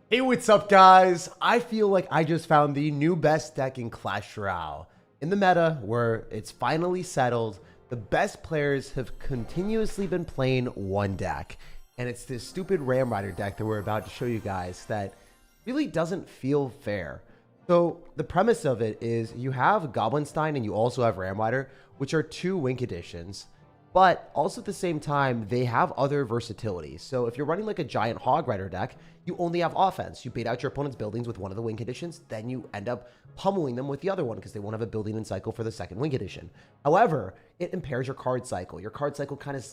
Hey, what's up, guys? I feel like I just found the new best deck in Clash Royale. In the meta, where it's finally settled, the best players have continuously been playing one deck. And it's this stupid Ram Rider deck that we're about to show you guys that really doesn't feel fair. So the premise of it is you have Goblinstein and you also have Ram Rider, which are two Wink editions. But also at the same time, they have other versatility. So if you're running like a giant Hog Rider deck, you only have offense. You bait out your opponent's buildings with one of the win conditions, then you end up pummeling them with the other one because they won't have a building and cycle for the second win condition. However, it impairs your card cycle. Your card cycle kind of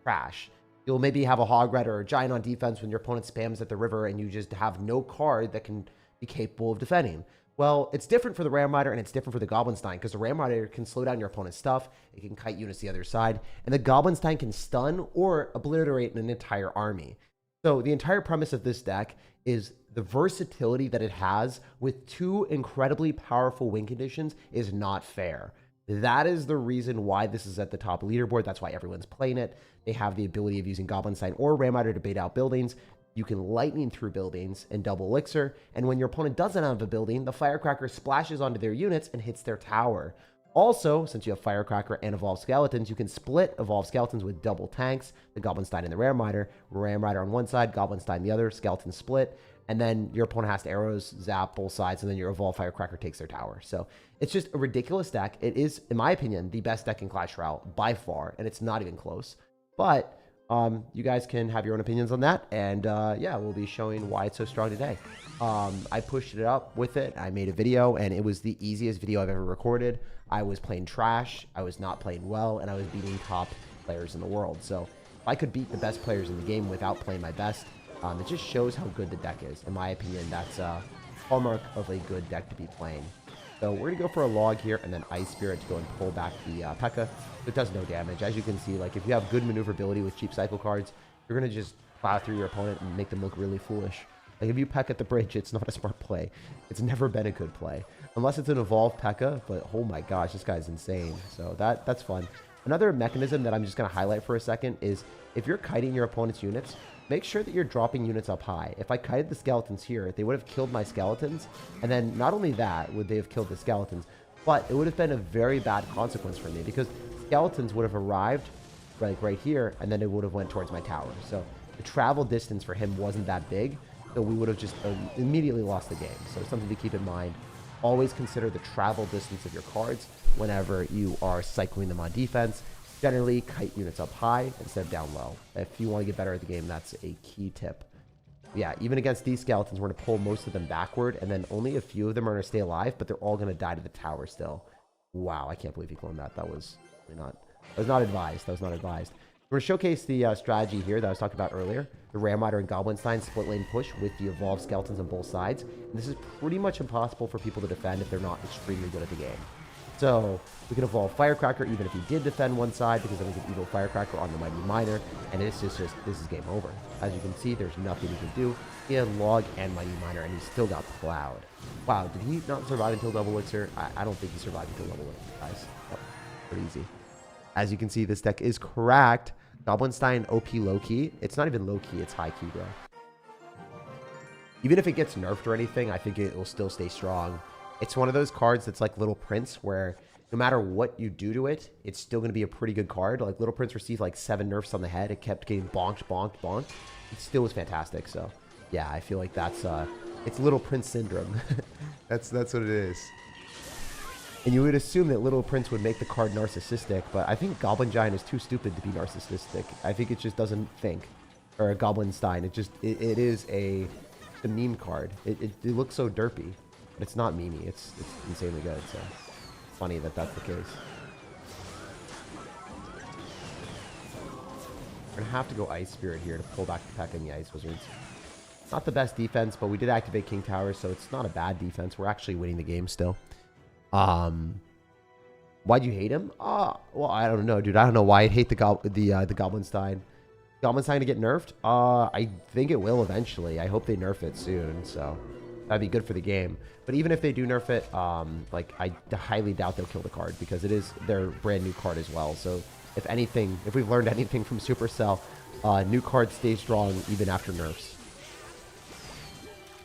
trash. You'll maybe have a Hog Rider or a Giant on defense when your opponent spams at the river and you just have no card that can be capable of defending. Well, it's different for the Ram Rider and it's different for the Goblinstein because the Ram Rider can slow down your opponent's stuff, it can kite units the other side, and the Goblinstein can stun or obliterate an entire army. So the entire premise of this deck is the versatility that it has with two incredibly powerful win conditions is not fair. That is the reason why this is at the top leaderboard. That's why everyone's playing it. They have the ability of using Goblinstein or Ram Rider to bait out buildings. You can lightning through buildings and double elixir, and when your opponent doesn't have a building, the firecracker splashes onto their units and hits their tower. Also, since you have firecracker and evolved skeletons, you can split evolved skeletons with double tanks, the Goblinstein and the Ram Rider on one side, Goblinstein the other, skeleton split, and then your opponent has to arrows, zap both sides, and then your evolved firecracker takes their tower. So it's just a ridiculous deck. It is, in my opinion, the best deck in Clash Royale by far, and it's not even close. But you guys can have your own opinions on that, and yeah, we'll be showing why it's so strong today. I pushed it up with it. I made a video, and it was the easiest video I've ever recorded. I was playing trash, I was not playing well, and I was beating top players in the world. So if I could beat the best players in the game without playing my best, it just shows how good the deck is. In my opinion, that's a hallmark of a good deck to be playing. So we're going to go for a log here and then Ice Spirit to go and pull back the P.E.K.K.A. It does no damage. As you can see, like if you have good maneuverability with cheap cycle cards, you're going to just plow through your opponent and make them look really foolish. Like if you P.E.K.K.A. at the bridge, it's not a smart play. It's never been a good play. Unless it's an evolved P.E.K.K.A., but oh my gosh, this guy's insane. So that's fun. Another mechanism that I'm just going to highlight for a second is if you're kiting your opponent's units, make sure that you're dropping units up high. If I kited the skeletons here, they would have killed my skeletons. And then not only that would they have killed the skeletons, but it would have been a very bad consequence for me because skeletons would have arrived like right here and then it would have went towards my tower. So the travel distance for him wasn't that big. So we would have just immediately lost the game. So something to keep in mind. Always consider the travel distance of your cards whenever you are cycling them on defense. Generally, kite units up high instead of down low. If you want to get better at the game, that's a key tip. Yeah, even against these skeletons, we're going to pull most of them backward, and then only a few of them are going to stay alive, but they're all going to die to the tower still. Wow, I can't believe he cloned that. That was really not... That was not advised. That was not advised. We're going to showcase the strategy here that I was talking about earlier. The Ram Rider and Goblinstein split lane push with the evolved skeletons on both sides. And this is pretty much impossible for people to defend if they're not extremely good at the game. So we can evolve Firecracker even if he did defend one side because then we can evil Firecracker on the Mighty Miner, and this is game over. As you can see, there's nothing he can do. He had Log and Mighty Miner, and he still got plowed. Wow, did he not survive until double elixir? I don't think he survived until double elixir, guys. Oh, pretty easy. As you can see, this deck is cracked. Goblinstein OP low-key. It's not even low-key, it's high-key, bro. Even if it gets nerfed or anything, I think it will still stay strong. It's one of those cards that's like Little Prince, where no matter what you do to it, it's still going to be a pretty good card. Like Little Prince received like 7 nerfs on the head. It kept getting bonked, bonked, bonked. It still was fantastic. So yeah, I feel like that's it's Little Prince syndrome. that's what it is. And you would assume that Little Prince would make the card narcissistic, but I think Goblin Giant is too stupid to be narcissistic. I think it just doesn't think. Or a Goblinstein. It is a meme card. It looks so derpy. But it's not memey. It's insanely good. So funny that that's the case. We're going to have to go Ice Spirit here to pull back the P.E.K.K.A. and the Ice Wizards. Not the best defense, but we did activate King Tower, so it's not a bad defense. We're actually winning the game still. Why'd you hate him? Well, I don't know, dude. I don't know why I'd hate the Goblinstein. Goblinstein to get nerfed? I think it will eventually. I hope they nerf it soon, so that'd be good for the game. But even if they do nerf it, like I highly doubt they'll kill the card because it is their brand new card as well. So if anything, if we've learned anything from Supercell, new cards stay strong even after nerfs.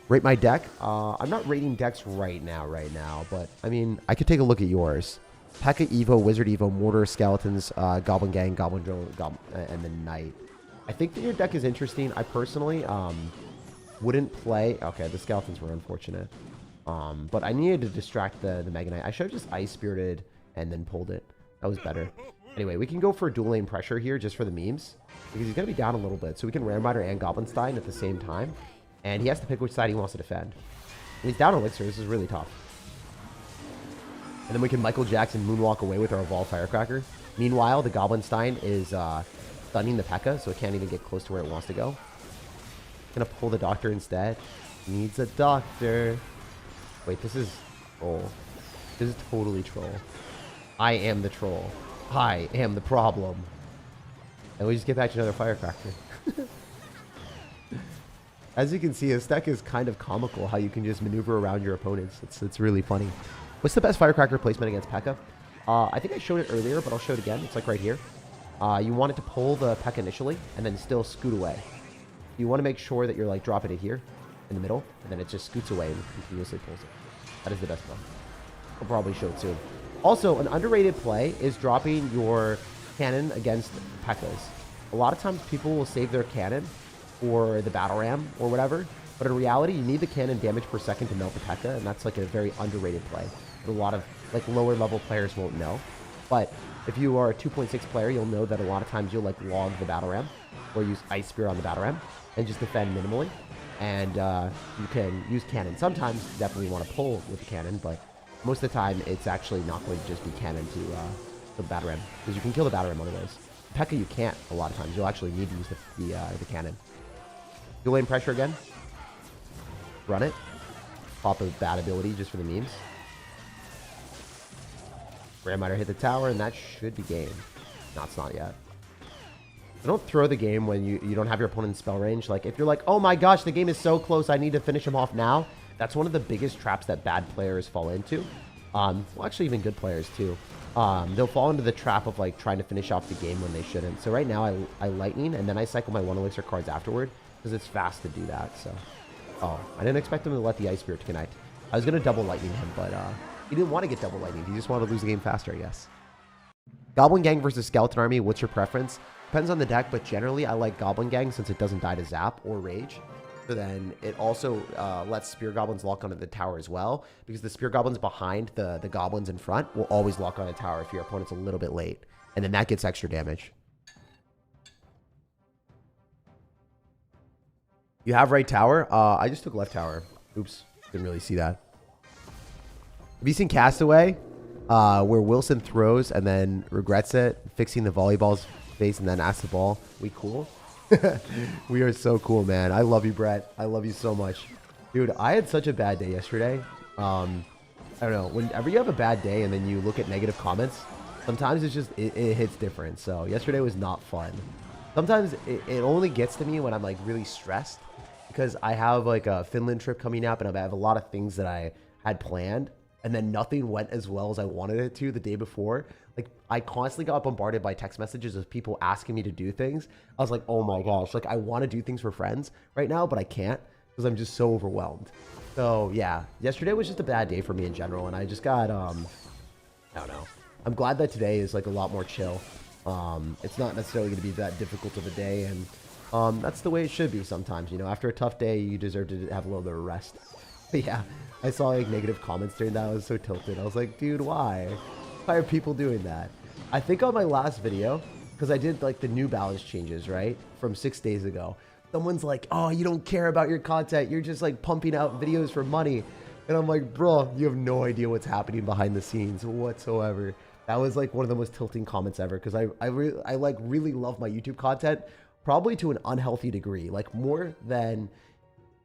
Rate my deck. I'm not rating decks right now, but I mean, I could take a look at yours. P.E.K.K.A. Evo, Wizard Evo, Mortar, Skeletons, Goblin Gang, Goblin Drone, and then Knight. I think that your deck is interesting. I personally wouldn't play. Okay, the Skeletons were unfortunate. But I needed to distract the Mega Knight. I should have just Ice Spirited and then pulled it. That was better. Anyway, we can go for dual lane pressure here just for the memes. Because he's going to be down a little bit. So we can Ramrider and Goblinstein at the same time. And he has to pick which side he wants to defend. And he's down Elixir. This is really tough. And then we can Michael Jackson moonwalk away with our Evolved Firecracker. Meanwhile, the Goblinstein is stunning the P.E.K.K.A. So it can't even get close to where it wants to go. Gonna pull the Doctor instead. Needs a Doctor. Wait, this is troll. This is totally troll. I am the troll. I am the problem. And we just get back to another Firecracker. As you can see, this deck is kind of comical how you can just maneuver around your opponents. It's really funny. What's the best Firecracker placement against P.E.K.K.A.? I think I showed it earlier, but I'll show it again. It's like right here. You want it to pull the P.E.K.K.A. initially and then still scoot away. You want to make sure that you're like dropping it here in the middle, and then it just scoots away and continuously pulls it. That is the best one. I'll probably show it soon. Also, an underrated play is dropping your cannon against P.E.K.K.A.s. A lot of times people will save their cannon for the battle ram or whatever, but in reality, you need the cannon damage per second to melt the P.E.K.K.A., and that's like a very underrated play that a lot of like lower level players won't know. But if you are a 2.6 player, you'll know that a lot of times you'll like log the battle ram or use Ice Spear on the battle ram and just defend minimally. And you can use cannon. Sometimes you definitely want to pull with the cannon, but most of the time it's actually not going to just be cannon to the battle ram, because you can kill the battle ram otherwise. P.E.K.K.A. you can't a lot of times. You'll actually need to use the cannon. Dual lane pressure again. Run it. Pop a bad ability just for the memes. Ramrider hit the tower, and that should be game. No, it's not yet. So don't throw the game when you don't have your opponent's spell range. Like, if you're like, oh my gosh, the game is so close, I need to finish him off now. That's one of the biggest traps that bad players fall into. Well, actually, even good players, too. They'll fall into the trap of, like, trying to finish off the game when they shouldn't. So right now, I Lightning, and then I cycle my 1 Elixir cards afterward, because it's fast to do that, so. Oh, I didn't expect him to let the Ice Spirit connect. I was going to double Lightning him, but he didn't want to get double Lightning. He just wanted to lose the game faster, I guess. Goblin Gang versus Skeleton Army, what's your preference? Depends on the deck, but generally I like Goblin Gang since it doesn't die to Zap or Rage. So then it also lets Spear Goblins lock onto the tower as well, because the Spear Goblins behind the Goblins in front will always lock on a tower if your opponent's a little bit late. And then that gets extra damage. You have right tower? I just took left tower. Oops, didn't really see that. Have you seen Castaway? Where Wilson throws and then regrets it, fixing the volleyball's face and then asks the ball. We cool? We are so cool, man. I love you, Brett. I love you so much. Dude, I had such a bad day yesterday. I don't know. Whenever you have a bad day and then you look at negative comments, sometimes it's just, it hits different. So yesterday was not fun. Sometimes it only gets to me when I'm like really stressed, because I have like a Finland trip coming up and I have a lot of things that I had planned, and then nothing went as well as I wanted it to the day before. Like, I constantly got bombarded by text messages of people asking me to do things. I was like, oh my gosh, like I want to do things for friends right now, but I can't because I'm just so overwhelmed. So yeah, yesterday was just a bad day for me in general, and I just got, I don't know. I'm glad that today is like a lot more chill. It's not necessarily going to be that difficult of a day, and that's the way it should be sometimes. You know, after a tough day, you deserve to have a little bit of rest. But yeah, I saw like negative comments during that. I was so tilted. I was like, dude, why? Why are people doing that? I think on my last video, because I did like the new balance changes, right? From 6 days ago. Someone's like, oh, you don't care about your content. You're just like pumping out videos for money. And I'm like, bro, you have no idea what's happening behind the scenes whatsoever. That was like one of the most tilting comments ever, because I like really love my YouTube content, probably to an unhealthy degree, like more than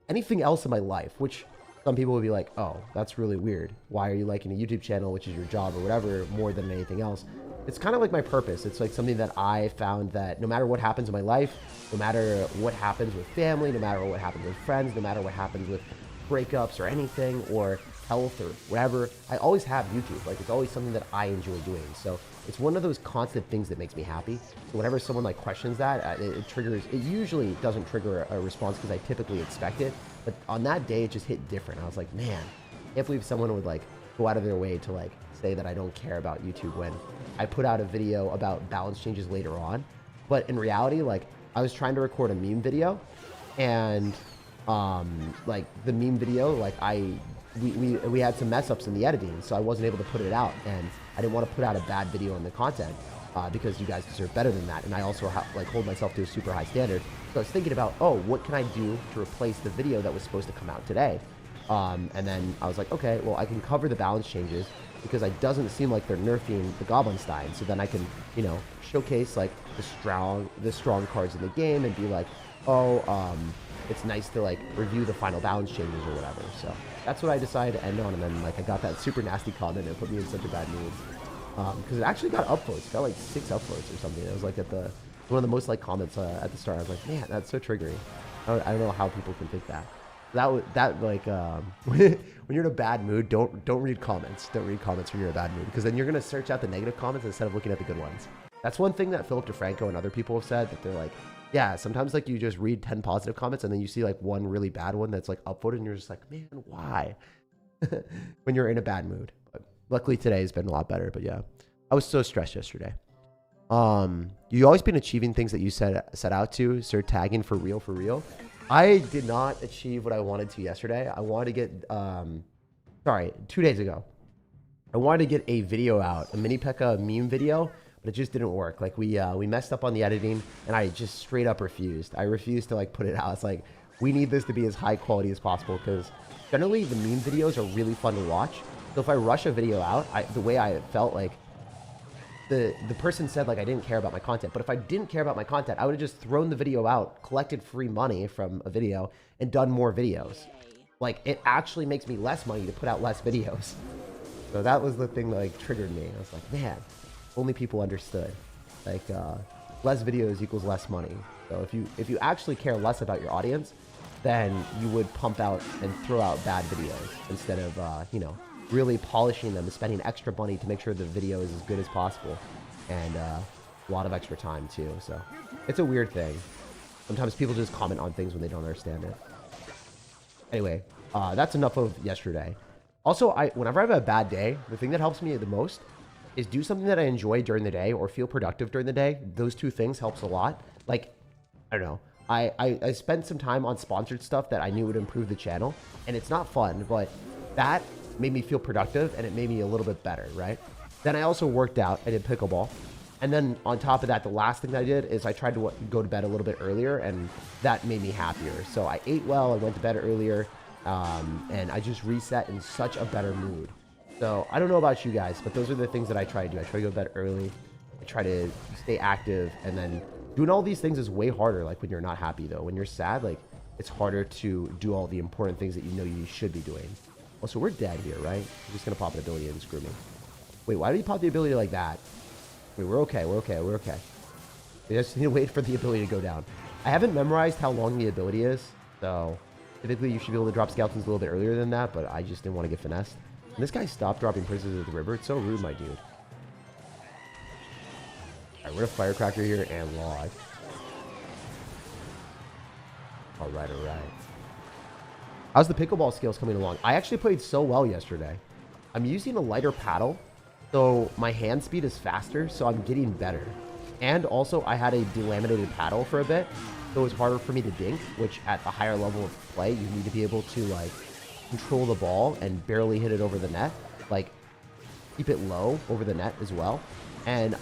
anything else in my life, which some people would be like, oh, that's really weird. Why are you liking a YouTube channel, which is your job or whatever, more than anything else? It's kind of like my purpose. It's like something that I found that no matter what happens in my life, no matter what happens with family, no matter what happens with friends, no matter what happens with breakups or anything, or health or whatever, I always have YouTube. Like, it's always something that I enjoy doing. So it's one of those constant things that makes me happy. So whenever someone like questions that, it triggers, it usually doesn't trigger a response because I typically expect it. But on that day, it just hit different. I was like, man, I can't believe someone would like go out of their way to like say that I don't care about YouTube when I put out a video about balance changes later on. But in reality, like I was trying to record a meme video, and like the meme video, like we had some mess ups in the editing, so I wasn't able to put it out, and I didn't want to put out a bad video on the content because you guys deserve better than that, and I also like hold myself to a super high standard. So I was thinking about, oh, what can I do to replace the video that was supposed to come out today? And then I was like, okay, well, I can cover the balance changes because it doesn't seem like they're nerfing the Goblinstein. So then I can, you know, showcase like the strong cards in the game and be like, oh, it's nice to like review the final balance changes or whatever. So that's what I decided to end on. And then like I got that super nasty comment and it put me in such a bad mood because it actually got upvotes. It got like 6 upvotes or something. It was like at the one of the most like comments at the start. I was like, man, that's so triggering. I don't know how people can think that. That like when you're in a bad mood, don't read comments. Don't read comments when you're in a bad mood, because then you're gonna search out the negative comments instead of looking at the good ones. That's one thing that Philip DeFranco and other people have said, that they're like, yeah, sometimes like you just read 10 positive comments and then you see like one really bad one that's like upvoted and you're just like, man, why? When you're in a bad mood. But luckily today has been a lot better. But yeah, I was so stressed yesterday. You always been achieving things that you set out to, SirTagging for real. I did not achieve what I wanted to yesterday. I wanted to get, sorry, 2 days ago. I wanted to get a video out, a mini P.E.K.K.A meme video, but it just didn't work. Like we messed up on the editing, and I just straight up refused. I refused to like put it out. It's like, we need this to be as high quality as possible, because generally the meme videos are really fun to watch. So if I rush a video out, the way I felt like, the person said like I didn't care about my content, but if I didn't care about my content, I would have just thrown the video out, collected free money from a video, and done more videos. Like, it actually makes me less money to put out less videos. So that was the thing that like triggered me. I was like, man, only people understood. Like, less videos equals less money. So if you actually care less about your audience, then you would pump out and throw out bad videos instead of you know, really polishing them and spending extra money to make sure the video is as good as possible, and a lot of extra time too. So it's a weird thing. Sometimes people just comment on things when they don't understand it. Anyway, that's enough of yesterday. Also, whenever I have a bad day, the thing that helps me the most is do something that I enjoy during the day or feel productive during the day. Those two things helps a lot. Like, I don't know. I spent some time on sponsored stuff that I knew would improve the channel, and it's not fun, but that made me feel productive and it made me a little bit better, right? Then I also worked out. I did pickleball. And then on top of that, the last thing that I did is I tried to go to bed a little bit earlier, and that made me happier. So I ate well, I went to bed earlier, and I just reset in such a better mood. So I don't know about you guys, but those are the things that I try to do. I try to go to bed early. I try to stay active, and then doing all these things is way harder. Like when you're not happy though, when you're sad, like it's harder to do all the important things that you know you should be doing. Oh, so we're dead here, right? We're just gonna pop an ability and screw me. Wait, why did he pop the ability like that? Wait, we're okay. We just need to wait for the ability to go down. I haven't memorized how long the ability is, so typically you should be able to drop skeletons a little bit earlier than that, but I just didn't want to get finessed. And this guy stopped dropping prisoners at the river. It's so rude, my dude. Alright, we're a firecracker here and log. Alright. How's the pickleball skills coming along? I actually played so well yesterday. I'm using a lighter paddle, so my hand speed is faster, so I'm getting better. And also, I had a delaminated paddle for a bit, so it was harder for me to dink, which at a higher level of play, you need to be able to, like, control the ball and barely hit it over the net. Like, keep it low over the net as well. And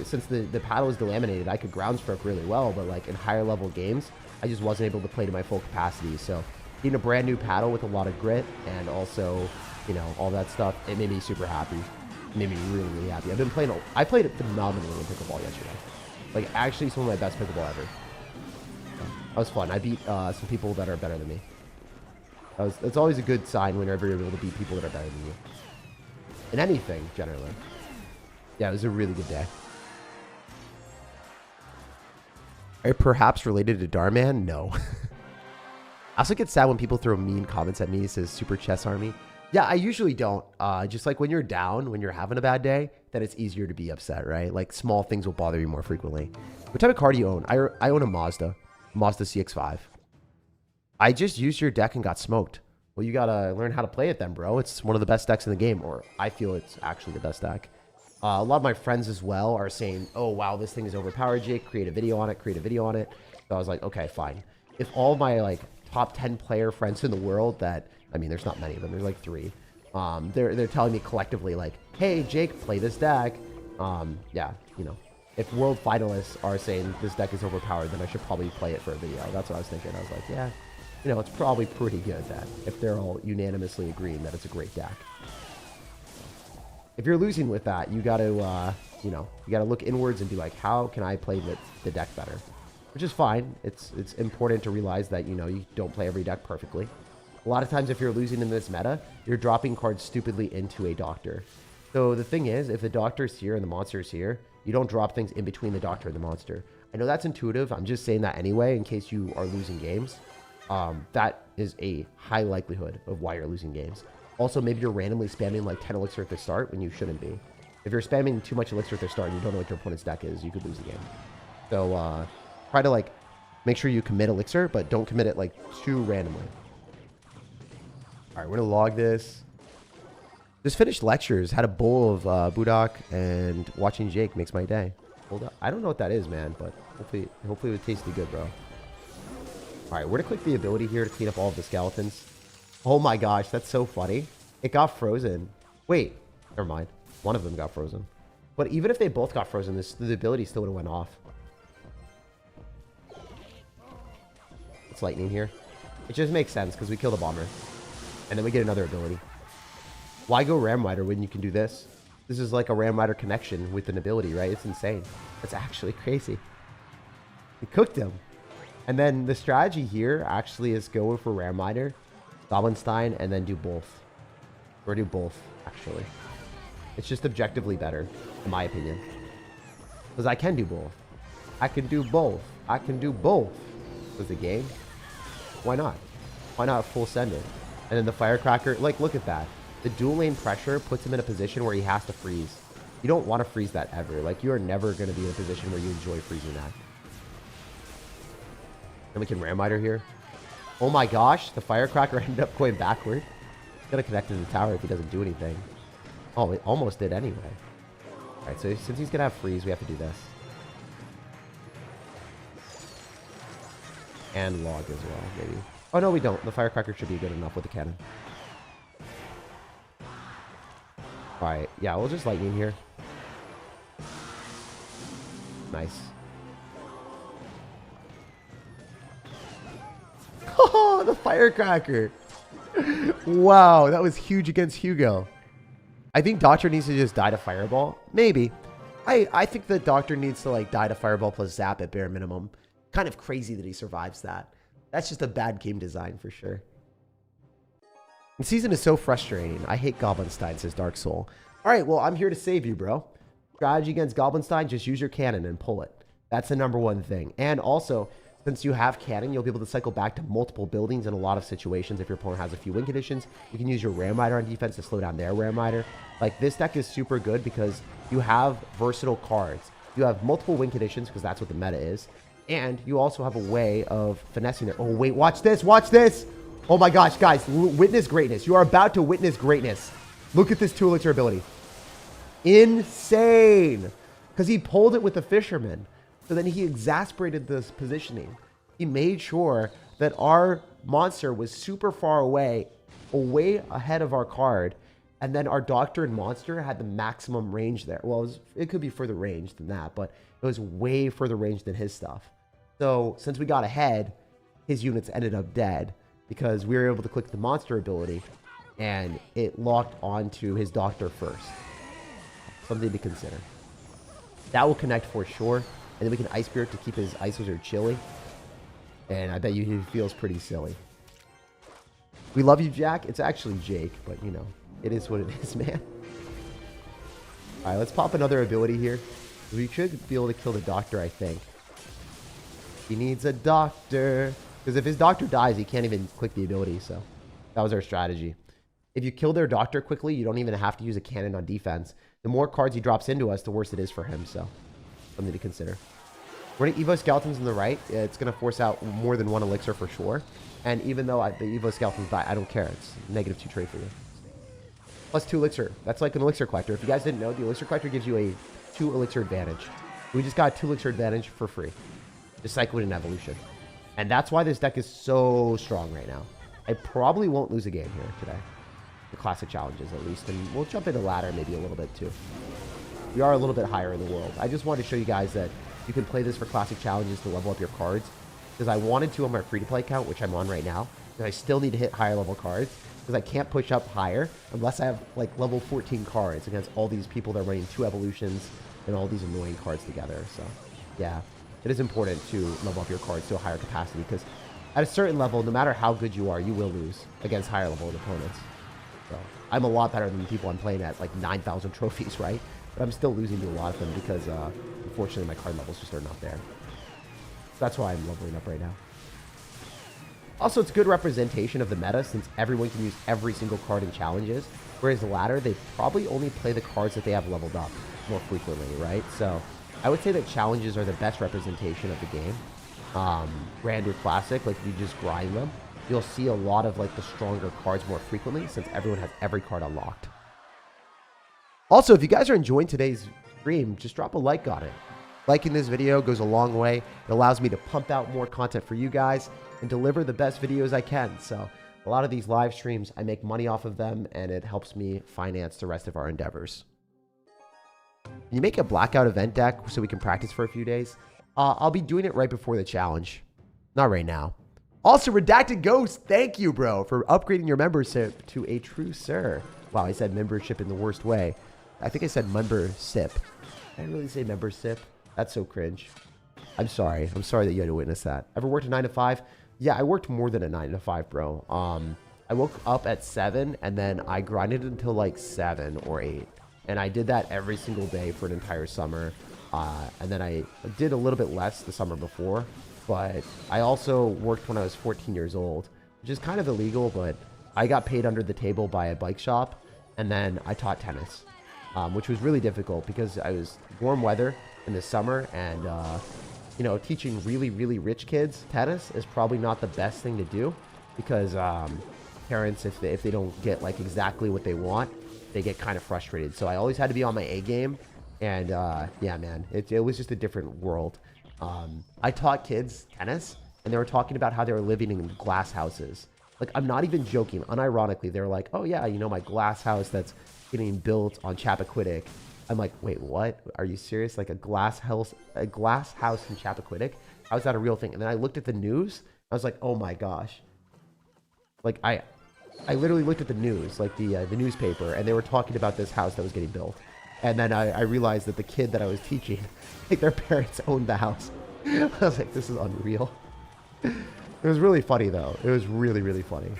since the paddle was delaminated, I could ground stroke really well, but, like, in higher level games, I just wasn't able to play to my full capacity, so getting a brand new paddle with a lot of grit and also, you know, all that stuff, it made me super happy. It made me really, really happy. I played it phenomenally in pickleball yesterday. Like, actually some of my best pickleball ever. That was fun. I beat some people that are better than me. It's always a good sign whenever you're able to beat people that are better than you. In anything, generally. Yeah, it was a really good day. Are you perhaps related to Darman? No. I also get sad when people throw mean comments at me. It says Super Chess Army. Yeah, I usually don't. Just like when you're down, when you're having a bad day, then it's easier to be upset, right? Like small things will bother you more frequently. What type of car do you own? I own a Mazda CX-5. I just used your deck and got smoked. Well, you gotta learn how to play it then, bro. It's one of the best decks in the game, or I feel it's actually the best deck. A lot of my friends as well are saying, oh, wow, this thing is overpowered, Jake. Create a video on it, create a video on it. So I was like, okay, fine. If all my, like, top 10 player friends in the world that, I mean, there's not many of them. There's like 3. They're telling me collectively, like, hey, Jake, play this deck. Yeah, you know, if world finalists are saying this deck is overpowered, then I should probably play it for a video. That's what I was thinking. I was like, yeah, you know, it's probably pretty good then if they're all unanimously agreeing that it's a great deck. If you're losing with that, you got to, you know, you got to look inwards and be like, how can I play the deck better? Which is fine. It's important to realize that, you know, you don't play every deck perfectly. A lot of times if you're losing in this meta, you're dropping cards stupidly into a doctor. So the thing is, if the doctor's here and the monster's here, you don't drop things in between the doctor and the monster. I know that's intuitive. I'm just saying that anyway in case you are losing games. That is a high likelihood of why you're losing games. Also, maybe you're randomly spamming like 10 elixir at the start when you shouldn't be. If you're spamming too much elixir at the start and you don't know what your opponent's deck is, you could lose the game. So try to like make sure you commit elixir, but don't commit it like too randomly. All right, we're gonna log this. Just finished lectures, had a bowl of Budak, and watching Jake makes my day. Hold up, I don't know what that is, man, but hopefully it would taste good, bro. All right, we're gonna click the ability here to clean up all of the skeletons. Oh my gosh, that's so funny. It got frozen. Wait, never mind. One of them got frozen. But even if they both got frozen, the ability still would have went off. It's lightning here. It just makes sense because we killed a bomber. And then we get another ability. Why go Ram Rider when you can do this? This is like a Ram Rider connection with an ability, right? It's insane. That's actually crazy. We cooked him. And then the strategy here actually is go for Ram Rider, Goblinstein, and then do both. Or do both, actually. It's just objectively better, in my opinion. Because I can do both. I can do both. I can do both. Was the game? Why not? Why not full send it? And then the firecracker, like, look at that. The dual lane pressure puts him in a position where he has to freeze. You don't want to freeze that ever. Like, you are never going to be in a position where you enjoy freezing that. Then we can Ram Rider here. Oh my gosh, the firecracker ended up going backward. He's going to connect to the tower if he doesn't do anything. Oh, it almost did anyway. Alright, so since he's going to have freeze, we have to do this. And log as well, maybe. Oh, no, we don't. The firecracker should be good enough with the cannon. Alright, yeah, we'll just lightning here. Nice. Oh, the firecracker. Wow, that was huge against Hugo. I think Doctor needs to just die to Fireball. Maybe. I think the Doctor needs to like die to Fireball plus Zap at bare minimum. Kind of crazy that he survives that. That's just a bad game design for sure. The season is so frustrating. I hate Goblinstein, says Dark Soul. All right, well, I'm here to save you, bro. Strategy against Goblinstein, just use your cannon and pull it. That's the #1 thing. And also, since you have cannon, you'll be able to cycle back to multiple buildings in a lot of situations. If your opponent has a few win conditions, you can use your Ram Rider on defense to slow down their Ram Rider. Like, this deck is super good because you have versatile cards. You have multiple win conditions because that's what the meta is. And you also have a way of finessing it. Oh, wait, watch this. Watch this. Oh, my gosh, guys. Witness greatness. You are about to witness greatness. Look at this 2 elixir ability. Insane. Because he pulled it with the Fisherman. So then he exasperated this positioning. He made sure that our monster was super far away, way ahead of our card. And then our Doctor and Monster had the maximum range there. Well, it could be further range than that, but it was way further range than his stuff. So since we got ahead, his units ended up dead because we were able to click the monster ability and it locked onto his Doctor first. Something to consider. That will connect for sure. And then we can Ice Spirit to keep his Ice Wizard chilly. And I bet you he feels pretty silly. We love you, Jack. It's actually Jake, but you know, it is what it is, man. All right, let's pop another ability here. We should be able to kill the Doctor, I think. He needs a Doctor. Because if his Doctor dies, he can't even click the ability, so that was our strategy. If you kill their Doctor quickly, you don't even have to use a cannon on defense. The more cards he drops into us, the worse it is for him, so something to consider. We're going to Evo Skeletons on the right. It's going to force out more than one elixir for sure. And even though the Evo Skeletons die, I don't care. It's -2 trade for you. Plus 2 elixir. That's like an elixir collector. If you guys didn't know, the elixir collector gives you a 2 elixir advantage. We just got 2 elixir advantage for free. Just cycle it in evolution. And that's why this deck is so strong right now. I probably won't lose a game here today. The classic challenges at least. And we'll jump into ladder maybe a little bit too. We are a little bit higher in the world. I just wanted to show you guys that you can play this for classic challenges to level up your cards. Because I wanted to on my free-to-play account, which I'm on right now. Because I still need to hit higher level cards. Because I can't push up higher unless I have like level 14 cards against all these people that are running 2 evolutions and all these annoying cards together. So yeah, it is important to level up your cards to a higher capacity. Because at a certain level, no matter how good you are, you will lose against higher level opponents. So I'm a lot better than the people I'm playing at, like 9,000 trophies, right? But I'm still losing to a lot of them because, unfortunately, my card levels just are not there. That's why I'm leveling up right now. Also, it's good representation of the meta since everyone can use every single card in challenges. Whereas the ladder, they probably only play the cards that they have leveled up more frequently, right? So I would say that challenges are the best representation of the game. Grand or classic, like if you just grind them, you'll see a lot of like the stronger cards more frequently since everyone has every card unlocked. Also, if you guys are enjoying today's stream, just drop a like on it. Liking this video goes a long way. It allows me to pump out more content for you guys and deliver the best videos I can. So a lot of these live streams, I make money off of them and it helps me finance the rest of our endeavors. Can you make a blackout event deck so we can practice for a few days? I'll be doing it right before the challenge. Not right now. Also, Redacted Ghost, thank you, bro, for upgrading your membership to a true sir. Wow, I said membership in the worst way. I think I said membership. I didn't really say membership. That's so cringe. I'm sorry. I'm sorry that you had to witness that. Ever worked a 9 to 5? Yeah, I worked more than a 9 to 5, bro. I woke up at 7 and then I grinded until like 7 or 8. And I did that every single day for an entire summer. And then I did a little bit less the summer before. But I also worked when I was 14 years old, which is kind of illegal, but I got paid under the table by a bike shop. And then I taught tennis, which was really difficult because I was warm weather in the summer. And, you know, teaching really, really rich kids tennis is probably not the best thing to do because parents, if they don't get like exactly what they want, they get kind of frustrated. So I always had to be on my A game. And yeah, man, it was just a different world. I taught kids tennis and they were talking about how they were living in glass houses. Like, I'm not even joking. Unironically, they're like, oh yeah, you know, my glass house that's getting built on Chappaquiddick. I'm like, wait, what? Are you serious? Like a glass house in Chappaquiddick? How is that a real thing? And then I looked at the news. I was like, oh my gosh. Like I literally looked at the news, like the newspaper, and they were talking about this house that was getting built. And then I realized that the kid that I was teaching, like their parents owned the house. I was like, this is unreal. It was really funny though. It was really, really funny.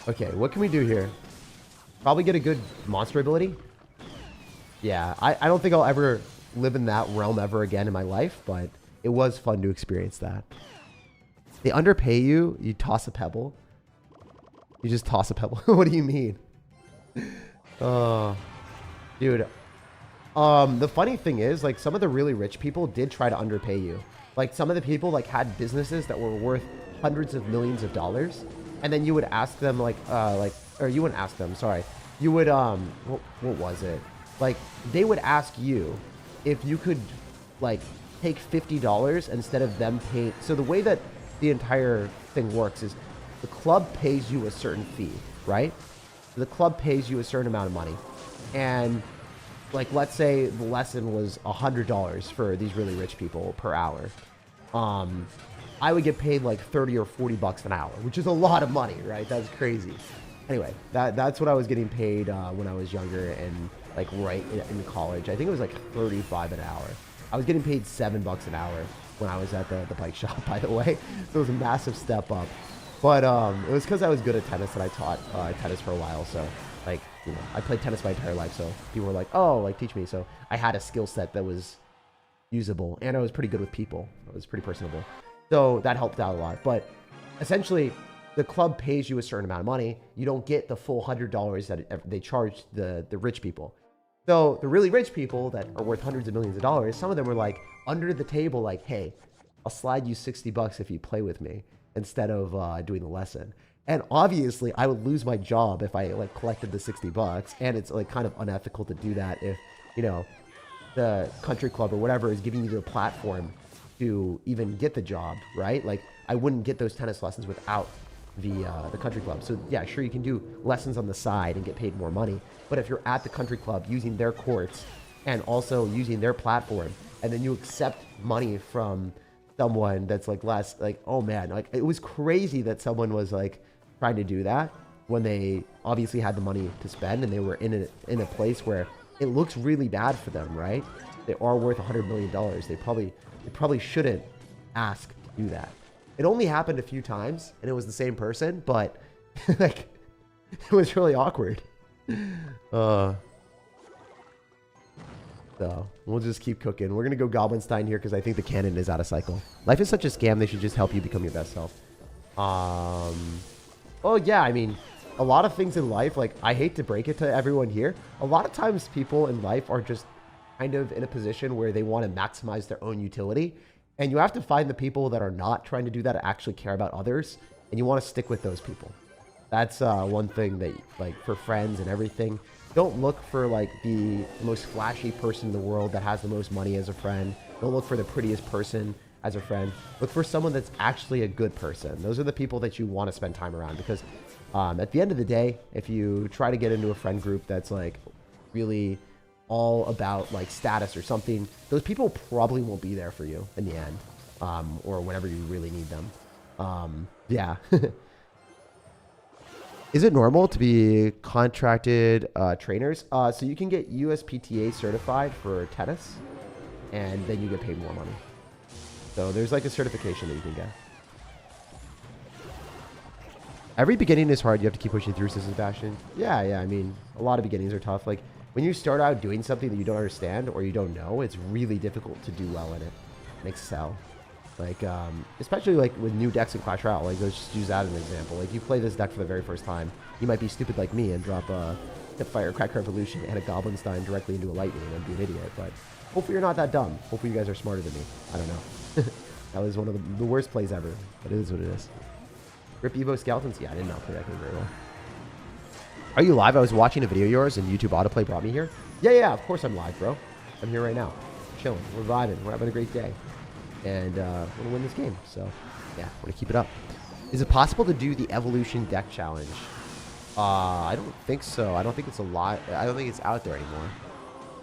Okay, what can we do here? Probably get a good monster ability. Yeah, I don't think I'll ever live in that realm ever again in my life, but it was fun to experience that. They underpay you, you toss a pebble. You just toss a pebble. What do you mean? Dude. The funny thing is, like, some of the really rich people did try to underpay you. Like, some of the people, like, had businesses that were worth hundreds of millions of dollars. And then you would ask them, or you wouldn't ask them, sorry. You would, what was it? Like, they would ask you if you could, like, take $50 instead of them paying. So the way that the entire thing works is the club pays you a certain fee, right? The club pays you a certain amount of money. And, like, let's say the lesson was $100 for these really rich people per hour. I would get paid like 30 or 40 bucks an hour, which is a lot of money, right? That's crazy. Anyway, that's what I was getting paid when I was younger and like right in college. I think it was like 35 an hour. I was getting paid $7 an hour when I was at the bike shop, by the way. So it was a massive step up. But it was because I was good at tennis and I taught tennis for a while. So like, you know, I played tennis my entire life. So people were like, oh, like teach me. So I had a skill set that was usable and I was pretty good with people. I was pretty personable. So that helped out a lot. But essentially, the club pays you a certain amount of money. You don't get the full $100 that they charge the rich people. So the really rich people that are worth hundreds of millions of dollars, some of them were like under the table, like, hey, I'll slide you $60 if you play with me instead of doing the lesson. And obviously I would lose my job if I like collected the $60, and it's like kind of unethical to do that if, you know, the country club or whatever is giving you the platform to even get the job, right? Like I wouldn't get those tennis lessons without the country club. So yeah, sure, you can do lessons on the side and get paid more money. But if you're at the country club using their courts and also using their platform, and then you accept money from someone that's like less, like, oh man, like it was crazy that someone was like trying to do that when they obviously had the money to spend and they were in a place where it looks really bad for them, right? They are worth $100 million. They probably shouldn't ask to do that. It only happened a few times and it was the same person, but like it was really awkward. So we'll just keep cooking. We're gonna go Goblinstein here because I think the cannon is out of cycle. Life is such a scam. They should just help you become your best self. Well, yeah, I mean, a lot of things in life, like I hate to break it to everyone here, a lot of times people in life are just kind of in a position where they want to maximize their own utility, and you have to find the people that are not trying to do that, actually care about others, and you want to stick with those people. That's one thing that, like, for friends and everything, don't look for like the most flashy person in the world that has the most money as a friend. Don't look for the prettiest person as a friend. Look for someone that's actually a good person. Those are the people that you want to spend time around, because at the end of the day, if you try to get into a friend group that's like really all about like status or something, those people probably won't be there for you in the end, or whenever you really need them. Yeah. Is it normal to be contracted trainers? So you can get USPTA certified for tennis, and then you get paid more money. So there's like a certification that you can get. Every beginning is hard. You have to keep pushing through, says Sebastian. Yeah, I mean, a lot of beginnings are tough. Like when you start out doing something that you don't understand or you don't know, it's really difficult to do well in it and excel. Like, especially like with new decks in Clash Royale, like let's just use that as an example. Like you play this deck for the very first time, you might be stupid like me and drop a Firecracker Evolution and a Goblinstein directly into a Lightning and be an idiot, but hopefully you're not that dumb. Hopefully you guys are smarter than me. I don't know. That was one of the worst plays ever, but it is what it is. Rip Evo Skeletons? Yeah, I did not play that game very well. Are you live? I was watching a video of yours and YouTube autoplay brought me here. Yeah, of course I'm live, bro. I'm here right now. We're chilling. We're vibing. We're having a great day. And we're going to win this game. So, yeah, we're going to keep it up. Is it possible to do the Evolution Deck Challenge? I don't think so. I don't think it's a lot. I don't think it's out there anymore.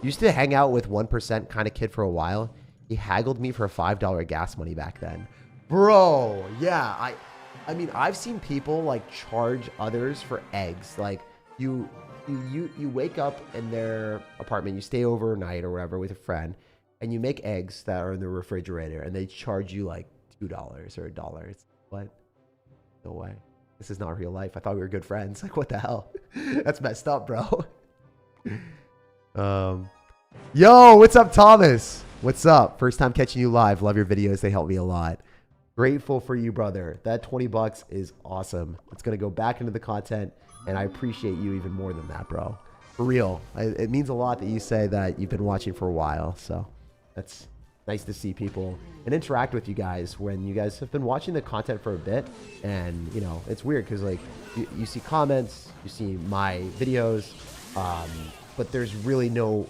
Used to hang out with 1% kind of kid for a while. He haggled me for $5 gas money back then. Bro, yeah. I mean, I've seen people like charge others for eggs. Like you wake up in their apartment, you stay overnight or whatever with a friend, and you make eggs that are in the refrigerator, and they charge you like $2 or $1. It's, what? No way. This is not real life. I thought we were good friends. Like, what the hell? That's messed up, bro. Yo, what's up, Thomas? What's up? First time catching you live. Love your videos. They help me a lot. Grateful for you, brother. That $20 is awesome. It's going to go back into the content, and I appreciate you even more than that, bro. For real. It means a lot that you say that you've been watching for a while, so that's nice to see people and interact with you guys when you guys have been watching the content for a bit. And, you know, it's weird because, like, you see comments, you see my videos, but there's really no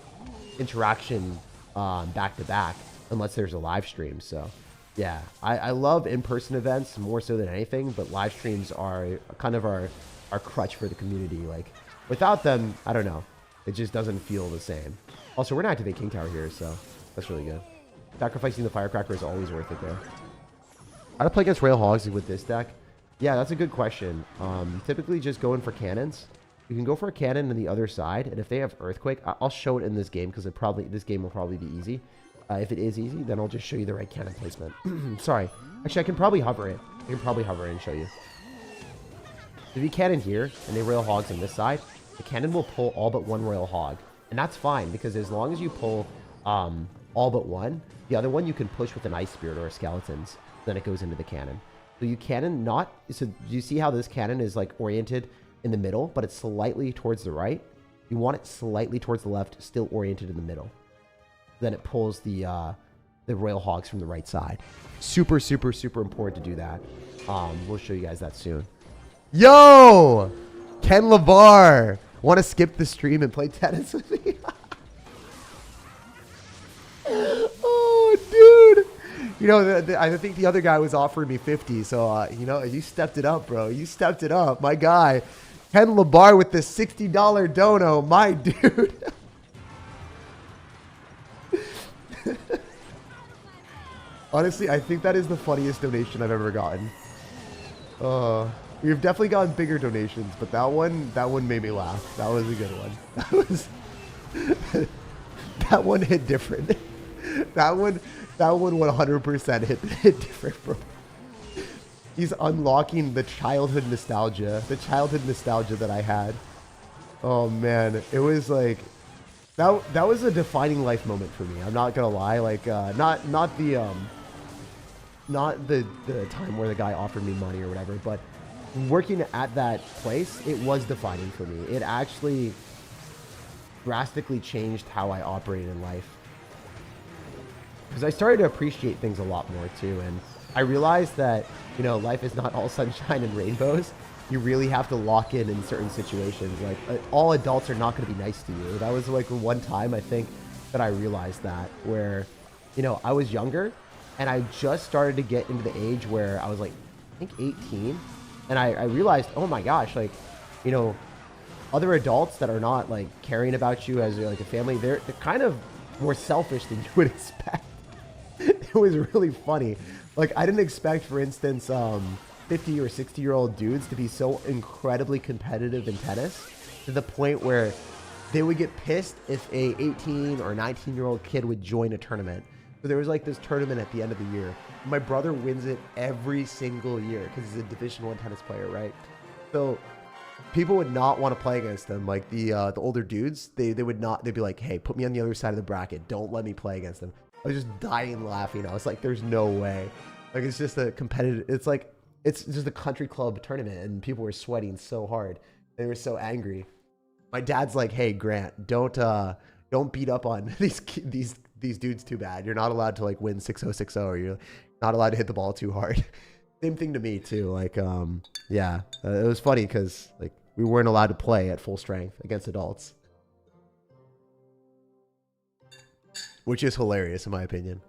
interaction back to back unless there's a live stream. So yeah, I love in-person events more so than anything, but live streams are kind of our crutch for the community. Like without them, I don't know, it just doesn't feel the same. Also, we're gonna activate King Tower here, so that's really good. Sacrificing the Firecracker is always worth it there. How to play against Rail Hogs with this deck? Yeah, that's a good question. Typically just going for cannons. You can go for a cannon on the other side, and if they have Earthquake, I'll show it in this game because this game will probably be easy. If it is easy, then I'll just show you the right cannon placement. Sorry. Actually, I can probably hover it. I can probably hover it and show you. If you cannon here, and they Royal Hogs on this side, the cannon will pull all but one Royal Hog. And that's fine, because as long as you pull all but one, the other one you can push with an Ice Spirit or a Skeletons. Then it goes into the cannon. So you cannon not... So do you see how this cannon is like oriented in the middle, but it's slightly towards the right? you want it slightly towards the left, still oriented in the middle. Then it pulls the royal hogs from the right side. Super, super, super important to do that. We'll show you guys that soon. Yo! Ken LeVar! Want to skip the stream and play tennis with me? Oh, dude! You know, I think the other guy was offering me 50, so, you know, you stepped it up, bro. You stepped it up. My guy, Ken LeVar with the $60 dono. My dude. Honestly, I think that is the funniest donation I've ever gotten. We've definitely gotten bigger donations, but that one made me laugh. That was a good one. That one hit different. That one 100% hit different, bro. He's unlocking the childhood nostalgia that I had. Oh man, it was like that was a defining life moment for me. I'm not gonna lie, like not the time where the guy offered me money or whatever, but working at that place, it was defining for me. It actually drastically changed how I operated in life. Because I started to appreciate things a lot more too, and I realized that, you know, life is not all sunshine and rainbows. You really have to lock in certain situations. Like, all adults are not going to be nice to you. That was like one time I think that I realized that, where, you know, I was younger and I just started to get into the age where I was like, I think 18, and I realized, oh my gosh, like, you know, other adults that are not like caring about you as like a family, they're kind of more selfish than you would expect. It was really funny. Like, I didn't expect, for instance, 50 or 60-year-old dudes to be so incredibly competitive in tennis to the point where they would get pissed if a 18 or 19-year-old kid would join a tournament. So there was like this tournament at the end of the year. My brother wins it every single year because he's a Division I tennis player, right? So people would not want to play against them. Like the older dudes, they would not. They'd be like, "Hey, put me on the other side of the bracket. Don't let me play against them." I was just dying laughing. I was like, "There's no way." Like, it's just a competitive. It's like it's just a country club tournament, and people were sweating so hard. They were so angry. My dad's like, "Hey, Grant, don't beat up on these dudes too bad. You're not allowed to like win 6-0, 6-0, or you're not allowed to hit the ball too hard." Same thing to me too. Like, yeah, it was funny because like we weren't allowed to play at full strength against adults, which is hilarious in my opinion.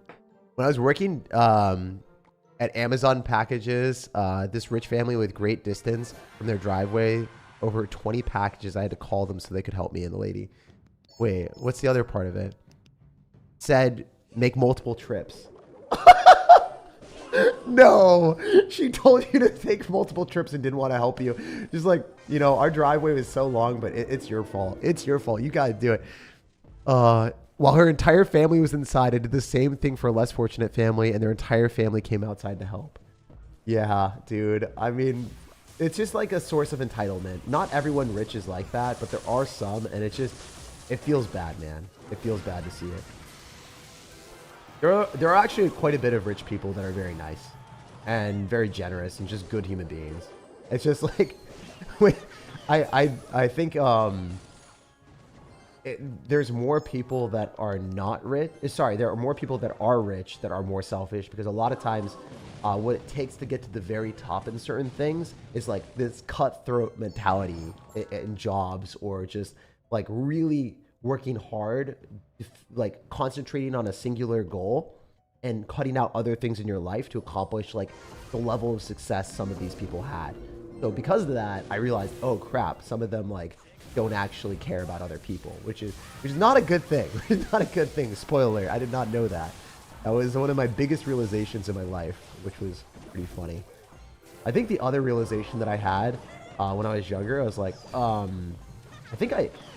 When I was working at Amazon packages, this rich family with great distance from their driveway, over 20 packages, I had to call them so they could help me. And the lady, wait, what's the other part of it? Said make multiple trips. No, she told you to take multiple trips and didn't want to help you. Just like, you know, our driveway was so long, but it's your fault. It's your fault. You got to do it. While her entire family was inside, I did the same thing for a less fortunate family, and their entire family came outside to help. Yeah, dude. I mean, it's just like a source of entitlement. Not everyone rich is like that, but there are some, and it feels bad, man. It feels bad to see it. There are actually quite a bit of rich people that are very nice and very generous and just good human beings. It's just like, I think there's more people that are not rich. Sorry, there are more people that are rich that are more selfish, because a lot of times what it takes to get to the very top in certain things is like this cutthroat mentality in jobs, or just like really working hard, like concentrating on a singular goal and cutting out other things in your life to accomplish like the level of success some of these people had. So because of that, I realized, oh crap, some of them like don't actually care about other people, which is not a good thing. It's not a good thing. Spoiler alert, I did not know that. That was one of my biggest realizations in my life, which was pretty funny. I think the other realization that I had when I was younger, I was like,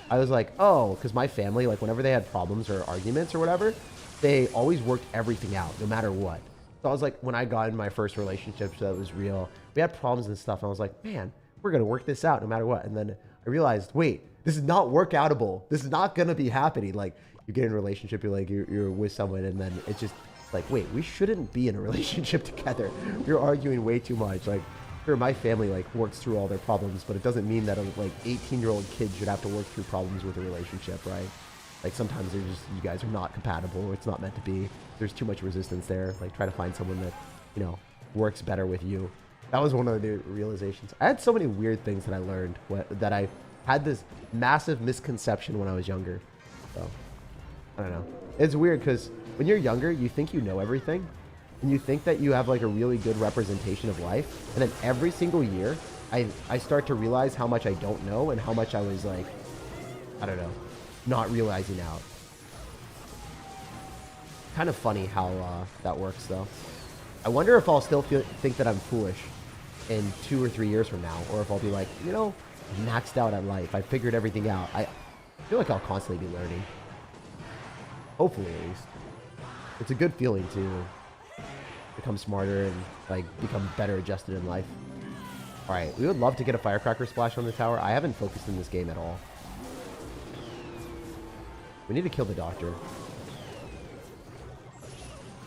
I was like, oh, because my family, like whenever they had problems or arguments or whatever, they always worked everything out no matter what. So I was like, when I got in my first relationship that was real, we had problems and stuff, and I was like, man, we're going to work this out no matter what. And then I realized, wait, this is not work outable. This is not going to be happening. Like, you get in a relationship, you're with someone, and then it's just like, wait, we shouldn't be in a relationship together. We're arguing way too much. Like, sure, my family like works through all their problems, but it doesn't mean that a like 18-year-old kid should have to work through problems with a relationship, right? Like sometimes they're just, you guys are not compatible, or it's not meant to be. There's too much resistance there. Like try to find someone that, you know, works better with you. That was one of the realizations. I had so many weird things that I learned, that I had this massive misconception when I was younger. So I don't know. It's weird because when you're younger, you think you know everything, and you think that you have like a really good representation of life. And then every single year, I start to realize how much I don't know and how much I was like, I don't know, not realizing out. Kind of funny how that works though. I wonder if I'll still think that I'm foolish in 2 or 3 years from now, or if I'll be like, you know, maxed out at life. I figured everything out. I feel like I'll constantly be learning. Hopefully, at least. It's a good feeling to become smarter and like become better adjusted in life. All right, we would love to get a firecracker splash on the tower. I haven't focused in this game at all. We need to kill the doctor.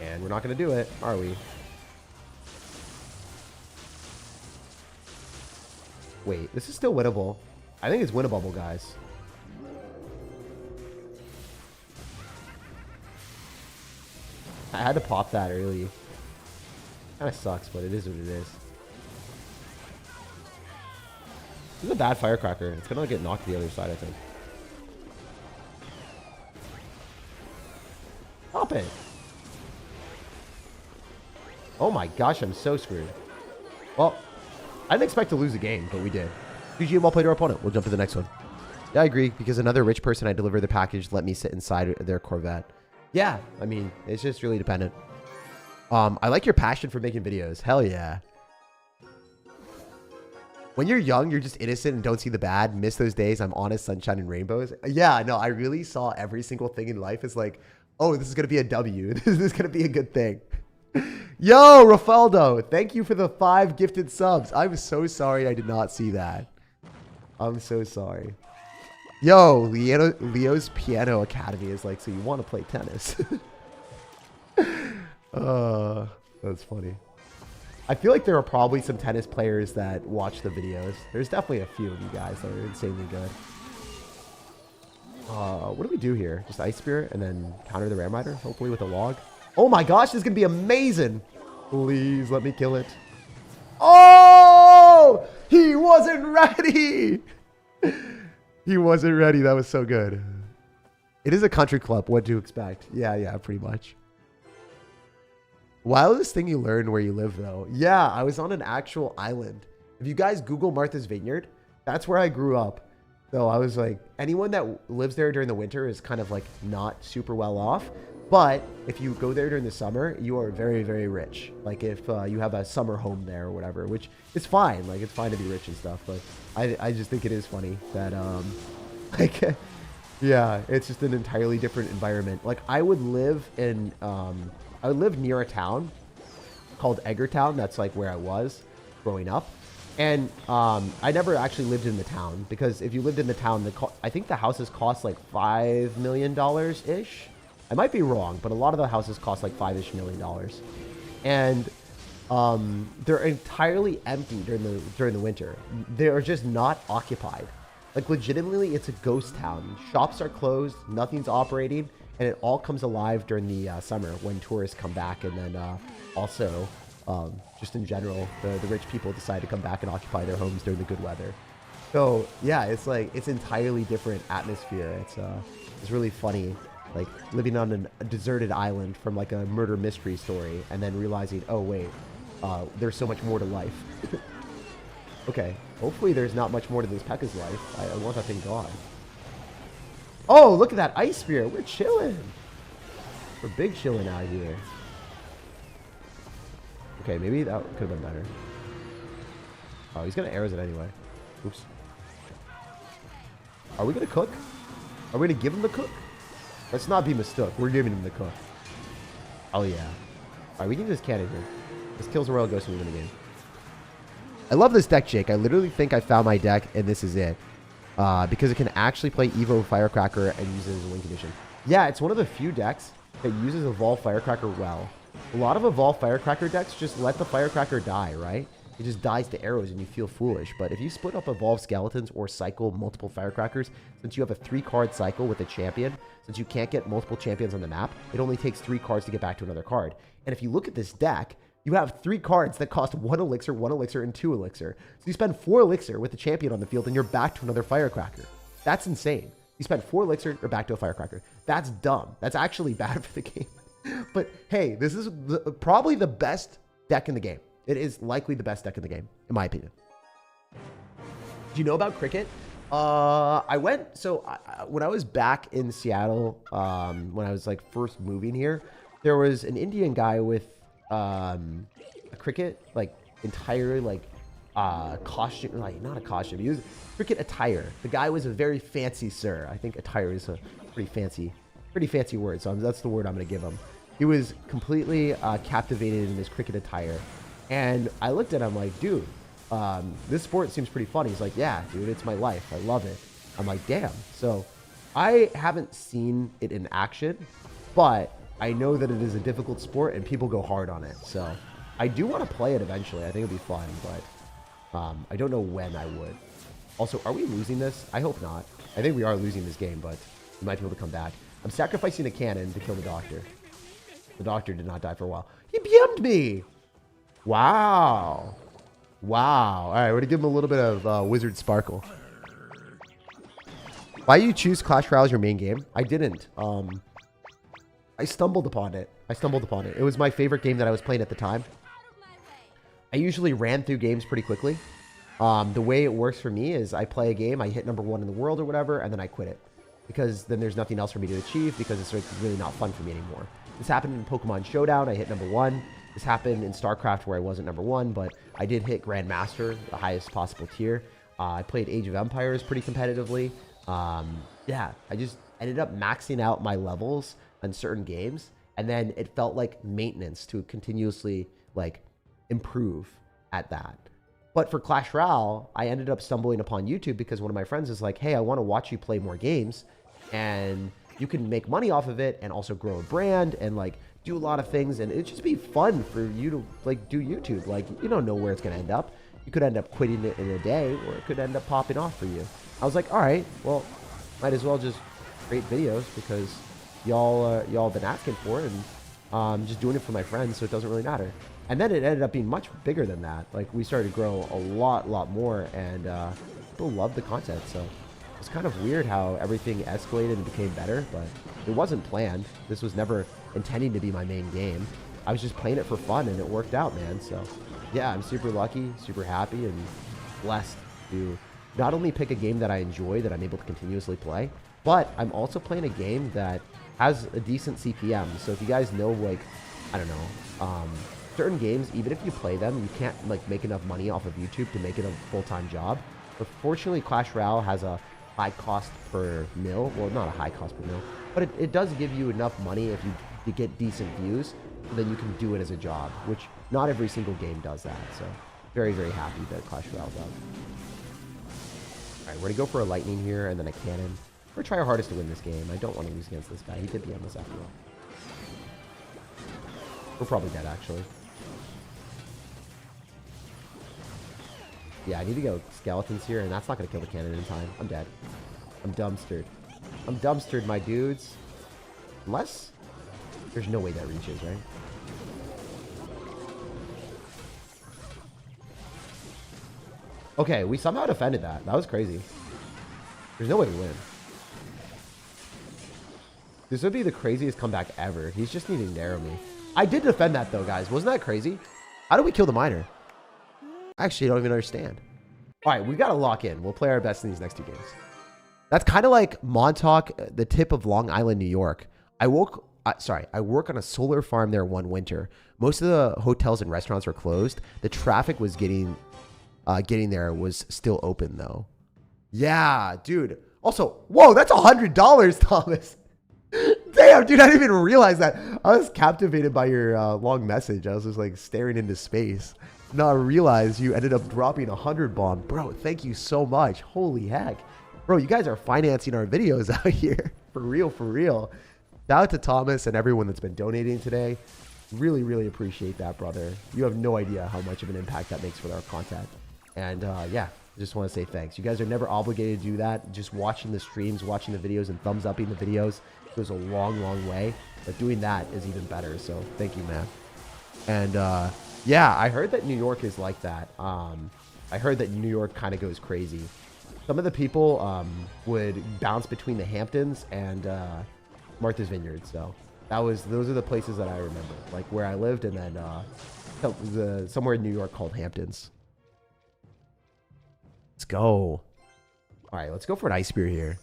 And we're not going to do it, are we? Wait, this is still winnable. I think it's winnable, guys. I had to pop that early. Kind of sucks, but it is what it is. This is a bad firecracker. It's going to get knocked to the other side, I think. Pop it. Oh my gosh, I'm so screwed. Well, I didn't expect to lose a game, but we did. GG, well played our opponent. We'll jump to the next one. Yeah, I agree, because another rich person I delivered the package let me sit inside their Corvette. Yeah, I mean, it's just really dependent. I like your passion for making videos. Hell yeah. When you're young, you're just innocent and don't see the bad. Miss those days. I'm honest, sunshine, and rainbows. Yeah, no, I really saw every single thing in life as like, oh, this is going to be a W. This is going to be a good thing. Yo, Rafaldo, thank you for the 5 gifted subs. I'm so sorry I did not see that. I'm so sorry. Yo, Leo's Piano Academy is like, so you want to play tennis. That's funny. I feel like there are probably some tennis players that watch the videos. There's definitely a few of you guys that are insanely good. What do we do here? Just Ice Spirit and then counter the Ram Rider, hopefully with a log. Oh my gosh, this is going to be amazing. Please let me kill it. Oh, he wasn't ready. He wasn't ready. That was so good. It is a country club. What do you expect? Yeah, pretty much. Wildest thing you learned where you live, though. Yeah, I was on an actual island. If you guys Google Martha's Vineyard, that's where I grew up. So I was like, anyone that lives there during the winter is kind of like not super well off. But if you go there during the summer, you are very, very rich. Like if you have a summer home there or whatever, which is fine. Like it's fine to be rich and stuff. But I just think it is funny that, like, yeah, it's just an entirely different environment. Like I would live in, I would live near a town called Eggertown. That's like where I was growing up. And I never actually lived in the town because if you lived in the town, I think the houses cost like $5 million-ish. I might be wrong, but a lot of the houses cost like $5-ish million. And they're entirely empty during the winter. They are just not occupied. Like legitimately, it's a ghost town. Shops are closed, nothing's operating, and it all comes alive during the summer when tourists come back, and then also just in general, the rich people decide to come back and occupy their homes during the good weather. So yeah, it's like it's entirely different atmosphere. It's really funny. Like living on a deserted island from like a murder mystery story and then realizing, oh wait, there's so much more to life. Okay, hopefully there's not much more to this Pekka's life. I want that thing gone. Oh, look at that ice spear. We're chilling. We're big chilling out here. Okay, maybe that could have been better. Oh, he's gonna arrows it anyway. Oops. Are we gonna cook? Are we gonna give him the cook? Let's not be mistook. We're giving him the cook. Oh, yeah. All right, we can just cannon here. This kills a Royal Ghost and we win the game. I love this deck, Jake. I literally think I found my deck, and this is it. Because it can actually play Evo Firecracker and use it as a win condition. Yeah, it's one of the few decks that uses Evolve Firecracker well. A lot of Evolve Firecracker decks just let the Firecracker die, right? it just dies to arrows and you feel foolish. But if you split up evolved skeletons or cycle multiple firecrackers, since you have a 3-card cycle with a champion, since you can't get multiple champions on the map, it only takes 3 cards to get back to another card. And if you look at this deck, you have 3 cards that cost 1 elixir, 1 elixir, and 2 elixir. So you spend 4 elixir with the champion on the field and you're back to another firecracker. That's insane. You spend 4 elixir, you're back to a firecracker. That's dumb. That's actually bad for the game. But hey, this is probably the best deck in the game. It is likely the best deck in the game, in my opinion. Do you know about cricket? I went, so when I was back in Seattle, when I was like first moving here, there was an Indian guy with a cricket, like entire like costume, like not a costume, he was cricket attire. The guy was a very fancy sir. I think attire is a pretty fancy word, so that's the word I'm going to give him. He was completely captivated in his cricket attire. And I looked at him like, dude, this sport seems pretty fun. He's like, yeah, dude, it's my life. I love it. I'm like, damn. So I haven't seen it in action, but I know that it is a difficult sport and people go hard on it. So I do want to play it eventually. I think it'd be fun, but I don't know when I would. Also, are we losing this? I hope not. I think we are losing this game, but we might be able to come back. I'm sacrificing a cannon to kill the doctor. The doctor did not die for a while. He BM'd me. Wow. Wow. All right, we're going to give him a little bit of Wizard Sparkle. Why you choose Clash Royale as your main game? I didn't. I stumbled upon it. It was my favorite game that I was playing at the time. I usually ran through games pretty quickly. The way it works for me is I play a game, I hit #1 in the world or whatever, and then I quit it. Because then there's nothing else for me to achieve because it's really not fun for me anymore. This happened in Pokemon Showdown. I hit #1. This happened in StarCraft where I wasn't #1, but I did hit Grandmaster, the highest possible tier. I played Age of Empires pretty competitively. Yeah, I just ended up maxing out my levels on certain games, and then it felt like maintenance to continuously like improve at that. But for Clash Royale, I ended up stumbling upon YouTube because one of my friends is like, hey, I want to watch you play more games, and you can make money off of it and also grow a brand and like do a lot of things, and it'd just be fun for you to like do YouTube. Like, you don't know where it's gonna end up. You could end up quitting it in a day, or it could end up popping off for you. I was like, all right, well, might as well just create videos because y'all been asking for it, and I'm just doing it for my friends, so it doesn't really matter. And then it ended up being much bigger than that. Like, we started to grow a lot more, and people loved the content. So it's kind of weird how everything escalated and became better, but it wasn't planned. This was never intending to be my main game. I was just playing it for fun, and it worked out, man. So yeah, I'm super lucky, super happy, and blessed to not only pick a game that I enjoy, that I'm able to continuously play, but I'm also playing a game that has a decent CPM. So if you guys know, like, I don't know, certain games, even if you play them, you can't like make enough money off of YouTube to make it a full-time job. But fortunately, Clash Royale has a high cost per mil. Well, not a high cost per mil, but it does give you enough money if you get decent views, then you can do it as a job, which not every single game does that. So very, very happy that Clash Royale does. All right, we're going to go for a lightning here and then a cannon. We're going to try our hardest to win this game. I don't want to lose against this guy. He did BM us after all. We're probably dead, actually. Yeah, I need to go skeletons here, and that's not going to kill the cannon in time. I'm dead. I'm dumpstered. I'm dumpstered, my dudes. Unless there's no way that reaches, right? Okay, we somehow defended that. That was crazy. There's no way to win. This would be the craziest comeback ever. He's just needing to arrow me. I did defend that, though, guys. Wasn't that crazy? How do we kill the miner? I actually don't even understand. All right, we got to lock in. We'll play our best in these next 2 games. That's kind of like Montauk, the tip of Long Island, New York. I work on a solar farm there one winter. Most of the hotels and restaurants were closed. The traffic was getting there was still open, though. Yeah, dude. Also, whoa, that's $100, Thomas. Damn, dude, I didn't even realize that. I was captivated by your long message. I was just like staring into space. Now I realized you ended up dropping 100 bomb. Bro, thank you so much. Holy heck. Bro, you guys are financing our videos out here. For real, for real. Shout out to Thomas and everyone that's been donating today. Really, really appreciate that, brother. You have no idea how much of an impact that makes for our content. And yeah, I just want to say thanks. You guys are never obligated to do that. Just watching the streams, watching the videos, and thumbs upping the videos goes a long, long way. But doing that is even better. So thank you, man. And yeah, I heard that New York is like that. I heard that New York kind of goes crazy. Some of the people would bounce between the Hamptons and Martha's Vineyard. So those are the places that I remember, like where I lived, and then somewhere in New York called Hamptons. Let's go. All right, let's go for an Ice Spear here.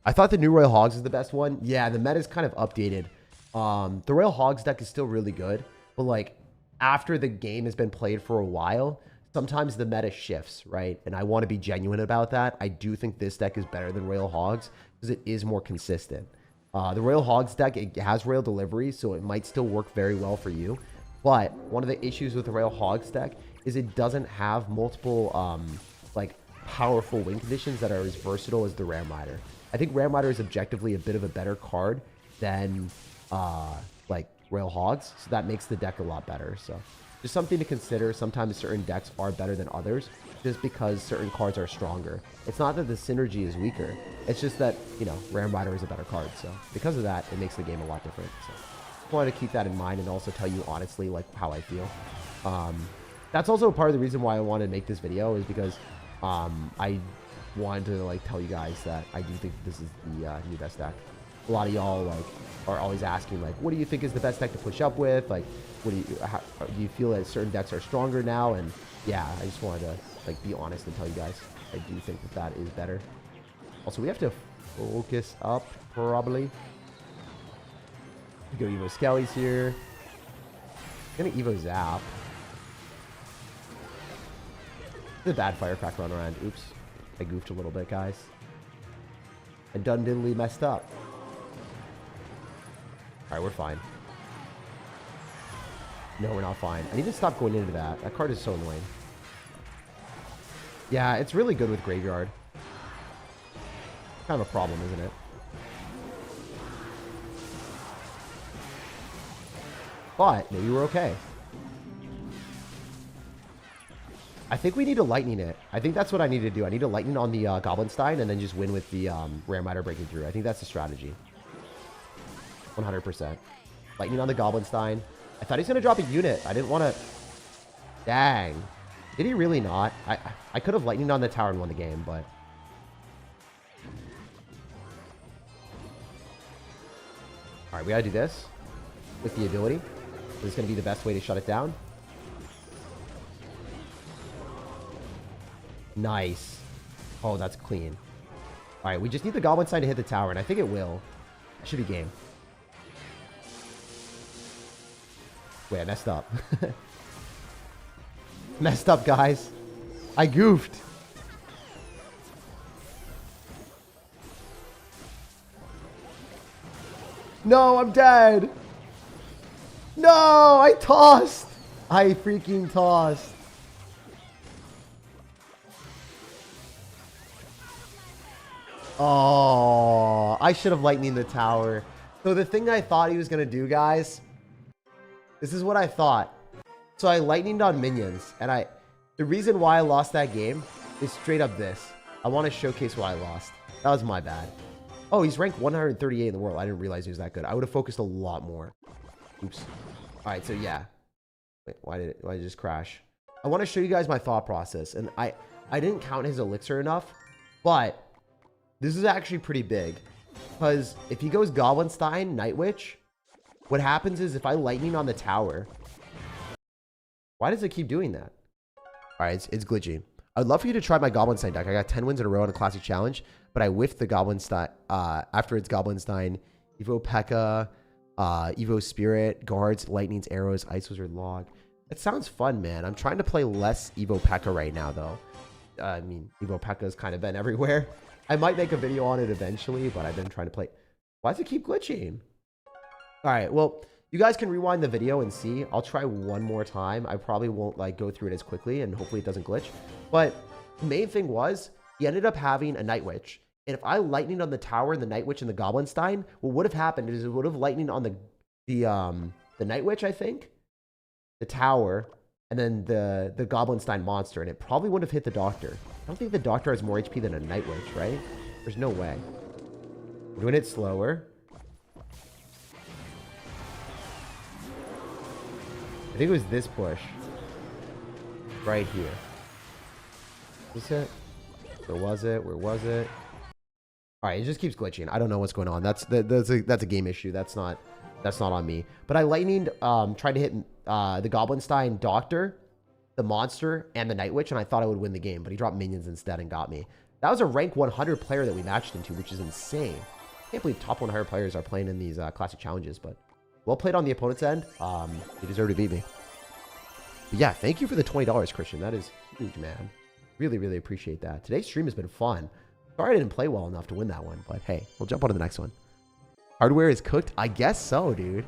I thought the new Royal Hogs is the best one. Yeah, the meta's kind of updated. The Royal Hogs deck is still really good, but like after the game has been played for a while, sometimes the meta shifts, right? And I want to be genuine about that. I do think this deck is better than Royal Hogs because it is more consistent. The Royal Hogs deck, it has Royal Delivery, so it might still work very well for you. But one of the issues with the Royal Hogs deck is it doesn't have multiple like powerful win conditions that are as versatile as the Ram Rider. I think Ram Rider is objectively a bit of a better card than like Royal Hogs, so that makes the deck a lot better. So just something to consider. Sometimes certain decks are better than others just because certain cards are stronger. It's not that the synergy is weaker. It's just that, you know, Ram Rider is a better card. So because of that, it makes the game a lot different. So I wanted to keep that in mind and also tell you honestly like how I feel. That's also part of the reason why I wanted to make this video, is because I wanted to like tell you guys that I do think this is the new best deck. A lot of y'all like are always asking like, what do you think is the best deck to push up with? Like, what do you feel that certain decks are stronger now? And yeah, I just wanted to like be honest and tell you guys I do think that that is better. Also, we have to focus up probably. We go Evo Skellies here. I'm gonna Evo Zap. The bad Firecracker on around. Oops, I goofed a little bit, guys. I done diddly messed up. Alright, we're fine. No, we're not fine. I need to stop going into that. That card is so annoying. Yeah, it's really good with Graveyard. Kind of a problem, isn't it? But maybe we're okay. I think we need to lightning it. I think that's what I need to do. I need to lightning on the Goblinstein and then just win with the Ram Rider breaking through. I think that's the strategy. 100%. Lightning on the Goblinstein. I thought he's going to drop a unit. I didn't want to... Dang. Did he really not? I could have lightning on the tower and won the game, but... Alright, we got to do this with the ability. This is going to be the best way to shut it down. Nice. Oh, that's clean. Alright, we just need the Goblinstein to hit the tower, and I think it will. That should be game. Wait, I messed up. Messed up, guys. I goofed. No, I'm dead. No, I tossed. I freaking tossed. Oh, I should have lightning the tower. So the thing I thought he was going to do, guys, this is what I thought. So I lightninged on minions, and the reason why I lost that game is straight up this. I want to showcase why I lost. That was my bad. Oh, he's ranked 138 in the world. I didn't realize he was that good. I would have focused a lot more. Oops. All right, so yeah. Wait, why did it just crash? I want to show you guys my thought process, and I didn't count his elixir enough, but this is actually pretty big, because if he goes Goblinstein, Night Witch, what happens is if I lightning on the tower, why does it keep doing that? All right, it's glitchy. I'd love for you to try my Goblinstein deck. I got 10 wins in a row on a classic challenge, but I whiffed the Goblinstein. After it's Goblinstein, Evo P.E.K.K.A, Evo Spirit, Guards, Lightnings, Arrows, Ice Wizard, Log. It sounds fun, man. I'm trying to play less Evo P.E.K.K.A right now, though. I mean, Evo P.E.K.K.A has kind of been everywhere. I might make a video on it eventually, but I've been trying to play. Why does it keep glitching? All right, well, you guys can rewind the video and see. I'll try one more time. I probably won't like go through it as quickly, and hopefully it doesn't glitch. But the main thing was he ended up having a Night Witch. And if I lightning on the tower and the Night Witch and the Goblinstein, what would have happened is it would have lightning on the the Night Witch, I think, the tower, and then the Goblinstein monster, and it probably wouldn't have hit the Doctor. I don't think the Doctor has more HP than a Night Witch, right? There's no way. We're doing it slower. I think it was this push. Right here. Is this it? Where was it? Where was it? Alright, it just keeps glitching. I don't know what's going on. That's a game issue. That's not on me. But I lightninged, tried to hit the Goblinstein Doctor, the monster, and the Night Witch, and I thought I would win the game, but he dropped minions instead and got me. That was a rank 100 player that we matched into, which is insane. I can't believe top 100 players are playing in these classic challenges, but well played on the opponent's end. He deserved to beat me. But yeah, thank you for the $20, Christian. That is huge, man. Really, really appreciate that. Today's stream has been fun. Sorry I didn't play well enough to win that one, but hey, we'll jump on to the next one. Hardware is cooked? I guess so, dude.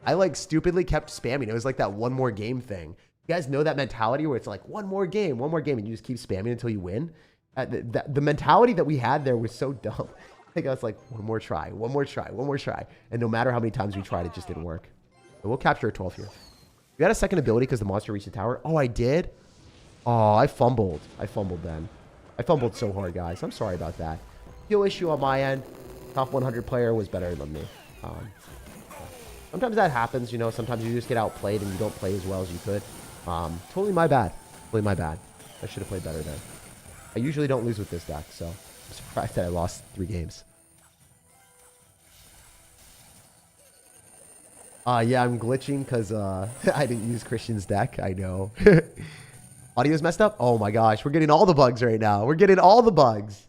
I like stupidly kept spamming. It was like that one more game thing. You guys know that mentality where it's like one more game, and you just keep spamming until you win? The mentality that we had there was so dumb. I think I was like, one more try. And no matter how many times we tried, it just didn't work. But we'll capture a 12 here. We got a second ability because the monster reached the tower. Oh, I did? Oh, I fumbled. Then. I fumbled so hard, guys. I'm sorry about that. Skill issue on my end. Top 100 player was better than me. Sometimes that happens, you know. Sometimes you just get outplayed and you don't play as well as you could. Totally my bad. I should have played better there. I usually don't lose with this deck, so I'm surprised that I lost 3 games. Yeah, I'm glitching because I didn't use Christian's deck. I know. Audio's messed up? Oh my gosh, we're getting all the bugs right now. We're getting all the bugs.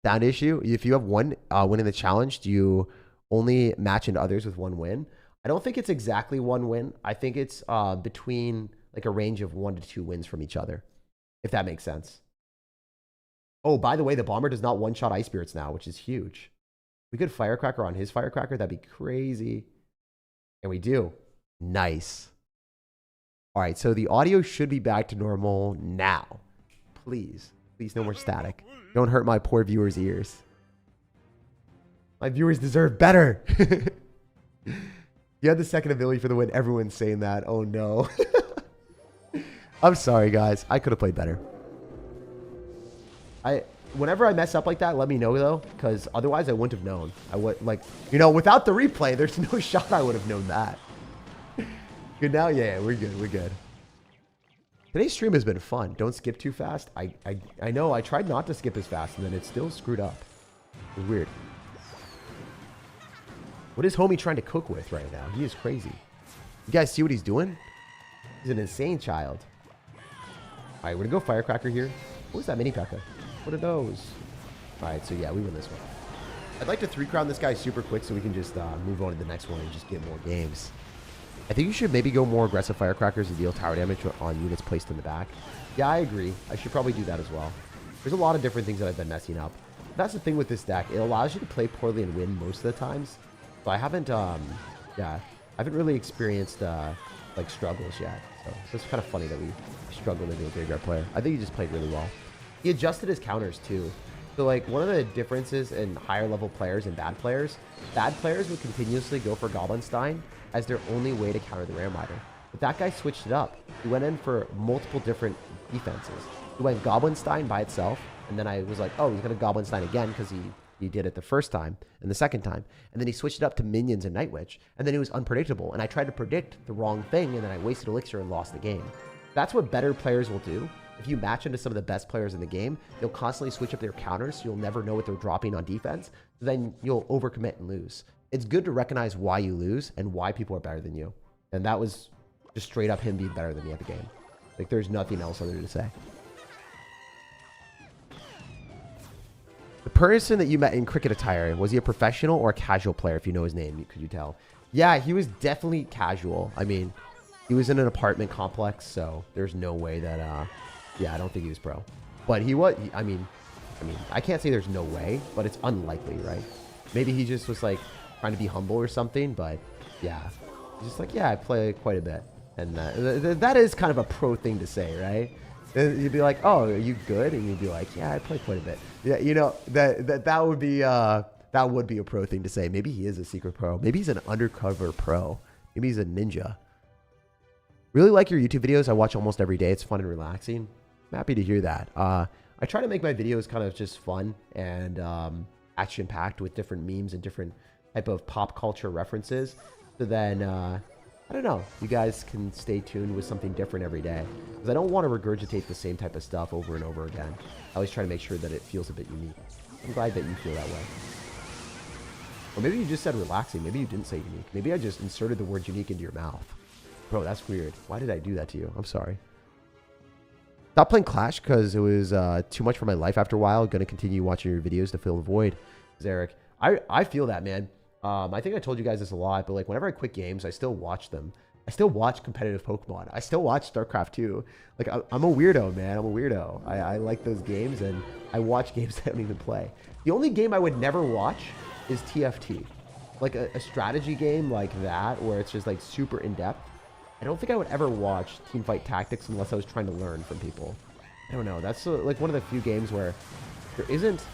Sound issue. If you have one win in the challenge, do you only match into others with 1 win? I don't think it's exactly 1 win. I think it's between like a range of 1 to 2 wins from each other, if that makes sense. Oh, by the way, the bomber does not one-shot ice spirits now, which is huge. We could firecracker on his firecracker. That'd be crazy. And we do. Nice. All right, so the audio should be back to normal now. Please, no more static. Don't hurt my poor viewers' ears. My viewers deserve better. You had the second ability for the win. Everyone's saying that. Oh, no. I'm sorry, guys. I could have played better. Whenever I mess up like that, let me know, though, because otherwise I wouldn't have known. I would, like, you know, without the replay, there's no shot I would have known that. Good now? Yeah, we're good. Today's stream has been fun. Don't skip too fast. I know, I tried not to skip as fast, and then it still screwed up. It was weird. What is homie trying to cook with right now? He is crazy. You guys see what he's doing? He's an insane child. All right, we're going to go firecracker here. What was that mini P.E.K.K.A? What are those? All right, so yeah, we win this one. I'd like to 3-crown this guy super quick so we can just move on to the next one and just get more games. I think you should maybe go more aggressive firecrackers and deal tower damage on units placed in the back. Yeah, I agree. I should probably do that as well. There's a lot of different things that I've been messing up. That's the thing with this deck. It allows you to play poorly and win most of the times. So I haven't, I haven't really experienced, like, struggles yet. So it's kind of funny that we struggled into a graveyard player. I think he just played really well. He adjusted his counters, too. So, like, one of the differences in higher level players and bad players would continuously go for Goblinstein as their only way to counter the Ram Rider. But that guy switched it up. He went in for multiple different defenses. He went Goblinstein by itself, and then I was like, oh, he's going to Goblinstein again because he did it the first time and the second time. And then he switched it up to minions and Night Witch, and then it was unpredictable. And I tried to predict the wrong thing, and then I wasted elixir and lost the game. That's what better players will do. If you match into some of the best players in the game, they'll constantly switch up their counters, so you'll never know what they're dropping on defense. So then you'll overcommit and lose. It's good to recognize why you lose and why people are better than you. And that was just straight up him being better than me at the game. Like, there's nothing else other to say. The person that you met in cricket attire, was he a professional or a casual player, if you know his name? Could you tell? Yeah, he was definitely casual. I mean, he was in an apartment complex, so there's no way that, yeah, I don't think he was pro. But he was, I mean, I can't say there's no way, but it's unlikely, right? Maybe he just was, like, trying to be humble or something, but yeah. He's just like, yeah, I play quite a bit. And that is kind of a pro thing to say, right? You'd be like, oh, are you good? And you'd be like, yeah, I play quite a bit. Yeah, you know, that would be That would be a pro thing to say. Maybe he is a secret pro. Maybe he's an undercover pro. Maybe he's a ninja. Really like your YouTube videos. I watch almost every day. It's fun and relaxing. I'm happy to hear that. I try to make my videos kind of just fun and action-packed with different memes and different type of pop culture references. So then, I don't know, you guys can stay tuned with something different every day. Because I don't want to regurgitate the same type of stuff over and over again. I always try to make sure that it feels a bit unique. I'm glad that you feel that way. Or maybe you just said relaxing. Maybe you didn't say unique. Maybe I just inserted the word unique into your mouth. Bro, that's weird. Why did I do that to you? I'm sorry. Stopped playing Clash because it was too much for my life after a while. Going to continue watching your videos to fill the void. Zarek, I feel that, man. I think I told you guys this a lot, but like whenever I quit games, I still watch them. I still watch competitive Pokemon. I still watch StarCraft 2. Like I'm a weirdo, man. I'm a weirdo. I like those games, and I watch games I don't even play. The only game I would never watch is TFT. Like a strategy game like that, where it's just like super in-depth. I don't think I would ever watch Teamfight Tactics unless I was trying to learn from people. I don't know. That's like one of the few games where there isn't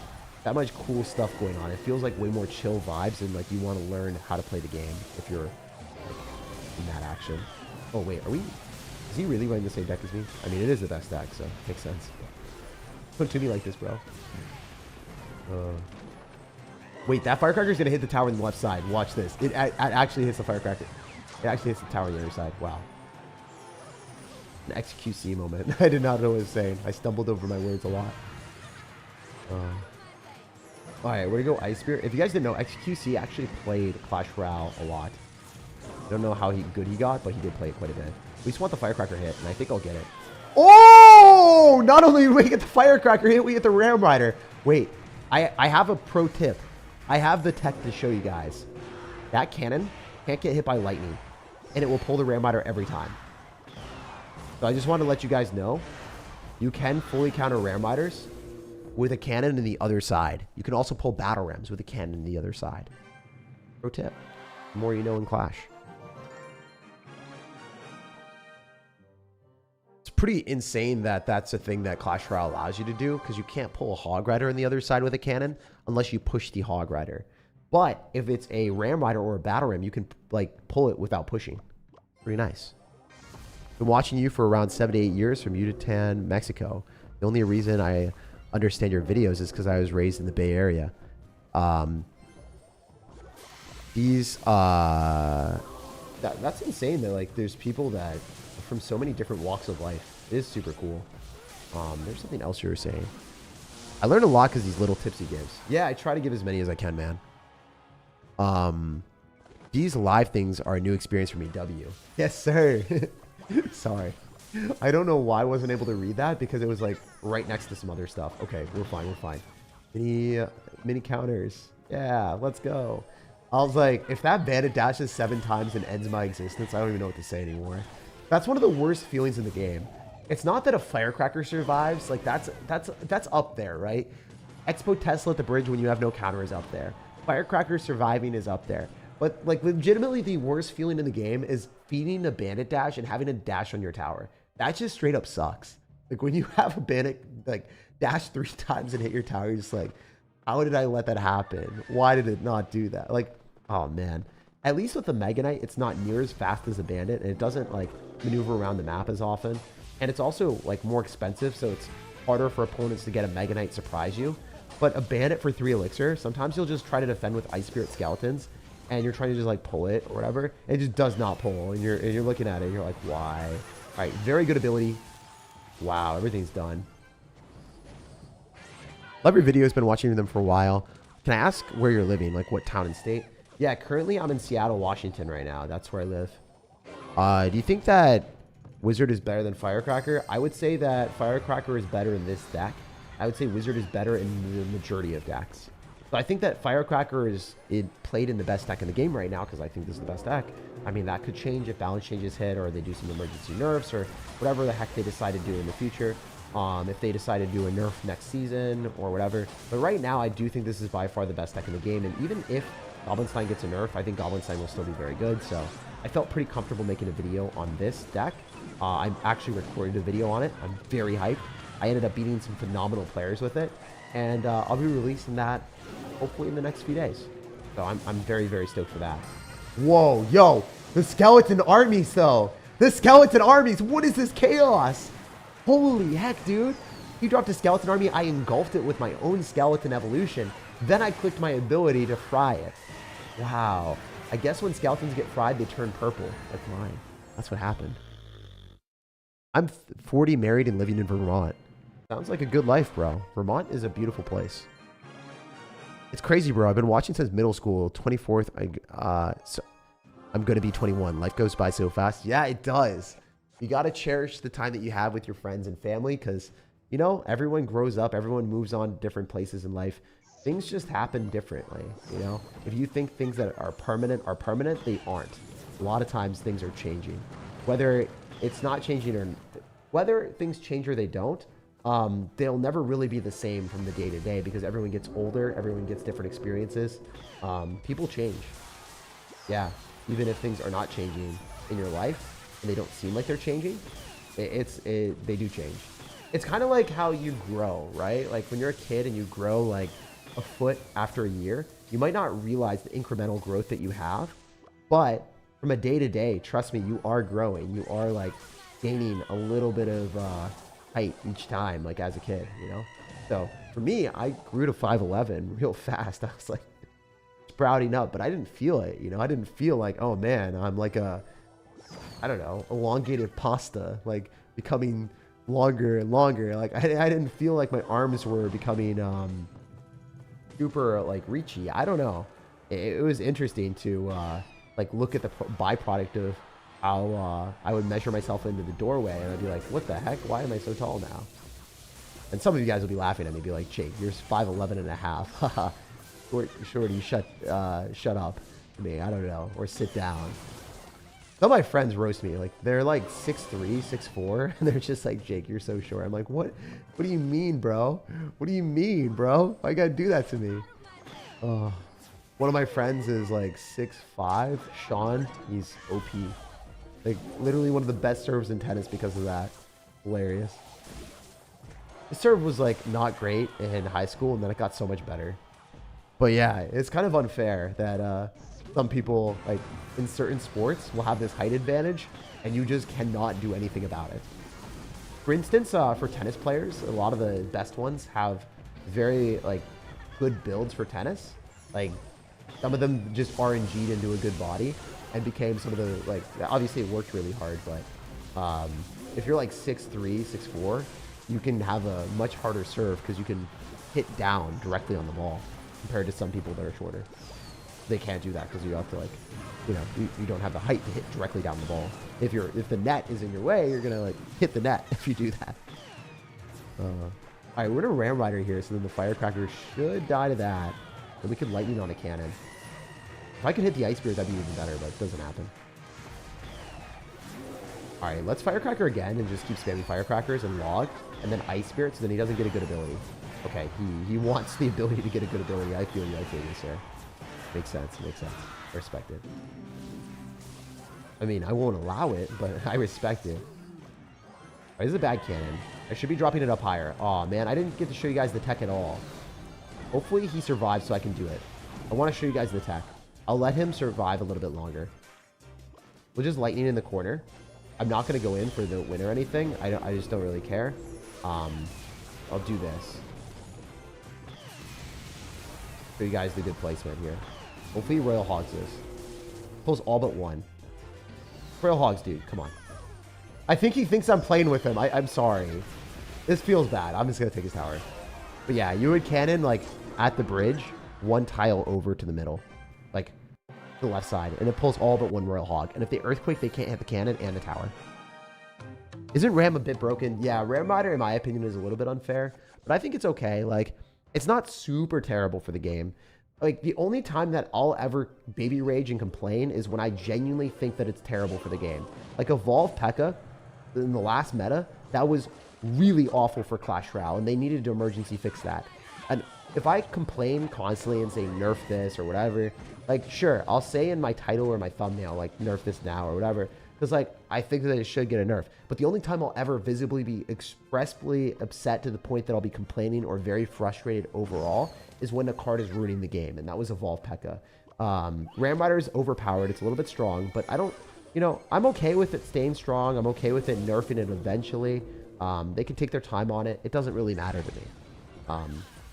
that much cool stuff going on. It feels like way more chill vibes, and like you want to learn how to play the game if you're like, in that action. Oh wait, is he really running the same deck as me? I mean, it is the best deck, so it makes sense. Don't do me like this, bro. Wait, that firecracker is gonna hit the tower on the left side. Watch this. It actually hits the firecracker. It actually hits the tower on the other side. Wow. An XQC moment. I did not know what I was saying. I stumbled over my words a lot. Alright, where to go? Ice Spear. If you guys didn't know, XQC actually played Clash Royale a lot. I don't know how good he got, but he did play it quite a bit. We just want the firecracker hit, and I think I'll get it. Oh! Not only do we get the firecracker hit, we get the Ram Rider. Wait, I have a pro tip. I have the tech to show you guys. That cannon can't get hit by lightning, and it will pull the Ram Rider every time. So I just want to let you guys know, you can fully counter Ram Riders with a cannon on the other side. You can also pull battle rams with a cannon on the other side. Pro tip. The more you know in Clash. It's pretty insane that that's a thing that Clash Royale allows you to do, because you can't pull a Hog Rider on the other side with a cannon unless you push the Hog Rider. But if it's a Ram Rider or a battle ram, you can like pull it without pushing. Pretty nice. Been watching you for around 7 to 8 years from Yucatan, Mexico. The only reason I understand your videos is because I was raised in the Bay Area. That's insane that like there's people that are from so many different walks of life. It is super cool. There's something else you were saying. I learned a lot because these little tips he gives. Yeah, I try to give as many as I can, man. These live things are a new experience for me. W. Yes, sir. Sorry. I don't know why I wasn't able to read that, because it was like right next to some other stuff. Okay, we're fine. We're fine. Mini counters. Yeah, let's go. I was like, if that bandit dashes 7 times and ends my existence, I don't even know what to say anymore. That's one of the worst feelings in the game. It's not that a firecracker survives. Like that's up there, right? Expo Tesla at the bridge when you have no counter is up there. Firecracker surviving is up there. But like legitimately the worst feeling in the game is feeding a bandit dash and having a dash on your tower. That just straight up sucks. Like when you have a bandit like dash 3 times and hit your tower, you're just like, how did I let that happen? Why did it not do that? Like, oh man. At least with the Mega Knight, it's not near as fast as a bandit, and it doesn't like maneuver around the map as often. And it's also like more expensive, so it's harder for opponents to get a Mega Knight surprise you. But a bandit for 3 elixir, sometimes you'll just try to defend with Ice Spirit Skeletons, and you're trying to just like pull it or whatever. It just does not pull, and you're looking at it, and you're like, why? All right, very good ability. Wow, everything's done. Love your videos. Been watching them for a while. Can I ask where you're living? Like what town and state? Yeah, currently I'm in Seattle, Washington right now. That's where I live. Do you think that Wizard is better than Firecracker? I would say that Firecracker is better in this deck. I would say Wizard is better in the majority of decks. So I think that Firecracker is played in the best deck in the game right now, because I think this is the best deck. I mean, that could change if balance changes hit, or they do some emergency nerfs, or whatever the heck they decide to do in the future. If they decide to do a nerf next season or whatever. But right now, I do think this is by far the best deck in the game. And even if Goblinstein gets a nerf, I think Goblinstein will still be very good. So I felt pretty comfortable making a video on this deck. I actually recorded a video on it. I'm very hyped. I ended up beating some phenomenal players with it. And I'll be releasing that hopefully in the next few days. So I'm very, very stoked for that. Whoa, yo, the skeleton armies though. The skeleton armies, what is this chaos? Holy heck, dude. He dropped a skeleton army. I engulfed it with my own skeleton evolution. Then I clicked my ability to fry it. Wow. I guess when skeletons get fried, they turn purple, like mine. That's what happened. I'm 40, married, and living in Vermont. Sounds like a good life, bro. Vermont is a beautiful place. It's crazy, bro. I've been watching since middle school. 24th. So I'm going to be 21. Life goes by so fast. Yeah, it does. You got to cherish the time that you have with your friends and family because, you know, everyone grows up. Everyone moves on to different places in life. Things just happen differently, you know? If you think things that are permanent, they aren't. A lot of times things are changing. Whether it's not changing or whether things change or they don't, they'll never really be the same from the day to day because everyone gets older, everyone gets different experiences. People change. Yeah, even if things are not changing in your life and they don't seem like they're changing, they do change. It's kind of like how you grow, right? Like when you're a kid and you grow like a foot after a year, you might not realize the incremental growth that you have, but from a day to day, trust me, you are growing. You are like gaining a little bit of height each time, like as a kid, you know? So for me, I grew to 5'11" real fast. I was like sprouting up, but I didn't feel it, you know? I didn't feel like, oh man, I'm like a, I don't know, elongated pasta, like becoming longer and longer. Like I didn't feel like my arms were becoming super like reachy. I don't know. It was interesting to like look at the byproduct of how I would measure myself into the doorway and I'd be like, what the heck? Why am I so tall now? And some of you guys will be laughing at me, be like, Jake, you're 5'11" and a half. Haha. Shorty, shut up to me. I don't know. Or sit down. Some of my friends roast me. Like they're like 6'3", 6'4", and they're just like, Jake, you're so short. I'm like, what do you mean, bro? What do you mean, bro? Why you gotta do that to me? Oh. One of my friends is like 6'5", Sean. He's OP. Like literally one of the best serves in tennis because of that. Hilarious. The serve was like not great in high school, and then it got so much better. But yeah, it's kind of unfair that some people like in certain sports will have this height advantage, and you just cannot do anything about it. For instance, for tennis players, a lot of the best ones have very like good builds for tennis. Like some of them just RNG'd into a good body and became some of the, like, obviously it worked really hard, but if you're like 6'3", 6'4", you can have a much harder serve because you can hit down directly on the ball compared to some people that are shorter. They can't do that because you have to like, you know, you don't have the height to hit directly down the ball. If the net is in your way, you're gonna like hit the net if you do that. All right, we're in a Ram Rider here, so then the Firecracker should die to that. And we could lightning on a cannon. If I could hit the Ice Spirit, that'd be even better, but it doesn't happen. All right, let's Firecracker again and just keep spamming Firecrackers and log, and then Ice Spirit, so then he doesn't get a good ability. Okay, he wants the ability to get a good ability. I feel you, sir. Makes sense, makes sense. I respect it. I mean, I won't allow it, but I respect it. All right, this is a bad cannon. I should be dropping it up higher. Aw, man, I didn't get to show you guys the tech at all. Hopefully he survives so I can do it. I want to show you guys the tech. I'll let him survive a little bit longer. We'll just lightning in the corner. I'm not going to go in for the win or anything. I just don't really care. I'll do this. Show you guys the good placement here. Hopefully Royal Hogs this. Pulls all but one. Royal Hogs, dude. Come on. I think he thinks I'm playing with him. I'm sorry. This feels bad. I'm just going to take his tower. But yeah, you would cannon like at the bridge, one tile over to the middle. Like the left side. And it pulls all but one Royal Hog. And if they Earthquake, they can't hit the cannon and the tower. Isn't Ram a bit broken? Yeah, Ram Rider, in my opinion, is a little bit unfair. But I think it's okay. Like, it's not super terrible for the game. Like, the only time that I'll ever baby rage and complain is when I genuinely think that it's terrible for the game. Like, Evolve P.E.K.K.A. in the last meta, that was really awful for Clash Royale, and they needed to emergency fix that. And if I complain constantly and say nerf this or whatever, like, sure, I'll say in my title or my thumbnail, like, nerf this now or whatever. because like I think that it should get a nerf. But the only time I'll ever visibly be expressly upset to the point that I'll be complaining or very frustrated overall is when a card is ruining the game, and that was Evolve P.E.K.K.A. Ram Rider is overpowered. It's a little bit strong, but I don't, you know, I'm okay with it staying strong. I'm okay with it nerfing it eventually. They can take their time on it. It doesn't really matter to me.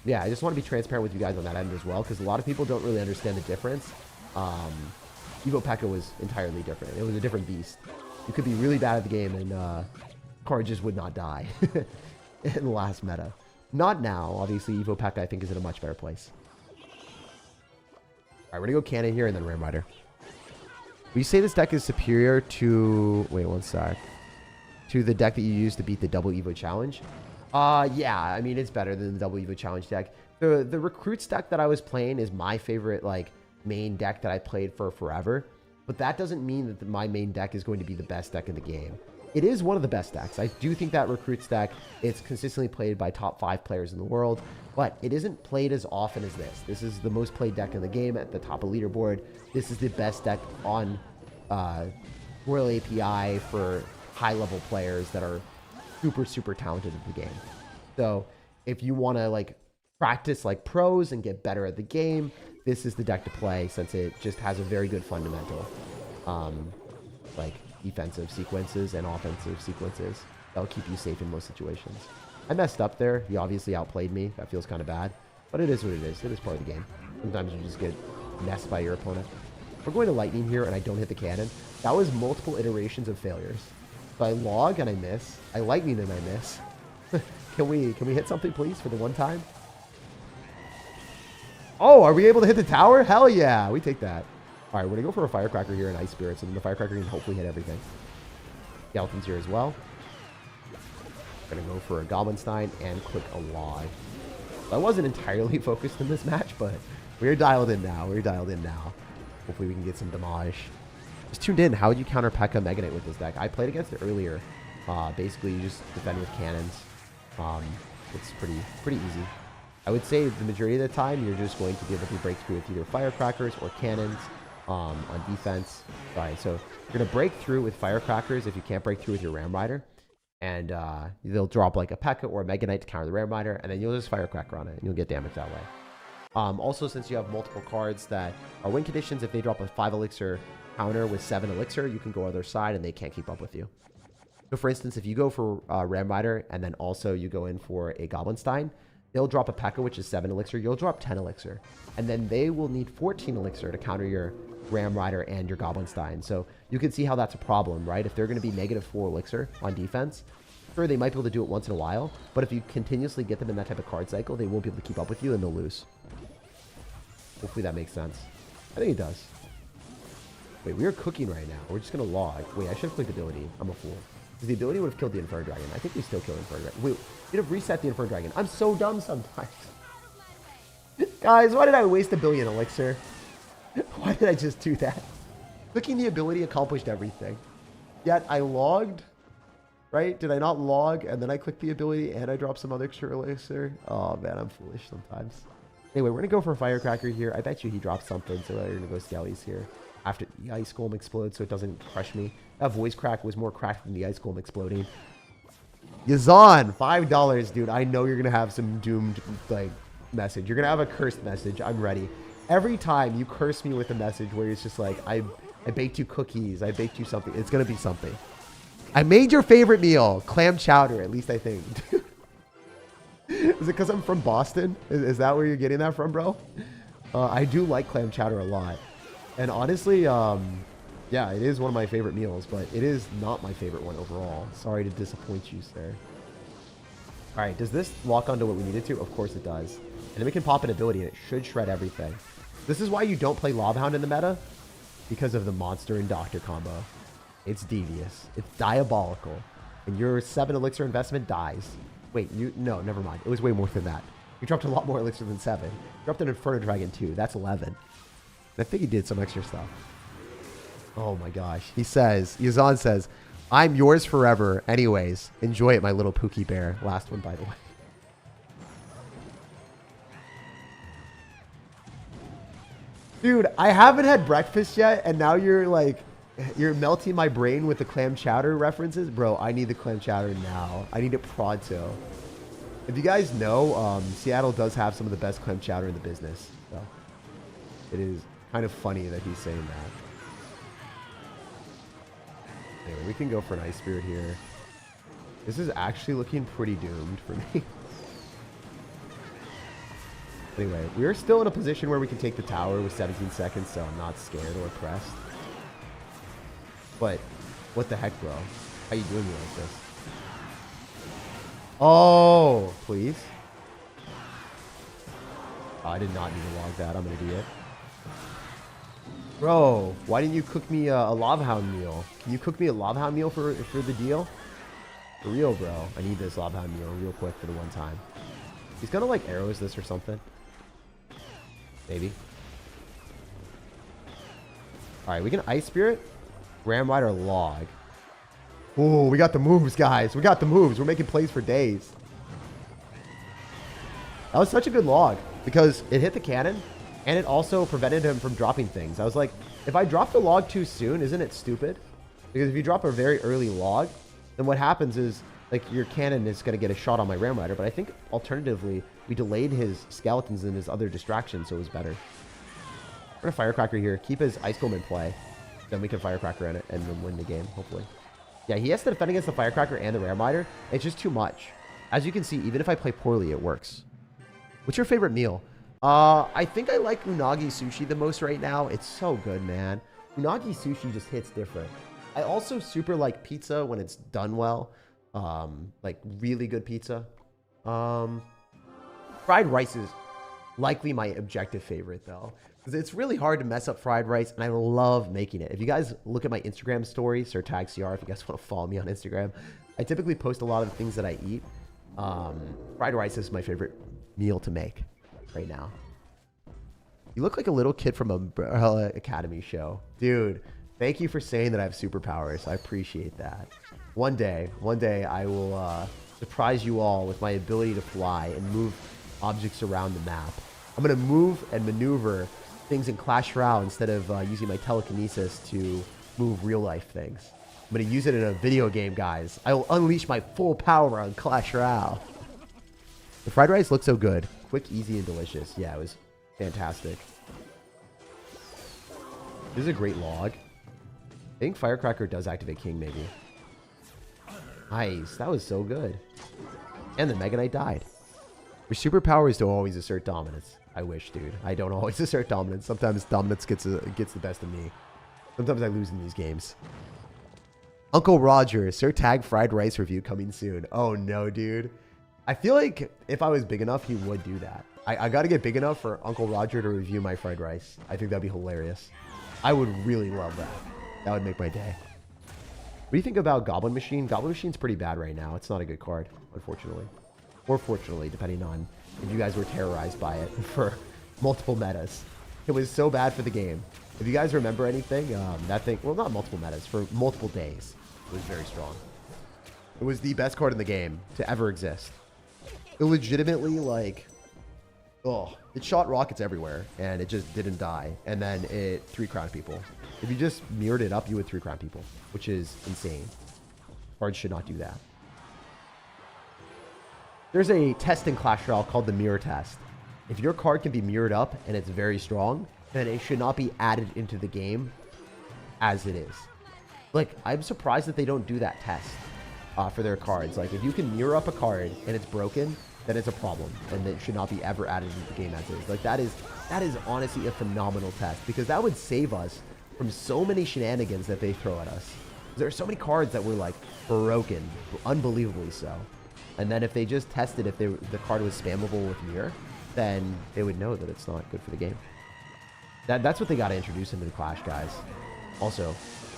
Yeah, I just want to be transparent with you guys on that end as well, because a lot of people don't really understand the difference. Evo P.E.K.K.A. was entirely different. It was a different beast. You could be really bad at the game and card just would not die in the last meta. Not now. Obviously, Evo P.E.K.K.A. I think is in a much better place. All right, we're going to go Cannon here and then Ram Rider. Will you say this deck is superior to... Wait, one sec. To the deck that you used to beat the Double Evo Challenge? Yeah, I mean, it's better than the Double Evo Challenge deck. The Recruits deck that I was playing is my favorite, like, main deck that I played for forever. But that doesn't mean that my main deck is going to be the best deck in the game. It is one of the best decks. I do think that Recruits deck is consistently played by top 5 players in the world, but it isn't played as often as this. This is the most played deck in the game at the top of leaderboard. This is the best deck on Royal API for high-level players that are super, super talented at the game. So if you want to like practice like pros and get better at the game, this is the deck to play since it just has a very good fundamental. Like defensive sequences and offensive sequences that'll keep you safe in most situations. I messed up there. He obviously outplayed me. That feels kind of bad, but it is what it is. It is part of the game. Sometimes you just get messed by your opponent. We're going to lightning here and I don't hit the cannon. That was multiple iterations of failures. So I log and I miss. I lightning and I miss. Can we hit something please for the one time? Oh, are we able to hit the tower? Hell yeah, we take that. All right, we're gonna go for a Firecracker here and Ice Spirit, so then the Firecracker can hopefully hit everything. Skeleton's here as well. We're gonna go for a Goblinstein and click a log. So I wasn't entirely focused in this match, but we're dialed in now. We're dialed in now. Hopefully we can get some damage. Just tuned in. How would you counter P.E.K.K.A. Mega Knight with this deck? I played against it earlier. Basically, you just defend with cannons. It's pretty easy. I would say the majority of the time, you're just going to be able to break through with either Firecrackers or cannons on defense. Right, so you're going to break through with Firecrackers if you can't break through with your Ram Rider. And they'll drop like a P.E.K.K.A. or a Mega Knight to counter the Ram Rider, and then you'll just Firecracker on it, and you'll get damage that way. Also, since you have multiple cards that are win conditions, if they drop a 5 elixir counter with 7 elixir, you can go other side and they can't keep up with you. So for instance, if you go for Ram Rider and then also you go in for a Goblinstein, they'll drop a P.E.K.K.A. which is 7 elixir. You'll drop 10 elixir. And then they will need 14 elixir to counter your Ram Rider and your Goblinstein. So you can see how that's a problem, right? If they're going to be -4 elixir on defense, sure, they might be able to do it once in a while. But if you continuously get them in that type of card cycle, they won't be able to keep up with you and they'll lose. Hopefully that makes sense. I think it does. Wait, we are cooking right now. We're just going to log. Wait, I should have clicked ability. I'm a fool. Because the ability would have killed the Inferno Dragon. I think we still killed the Inferno Dragon. Wait, we'd have reset the Inferno Dragon. I'm so dumb sometimes. Guys, why did I waste 1 billion elixir? Why did I just do that? Clicking the ability accomplished everything. Yet I logged, right? Did I not log? And then I clicked the ability and I dropped some other extra elixir. Oh man, I'm foolish sometimes. Anyway, we're going to go for a Firecracker here. I bet you he drops something, so we're going to go Skellies here. After the Ice Golem explodes so it doesn't crush me. That voice crack was more cracked than the Ice Golem exploding. Yazan, $5, dude. I know you're going to have some doomed like message. You're going to have a cursed message. I'm ready. Every time you curse me with a message where it's just like, I baked you cookies. I baked you something. It's going to be something. I made your favorite meal. Clam chowder, at least I think. Is it because I'm from Boston? Is that where you're getting that from, bro? I do like clam chowder a lot. And honestly, yeah, it is one of my favorite meals, but it is not my favorite one overall. Sorry to disappoint you, sir. All right, does this lock onto what we needed to? Of course it does. And then we can pop an ability, and it should shred everything. This is why you don't play Lobhound in the meta, because of the Monster and Doctor combo. It's devious. It's diabolical. And your 7 elixir investment dies. Wait, no, never mind. It was way more than that. You dropped a lot more elixir than 7. You dropped an Inferno Dragon too. That's 11. I think he did some extra stuff. Oh my gosh. He says, Yazan says, I'm yours forever. Anyways, enjoy it, my little Pookie Bear. Last one, by the way. Dude, I haven't had breakfast yet, and now you're like You're melting my brain with the clam chowder references? Bro, I need the clam chowder now. I need it pronto. If you guys know, Seattle does have some of the best clam chowder in the business. So it is kind of funny that he's saying that. Anyway, we can go for an Ice Spirit here. This is actually looking pretty doomed for me. Anyway, we're still in a position where we can take the tower with 17 seconds, so I'm not scared or pressed. But what the heck, bro? How you doing me like this? Oh, please. Oh, I did not need to log that. I'm an idiot. Bro, why didn't you cook me a Lava Hound meal? Can you cook me a Lava Hound meal for the deal? For real, bro. I need this Lava Hound meal real quick for the one time. He's gonna like arrows this or something. Maybe. Alright, we can Ice Spirit, Ram Rider, Log. Ooh, we got the moves, guys. We got the moves. We're making plays for days. That was such a good log because it hit the cannon and it also prevented him from dropping things. I was like, if I drop the log too soon, isn't it stupid? Because if you drop a very early log, then what happens is like your cannon is going to get a shot on my Ram Rider. But I think alternatively, we delayed his skeletons and his other distractions, so it was better. We're going to Firecracker here. Keep his Ice Golem in play. Then we can Firecracker in it and then win the game, hopefully. Yeah, he has to defend against the Firecracker and the Ram Rider. It's just too much. As you can see, even if I play poorly, it works. What's your favorite meal? I think I like unagi sushi the most right now. It's so good, man. Unagi sushi just hits different. I also super like pizza when it's done well. Like really good pizza. Fried rice is likely my objective favorite though. Because it's really hard to mess up fried rice, and I love making it. If you guys look at my Instagram story, SirTagCR, if you guys want to follow me on Instagram, I typically post a lot of the things that I eat. Fried rice is my favorite meal to make right now. You look like a little kid from Umbrella Academy show. Dude, thank you for saying that I have superpowers. I appreciate that. One day I will surprise you all with my ability to fly and move objects around the map. I'm going to move and maneuver things in Clash Royale instead of using my telekinesis to move real life things. I'm going to use it in a video game, guys. I will unleash my full power on Clash Royale. The fried rice looked so good. Quick, easy, and delicious. Yeah, it was fantastic. This is a great log. I think Firecracker does activate King, maybe. Nice. That was so good. And the Mega Knight died. Your superpower is to always assert dominance. I wish, dude. I don't always assert dominance. Sometimes dominance gets the best of me. Sometimes I lose in these games. Uncle Roger, SirTag fried rice review coming soon. Oh, no, dude. I feel like if I was big enough, he would do that. I got to get big enough for Uncle Roger to review my fried rice. I think that'd be hilarious. I would really love that. That would make my day. What do you think about Goblin Machine? Goblin Machine's pretty bad right now. It's not a good card, unfortunately. Or fortunately, depending on if you guys were terrorized by it for multiple metas. It was so bad for the game. If you guys remember anything, that thing, well, not multiple metas, for multiple days, it was very strong. It was the best card in the game to ever exist. It legitimately, like, oh, it shot rockets everywhere, and it just didn't die. And then it 3-crowned people. If you just mirrored it up, you would 3-crown people, which is insane. Cards should not do that. There's a test in Clash Royale called the mirror test. If your card can be mirrored up and it's very strong, then it should not be added into the game as it is. Like, I'm surprised that they don't do that test for their cards. Like, if you can mirror up a card and it's broken, then it's a problem, and it should not be ever added into the game as is. Like, that is honestly a phenomenal test, because that would save us from so many shenanigans that they throw at us. There are so many cards that were, like, broken, unbelievably so. And then if they just tested if the card was spammable with mirror, then they would know that it's not good for the game. That's what they got to introduce into the Clash, guys. Also,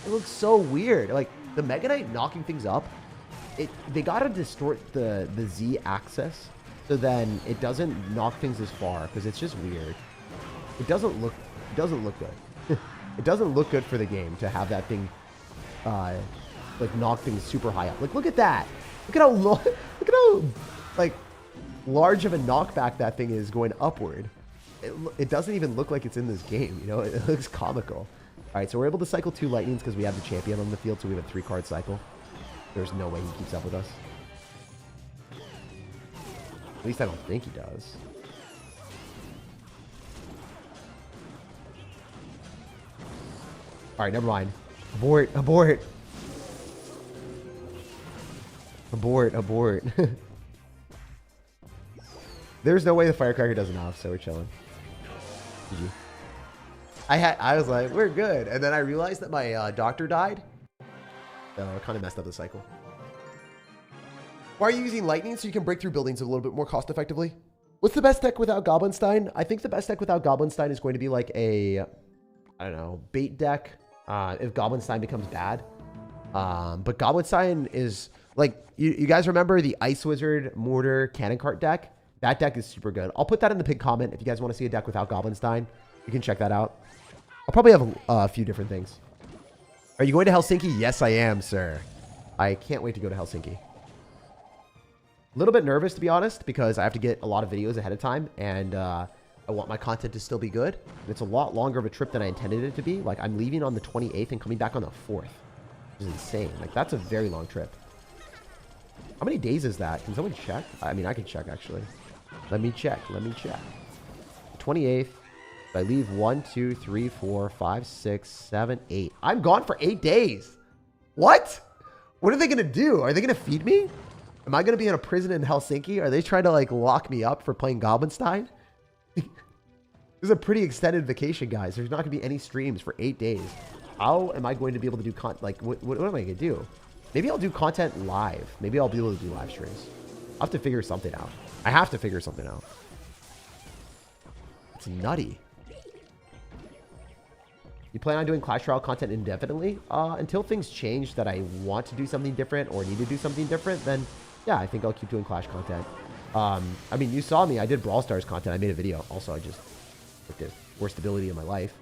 it looks so weird. Like, the Mega Knight knocking things up, they got to distort the Z axis so then it doesn't knock things as far, because it's just weird. It doesn't look good. It doesn't look good for the game to have that thing like knock things super high up. Like, look at that. Look at how like large of a knockback that thing is going upward. It doesn't even look like it's in this game, you know? It looks comical. right, so we're able to cycle 2 lightnings because we have the champion on the field, so we have a 3-card cycle. There's no way he keeps up with us. At least I don't think he does. All right, never mind. Abort, abort. Abort, abort. There's no way the firecracker does enough, so we're chilling. GG. I was like, we're good. And then I realized that my doctor died. So it kind of messed up the cycle. Why are you using lightning so you can break through buildings a little bit more cost effectively? What's the best deck without Goblinstein? I think the best deck without Goblinstein is going to be like a, I don't know, bait deck. If Goblinstein becomes bad. But Goblinstein is like, you guys remember the Ice Wizard Mortar Cannon Cart deck? That deck is super good. I'll put that in the pinned comment if you guys want to see a deck without Goblinstein. You can check that out. I'll probably have a few different things. Are you going to Helsinki? Yes, I am, sir. I can't wait to go to Helsinki. A little bit nervous, to be honest, because I have to get a lot of videos ahead of time, and I want my content to still be good. And it's a lot longer of a trip than I intended it to be. Like, I'm leaving on the 28th and coming back on the 4th. Which is insane. Like, that's a very long trip. How many days is that? Can someone check? I mean, I can check, actually. Let me check. Let me check. 28th. I leave 1, 2, 3, 4, 5, 6, 7, 8. I'm gone for 8 days. What? What are they going to do? Are they going to feed me? Am I going to be in a prison in Helsinki? Are they trying to, like, lock me up for playing Goblinstein? This is a pretty extended vacation, guys. There's not going to be any streams for 8 days. How am I going to be able to do like, what am I going to do? Maybe I'll do content live. Maybe I'll be able to do live streams. I'll have to figure something out. I have to figure something out. It's nutty. You plan on doing Clash Royale content indefinitely? Until things change that I want to do something different or need to do something different, then yeah, I think I'll keep doing Clash content. I mean, you saw me. I did Brawl Stars content. I made a video. Also, I just looked at worst ability in my life.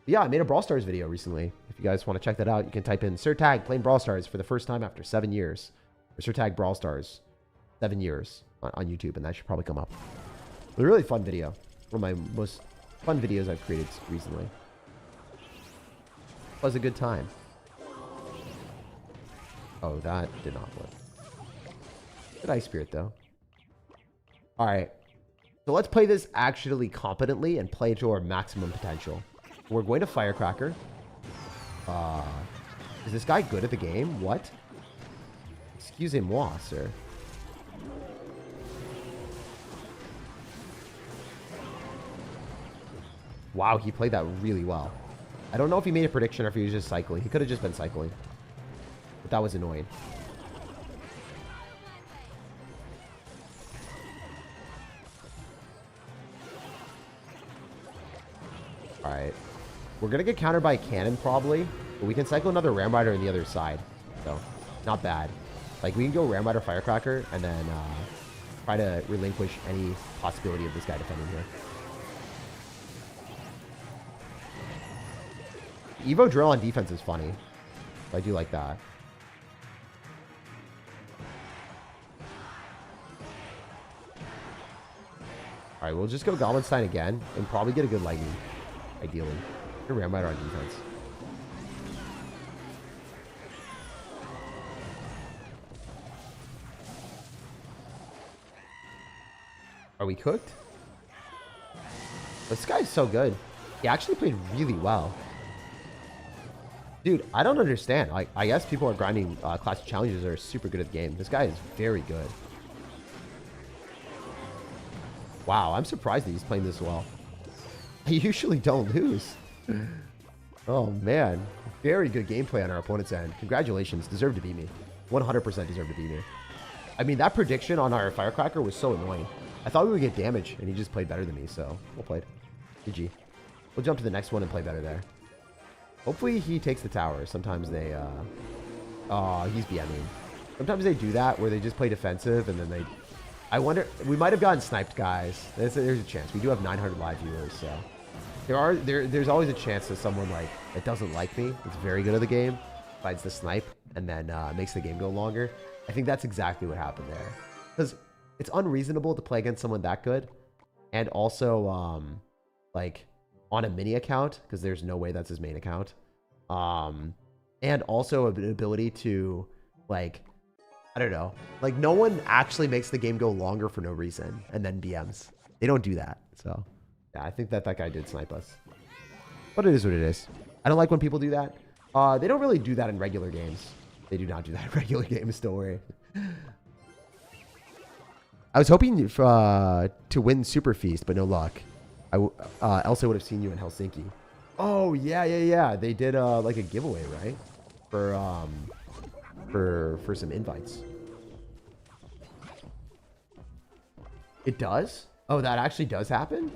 Yeah, I made a Brawl Stars video recently. If you guys want to check that out, you can type in SirTag playing Brawl Stars for the first time after 7 years. Or SirTag Brawl Stars 7 years on YouTube, and that should probably come up. It was a really fun video. One of my most fun videos I've created recently. It was a good time. Oh, that did not work. Good Ice Spirit, though. All right. So let's play this actually competently and play it to our maximum potential. We're going to Firecracker. Is this guy good at the game? What? Excusez-moi, sir. Wow, he played that really well. I don't know if he made a prediction or if he was just cycling. He could have just been cycling. But that was annoying. Alright. We're going to get countered by a cannon probably. But we can cycle another Ram Rider on the other side. So, not bad. Like, we can go Ram Rider Firecracker and then try to relinquish any possibility of this guy defending here. Evo Drill on defense is funny. I do like that. Alright, we'll just go Goblinstein again and probably get a good lightning. Ideally. A Ram Rider on defense. Are we cooked? This guy's so good. He actually played really well. Dude, I don't understand. Like, I guess people are grinding classic challenges that are super good at the game. This guy is very good. Wow, I'm surprised that he's playing this well. I usually don't lose. Oh, man. Very good gameplay on our opponent's end. Congratulations. Deserve to beat me. 100% deserve to beat me. I mean, that prediction on our Firecracker was so annoying. I thought we would get damage, and he just played better than me, so well played. GG. We'll jump to the next one and play better there. Hopefully he takes the tower. Sometimes they, oh, he's BMing. Sometimes they do that where they just play defensive and then they... I wonder... We might have gotten sniped, guys. There's a chance. We do have 900 live viewers, so... There's always a chance that someone, like, that doesn't like me, that's very good at the game, finds the snipe, and then makes the game go longer. I think that's exactly what happened there. Because it's unreasonable to play against someone that good. And also, like... on a mini account, because there's no way that's his main account. And also an ability to, like, I don't know. Like, no one actually makes the game go longer for no reason and then BMs. They don't do that. So, yeah, I think that guy did snipe us. But it is what it is. I don't like when people do that. They don't really do that in regular games. They do not do that in regular games, don't worry. I was hoping to win Super Feast, but no luck. Else I would have seen you in Helsinki. Oh, yeah. They did like a giveaway, right? For some invites. It does? Oh, that actually does happen?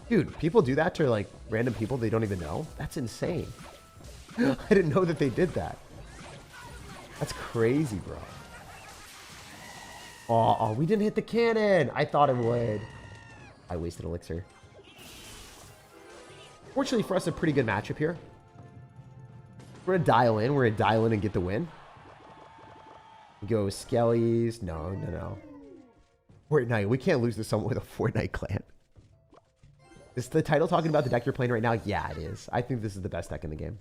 Dude, people do that to like random people they don't even know? That's insane. I didn't know that they did that. That's crazy, bro. Oh, we didn't hit the cannon. I thought it would. I wasted elixir. Fortunately for us, a pretty good matchup here. We're going to dial in. We're going to dial in and get the win. Go Skellies. No. Fortnite. We can't lose to someone with a Fortnite clan. Is the title talking about the deck you're playing right now? Yeah, it is. I think this is the best deck in the game.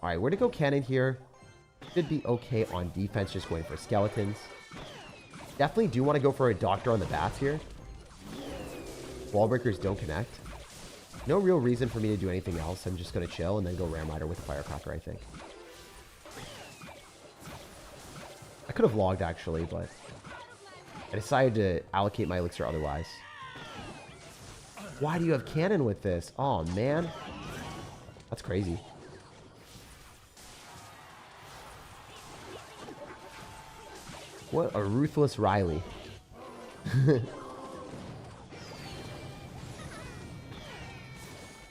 All right, we're going to go cannon here. Should be okay on defense, just going for skeletons. Definitely do want to go for a doctor on the bats here. Wall breakers don't connect. No real reason for me to do anything else. I'm just going to chill and then go Ram Rider with the Firecracker, I think. I could have logged, actually, but I decided to allocate my elixir otherwise. Why do you have cannon with this? Oh, man. That's crazy. What a ruthless Riley.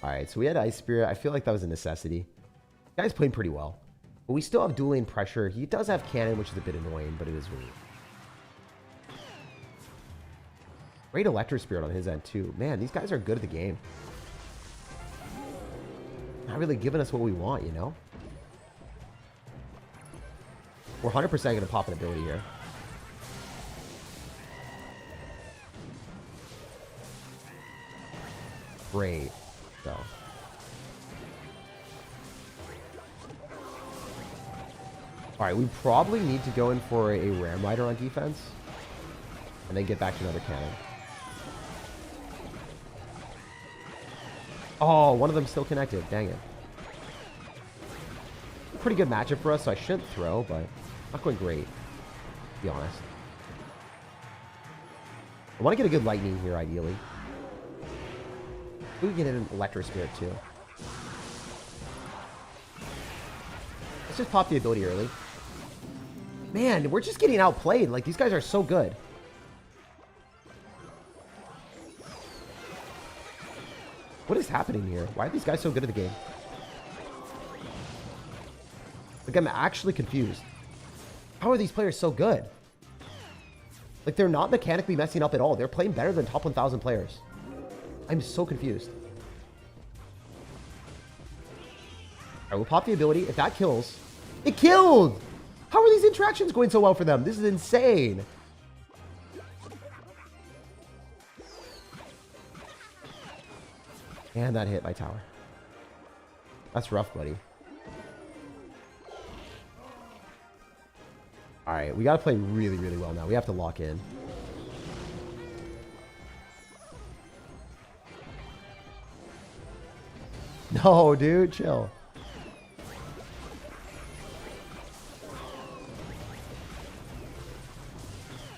Alright, so we had Ice Spirit. I feel like that was a necessity. The guy's playing pretty well. But we still have dual lane pressure. He does have cannon, which is a bit annoying, but it is really... Great Electro Spirit on his end, too. Man, these guys are good at the game. Not really giving us what we want, you know? We're 100% going to pop an ability here. Great. So. Alright, we probably need to go in for a Ram Rider on defense. And then get back to another cannon. Oh, one of them still connected. Dang it. Pretty good matchup for us, so I shouldn't throw, but not going great, to be honest. I want to get a good lightning here, ideally. We can get an Electro Spirit, too. Let's just pop the ability early. Man, we're just getting outplayed. Like, these guys are so good. What is happening here? Why are these guys so good at the game? Like, I'm actually confused. How are these players so good? Like, they're not mechanically messing up at all. They're playing better than top 1,000 players. I'm so confused. Alright, we'll pop the ability. If that kills... It killed! How are these interactions going so well for them? This is insane. And that hit my tower. That's rough, buddy. Alright, we gotta play really, really well now. We have to lock in. No, dude, chill.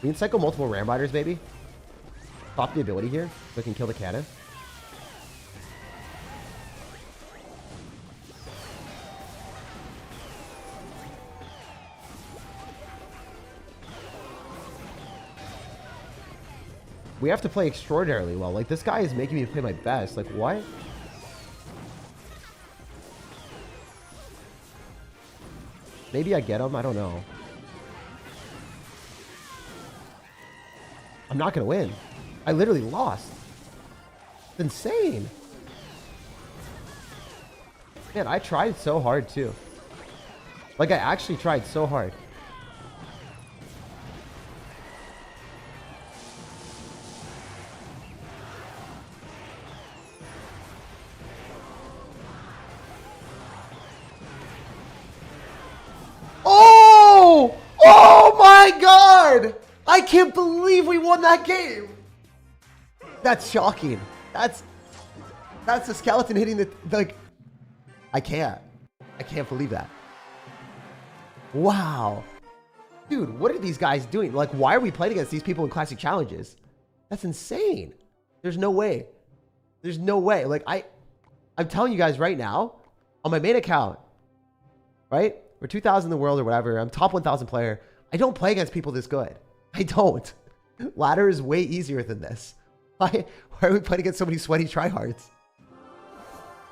We can cycle multiple Ram Riders, baby. Pop the ability here so we can kill the cannon. We have to play extraordinarily well. Like, this guy is making me play my best. Like, what? Maybe I get him. I don't know. I'm not going to win. I literally lost. It's insane. Man, I tried so hard, too. Like, I actually tried so hard. I can't believe we won that game. That's shocking. That's the skeleton hitting the, like, I can't believe that. Wow. Dude, what are these guys doing? Like, why are we playing against these people in classic challenges? That's insane. There's no way. There's no way. Like, I'm telling you guys right now, on my main account, right? We're 2,000 in the world or whatever. I'm top 1,000 player. I don't play against people this good. I don't. Ladder is way easier than this. Why are we playing against so many sweaty tryhards?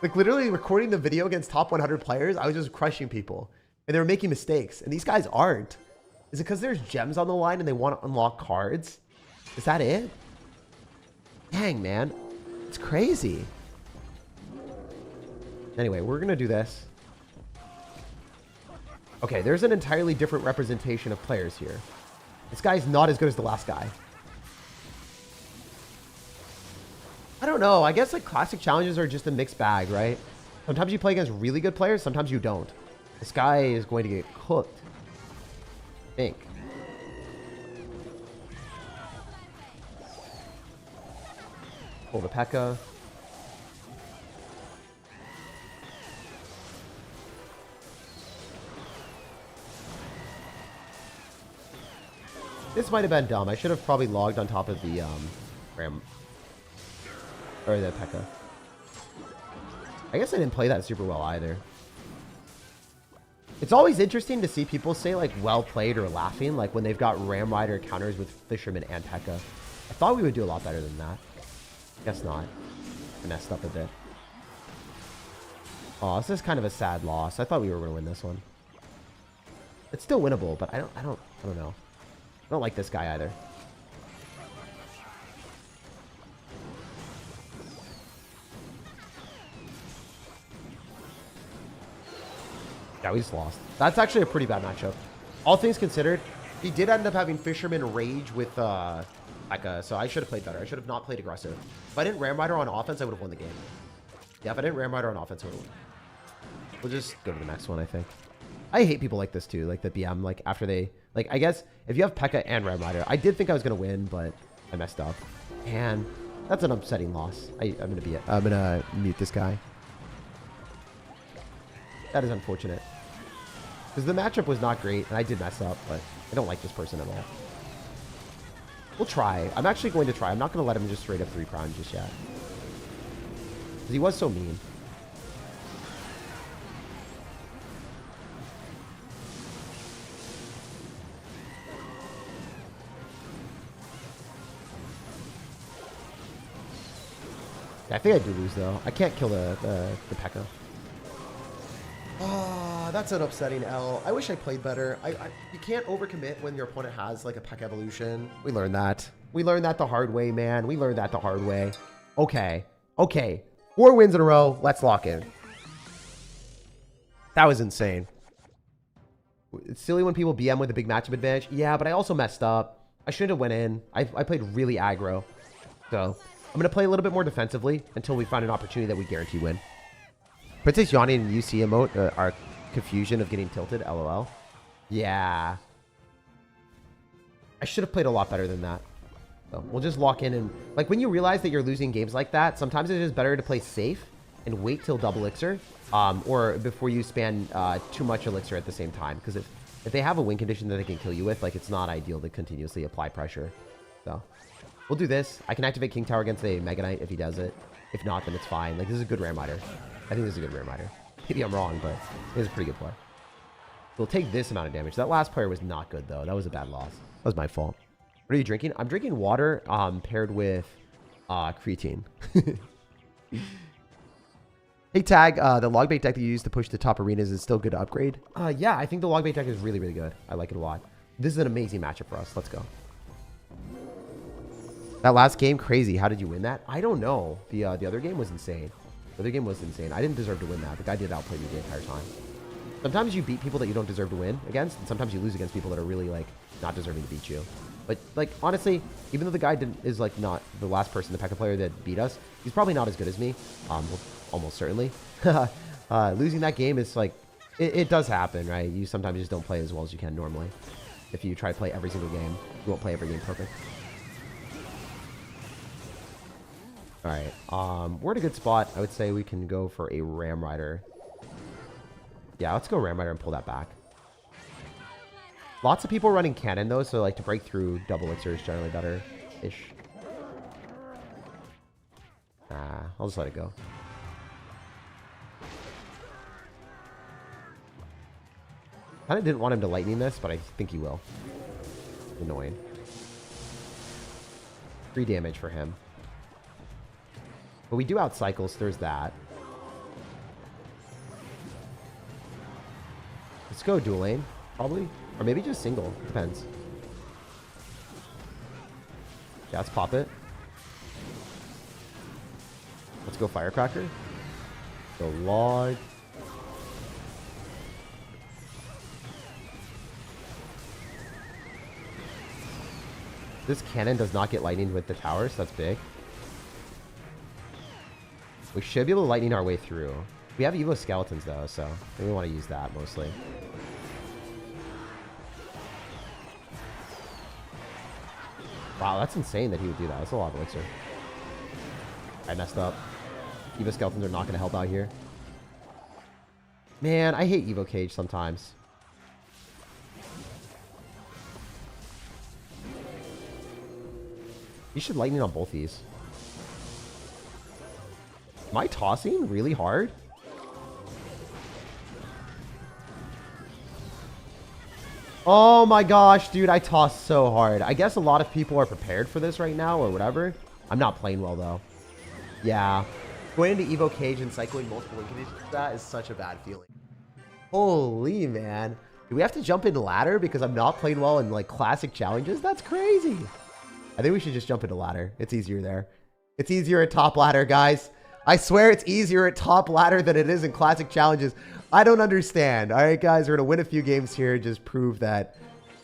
Like, literally recording the video against top 100 players, I was just crushing people. And they were making mistakes. And these guys aren't. Is it because there's gems on the line and they want to unlock cards? Is that it? Dang, man. It's crazy. Anyway, we're going to do this. Okay, there's an entirely different representation of players here. This guy's not as good as the last guy. I don't know. I guess like classic challenges are just a mixed bag, right? Sometimes you play against really good players. Sometimes you don't. This guy is going to get cooked. I think. Pull the P.E.K.K.A. This might have been dumb. I should have probably logged on top of the Ram. Or the P.E.K.K.A. I guess I didn't play that super well either. It's always interesting to see people say like well played or laughing, like when they've got Ram Rider counters with Fisherman and P.E.K.K.A. I thought we would do a lot better than that. Guess not. I messed up a bit. Oh, this is kind of a sad loss. I thought we were going to win this one. It's still winnable, but I don't know. I don't like this guy either. Yeah, we just lost. That's actually a pretty bad matchup. All things considered, he did end up having Fisherman Rage with P.E.K.K.A, so I should have played better. I should have not played aggressive. If I didn't Ram Rider on offense, I would have won the game. Yeah, if I didn't Ram Rider on offense, I would have won. We'll just go to the next one, I think. I hate people like this too, like the BM, like after they, like I guess if you have P.E.K.K.A and Ram Rider, I did think I was gonna win, but I messed up. And that's an upsetting loss. I'm gonna mute this guy. That is unfortunate. Because the matchup was not great, and I did mess up, but I don't like this person at all. We'll try. I'm actually going to try. I'm not going to let him just straight up 3 prime just yet. Because he was so mean. Yeah, I think I do lose, though. I can't kill the P.E.K.K.A. Oh, that's an upsetting L. I wish I played better. You can't overcommit when your opponent has like a P.E.K.K.A evolution. We learned that. We learned that the hard way, man. We learned that the hard way. Okay. Okay. 4 wins in a row. Let's lock in. That was insane. It's silly when people BM with a big matchup advantage. Yeah, but I also messed up. I shouldn't have went in. I played really aggro. So I'm going to play a little bit more defensively until we find an opportunity that we guarantee win. Princess Yanni and UC emote are confusion of getting tilted. LOL. Yeah. I should have played a lot better than that. So we'll just lock in and like when you realize that you're losing games like that, sometimes it's just better to play safe and wait till double elixir or before you spam too much elixir at the same time. Because if they have a win condition that they can kill you with, like it's not ideal to continuously apply pressure. So we'll do this. I can activate King Tower against a Mega Knight if he does it. If not, then it's fine. Like this is a good Ram Rider. I think this is a good Ram Rider. Maybe I'm wrong, but it is a pretty good play. We'll take this amount of damage. That last player was not good, though. That was a bad loss. That was my fault. What are you drinking? I'm drinking water paired with creatine. Hey, Tag, the log bait deck that you use to push the top arenas is still good to upgrade? Yeah, I think the log bait deck is really, really good. I like it a lot. This is an amazing matchup for us. Let's go. That last game, crazy. How did you win that? I don't know. The other game was insane. The other game was insane. I didn't deserve to win that. The guy did outplay me the entire time. Sometimes you beat people that you don't deserve to win against, and sometimes you lose against people that are really, like, not deserving to beat you. But, like, honestly, even though the guy is, like, not the last person, the P.E.K.K.A player that beat us, he's probably not as good as me. Well, almost certainly. Losing that game is, like, it does happen, right? You sometimes just don't play as well as you can normally. if you try to play every single game. You won't play every game perfect. Alright, we're at a good spot. I would say we can go for a Ram Rider. Yeah, let's go Ram Rider and pull that back. Lots of people running cannon though, so like to break through double elixir is generally better-ish. I'll just let it go. Kind of didn't want him to lightning this, but I think he will. Annoying. 3 damage for him. But we do outcycle, so there's that. Let's go dual lane, probably. Or maybe just single. Depends. Yeah, let's pop it. Let's go Firecracker. Go log. This cannon does not get lightning with the tower, so that's big. We should be able to lightning our way through. We have Evo Skeletons though, so we want to use that mostly. Wow, that's insane that he would do that. That's a lot of elixir. I messed up. Evo Skeletons are not going to help out here. Man, I hate Evo Cage sometimes. You should lightning on both these. Am I tossing really hard? Oh my gosh, dude, I tossed so hard. I guess a lot of people are prepared for this right now or whatever. I'm not playing well though. Yeah. Going into Evo Cage and cycling multiple link conditions, that is such a bad feeling. Holy man. Do we have to jump in ladder because I'm not playing well in like classic challenges? That's crazy. I think we should just jump into ladder. It's easier there. It's easier at top ladder, guys. I swear it's easier at top ladder than it is in classic challenges. I don't understand. All right, guys, we're going to win a few games here. Just prove that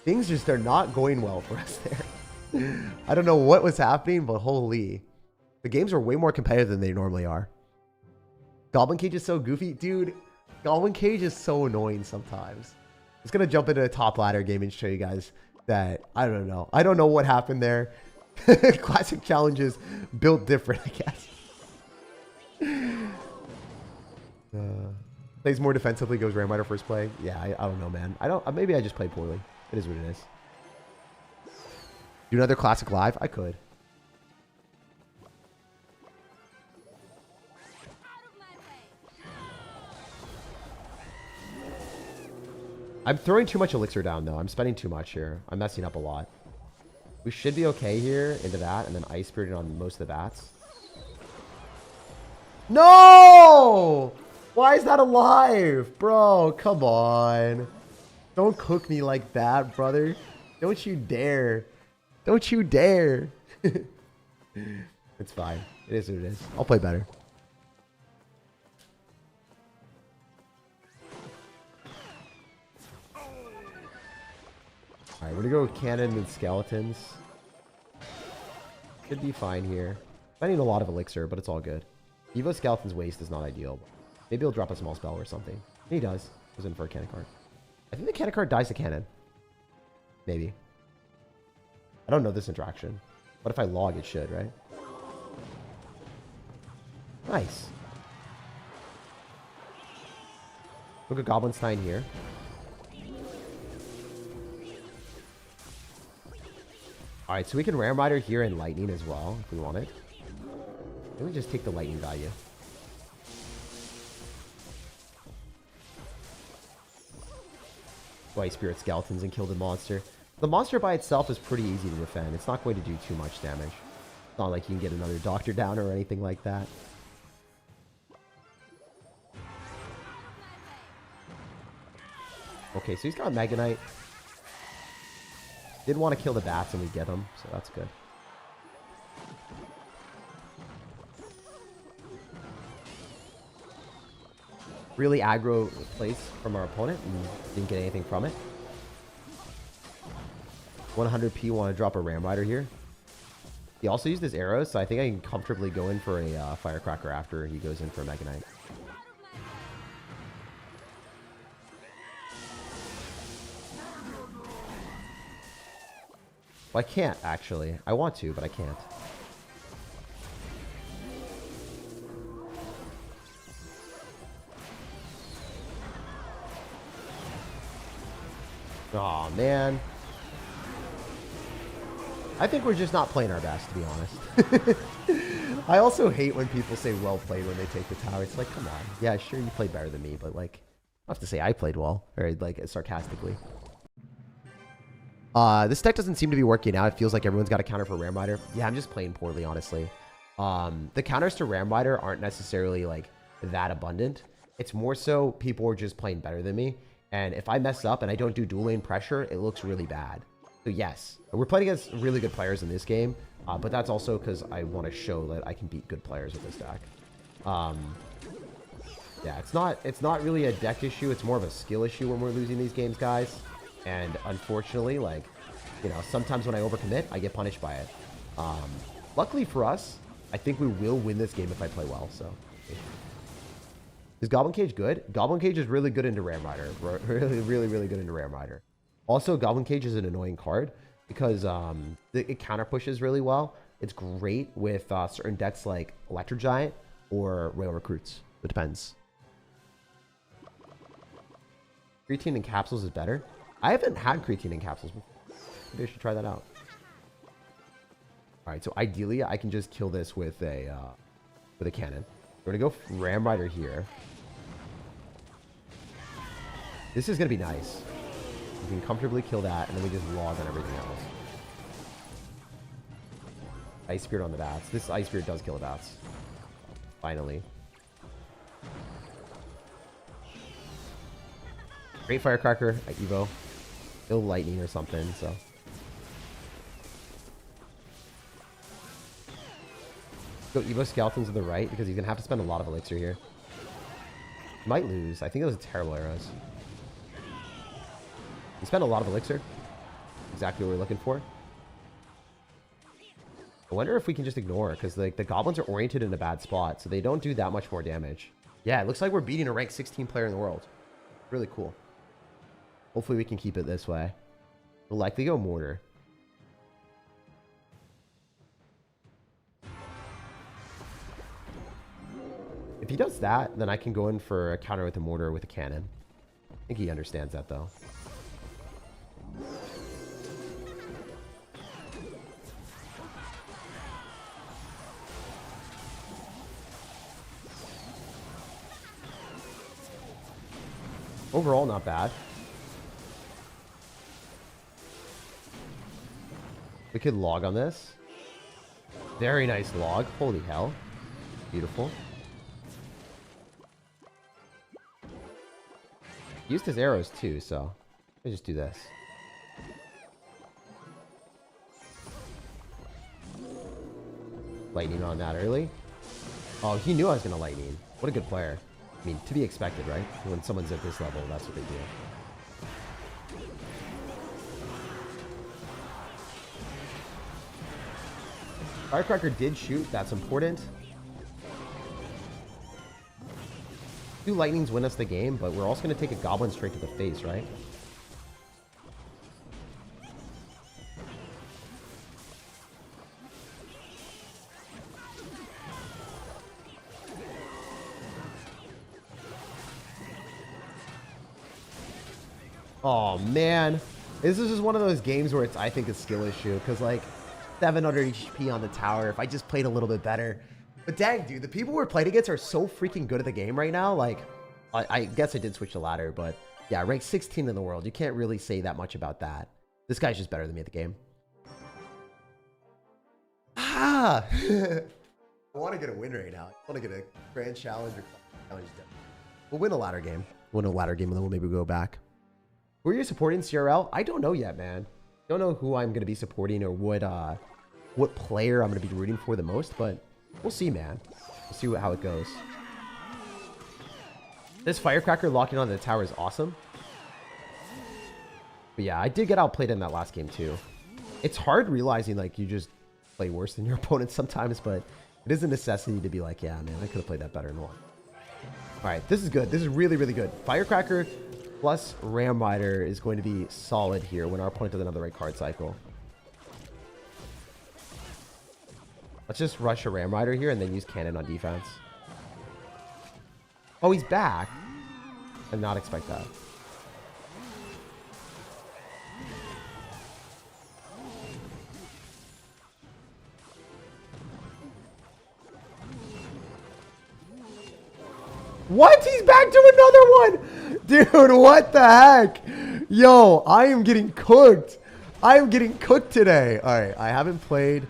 things just are not going well for us there. I don't know what was happening, but holy. The games are way more competitive than they normally are. Goblin Cage is so goofy. Dude, Goblin Cage is so annoying sometimes. I'm just going to jump into a top ladder game and show you guys that I don't know. I don't know what happened there. Classic challenges built different, I guess. Plays more defensively, goes Ram Rider first play. Yeah, I don't know, man. Maybe I just play poorly. It is what it is. Do another classic live? I could. I'm throwing too much elixir down, though. I'm spending too much here. I'm messing up a lot. We should be okay here into that, and then Ice Spiriting on most of the bats. No! Why is that alive? Bro, come on. Don't cook me like that, brother. Don't you dare. Don't you dare. It's fine. It is what it is. I'll play better. Alright, we're gonna go with cannon and skeletons. Should be fine here. I need a lot of elixir, but it's all good. Evo Skeleton's waste is not ideal. Maybe he'll drop a small spell or something. He does. Goes in for a cannon card. I think the cannon card dies to cannon. Maybe. I don't know this interaction. But if I log, it should, right? Nice. Look at Goblinstein here. Alright, so we can Ram Rider here and Lightning as well, if we want it. Let me just take the Lightning value. White Spirit Skeletons and kill the monster. The monster by itself is pretty easy to defend. It's not going to do too much damage. It's not like you can get another Doctor down or anything like that. Okay, so he's got Mega Knight. Did want to kill the bats and we get them, so that's good. Really aggro place from our opponent and didn't get anything from it. 100p want to drop a Ram Rider here. He also used his arrows, so I think I can comfortably go in for a Firecracker after he goes in for a Mega Knight. Well, I can't, actually. I want to, but I can't. Aw, man. I think we're just not playing our best, to be honest. I also hate when people say well played when they take the tower. It's like, come on. Yeah, sure, you played better than me, but like, I have to say I played well. Or like, sarcastically. This deck doesn't seem to be working out. It feels like everyone's got a counter for Ram Rider. Yeah, I'm just playing poorly, honestly. The counters to Ram Rider aren't necessarily like that abundant. It's more so people are just playing better than me. And if I mess up and I don't do dual lane pressure, it looks really bad. So yes, we're playing against really good players in this game. But that's also because I want to show that I can beat good players with this deck. Yeah, it's not really a deck issue. It's more of a skill issue when we're losing these games, guys. And unfortunately, like, you know, sometimes when I overcommit, I get punished by it. Luckily for us, I think we will win this game if I play well. So, is Goblin Cage good? Goblin Cage is really good into Ram Rider. Really good into Ram Rider. Also, Goblin Cage is an annoying card because it counter pushes really well. It's great with certain decks like Electro Giant or Rail Recruits. It depends. Creatine in capsules is better. I haven't had creatine in capsules before. Maybe I should try that out. All right, so ideally I can just kill this with a cannon. We're gonna go Ram Rider here. This is gonna be nice. We can comfortably kill that, and then we just log on everything else. Ice Spirit on the bats. This Ice Spirit does kill the bats. Finally. Great Firecracker at Evo. Ill Lightning or something, so. Go Evo Skeletons to the right, because he's going to have to spend a lot of Elixir here. Might lose. I think those are terrible arrows. He spent a lot of Elixir. Exactly what we're looking for. I wonder if we can just ignore, because like the Goblins are oriented in a bad spot, so they don't do that much more damage. Yeah, it looks like we're beating a rank 16 player in the world. Really cool. Hopefully we can keep it this way. We'll likely go Mortar. If he does that, then I can go in for a counter with a Mortar with a cannon. I think he understands that, though. Overall, not bad. We could log on this. Very nice log. Holy hell. Beautiful. Used his arrows too, so let me just do this. Lightning on that early. Oh, he knew I was going to lightning. What a good player. I mean, to be expected, right? When someone's at this level, that's what they do. Firecracker did shoot. That's important. Two lightnings win us the game, but we're also going to take a goblin straight to the face, right? Oh, man. This is just one of those games where it's, I think, a skill issue. Because, like, 700 HP on the tower. If I just played a little bit better. But dang, dude, the people we're playing against are so freaking good at the game right now. Like, I guess I did switch the ladder. But, yeah, rank 16 in the world. You can't really say that much about that. This guy's just better than me at the game. Ah! I want to get a win right now. I want to get a grand challenge or challenge. We'll win a ladder game. We'll win a ladder game, and then we'll maybe go back. Who are you supporting, CRL? I don't know yet, man. Don't know who I'm going to be supporting or what player I'm going to be rooting for the most, but we'll see, man. We'll see how it goes. This Firecracker locking on the tower is awesome. But yeah, I did get outplayed in that last game too. It's hard realizing like you just play worse than your opponent sometimes, but it is a necessity to be like, yeah, man, I could have played that better in one. All right, this is good. This is really, really good. Firecracker plus Ram Rider is going to be solid here when our opponent doesn't have the right card cycle. Let's just rush a Ram Rider here and then use Cannon on defense. Oh, he's back. I did not expect that. What? He's back to another one! Dude, what the heck? Yo, I am getting cooked. I am getting cooked today. Alright, I haven't played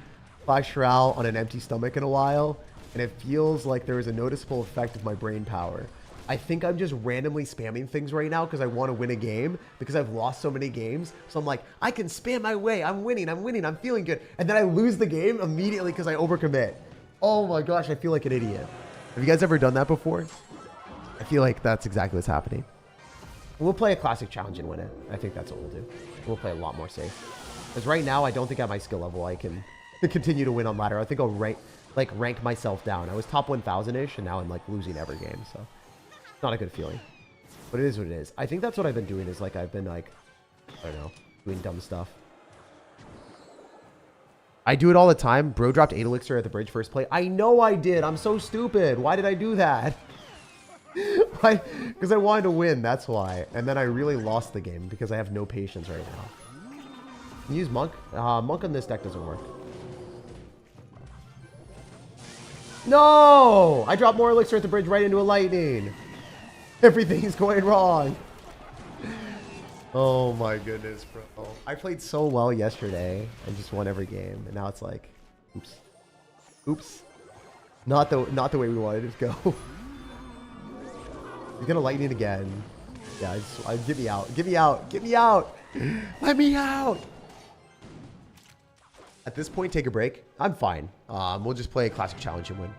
Clash Royale on an empty stomach in a while, and it feels like there is a noticeable effect of my brain power. I think I'm just randomly spamming things right now because I want to win a game, because I've lost so many games. So I'm like, I can spam my way. I'm winning, I'm feeling good. And then I lose the game immediately because I overcommit. Oh my gosh, I feel like an idiot. Have you guys ever done that before? I feel like that's exactly what's happening. We'll play a classic challenge and win it. I think that's what we'll do. We'll play a lot more safe. Because right now, I don't think at my skill level I can continue to win on ladder. I think I'll rank myself down. I was top 1,000-ish, and now I'm like losing every game. So it's not a good feeling. But it is what it is. I think that's what I've been doing is like I've been like, I don't know, doing dumb stuff. I do it all the time. Bro dropped 8 elixir at the bridge first play. I know I did. I'm so stupid. Why did I do that? Why? Because I wanted to win. That's why. And then I really lost the game because I have no patience right now. Use Monk. Monk on this deck doesn't work. No! I dropped more elixir at the bridge right into a lightning. Everything's going wrong. Oh my goodness, bro. I played so well yesterday and just won every game. And now it's like, oops. Oops. Not the way we wanted it to go. He's gonna lightning again. Yeah, get me out. Get me out. Get me out. Let me out. At this point, take a break. I'm fine. We'll just play a classic challenge and win.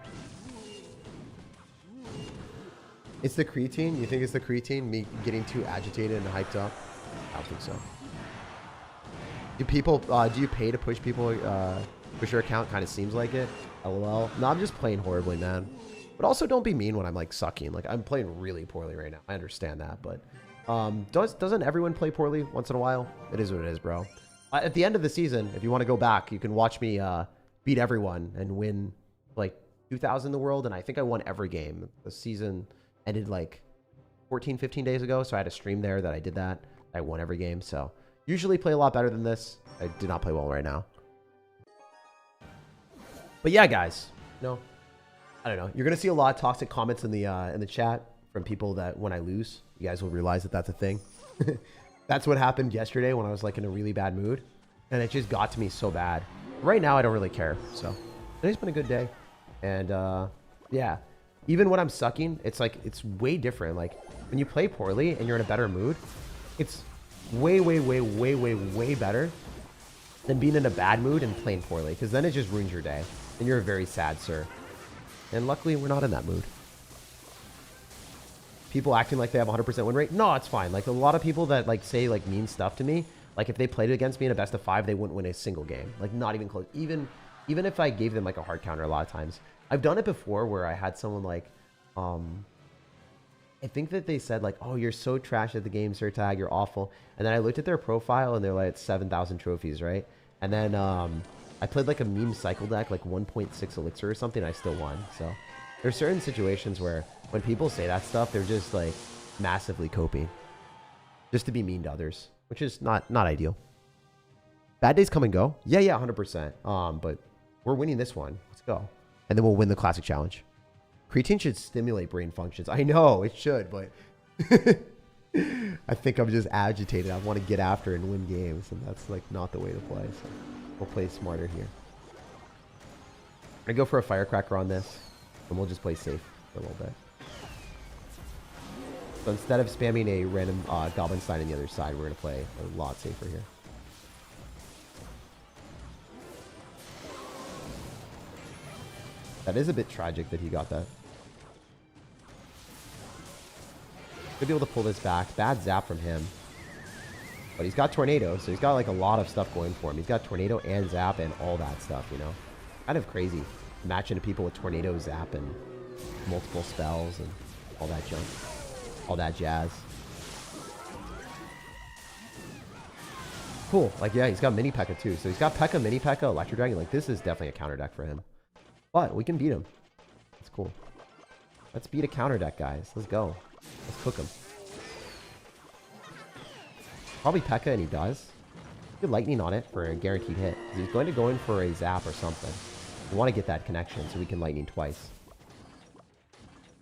It's the creatine? You think it's the creatine? Me getting too agitated and hyped up? I don't think so. Do people, do you pay to push people, push your account? Kind of seems like it. LOL. No, I'm just playing horribly, man. But also don't be mean when I'm like sucking. Like I'm playing really poorly right now. I understand that, but doesn't everyone play poorly once in a while? It is what it is, bro. At the end of the season, if you want to go back, you can watch me beat everyone and win like 2,000 in the world. And I think I won every game. The season ended like 14, 15 days ago. So I had a stream there that I did that. I won every game. So usually play a lot better than this. I did not play well right now. But yeah, guys, no. I don't know. You're going to see a lot of toxic comments in the chat from people that when I lose, you guys will realize that that's a thing. That's what happened yesterday when I was like in a really bad mood. And it just got to me so bad. Right now, I don't really care. So today's been a good day. And yeah, even when I'm sucking, it's like, it's way different. Like when you play poorly and you're in a better mood, it's way, way, way, way, way, way better than being in a bad mood and playing poorly. Because then it just ruins your day. And you're a very sad sir. And luckily, we're not in that mood. People acting like they have 100% win rate. No, it's fine. Like a lot of people that like say like mean stuff to me. Like if they played against me in a best of 5, they wouldn't win a single game. Like not even close. Even if I gave them like a hard counter a lot of times. I've done it before where I had someone like, I think that they said like, oh, you're so trash at the game, SirTag, you're awful. And then I looked at their profile and they're like 7,000 trophies, right? And then I played like a meme cycle deck, like 1.6 elixir or something, and I still won. So there's certain situations where when people say that stuff, they're just like massively coping just to be mean to others, which is not ideal. Bad days come and go. Yeah, 100%. But we're winning this one. Let's go. And then we'll win the classic challenge. Creatine should stimulate brain functions. I know it should, but I think I'm just agitated. I want to get after and win games, and that's like not the way to play. So we'll play smarter here. I go for a firecracker on this, and we'll just play safe for a little bit. So instead of spamming a random Goblinstein on the other side, we're going to play a lot safer here. That is a bit tragic that he got that. Could be able to pull this back. Bad zap from him. But he's got Tornado, so he's got like a lot of stuff going for him. He's got Tornado and Zap and all that stuff, you know? Kind of crazy. Matching to people with Tornado, Zap, and multiple spells and all that junk. All that jazz. Cool. Like, yeah, he's got Mini P.E.K.K.A too. So he's got P.E.K.K.A, Mini P.E.K.K.A, Electro Dragon. Like, this is definitely a counter deck for him. But we can beat him. That's cool. Let's beat a counter deck, guys. Let's go. Let's cook him. Probably P.E.K.K.A, and he does. Good lightning on it for a guaranteed hit. He's going to go in for a zap or something. We want to get that connection so we can lightning twice.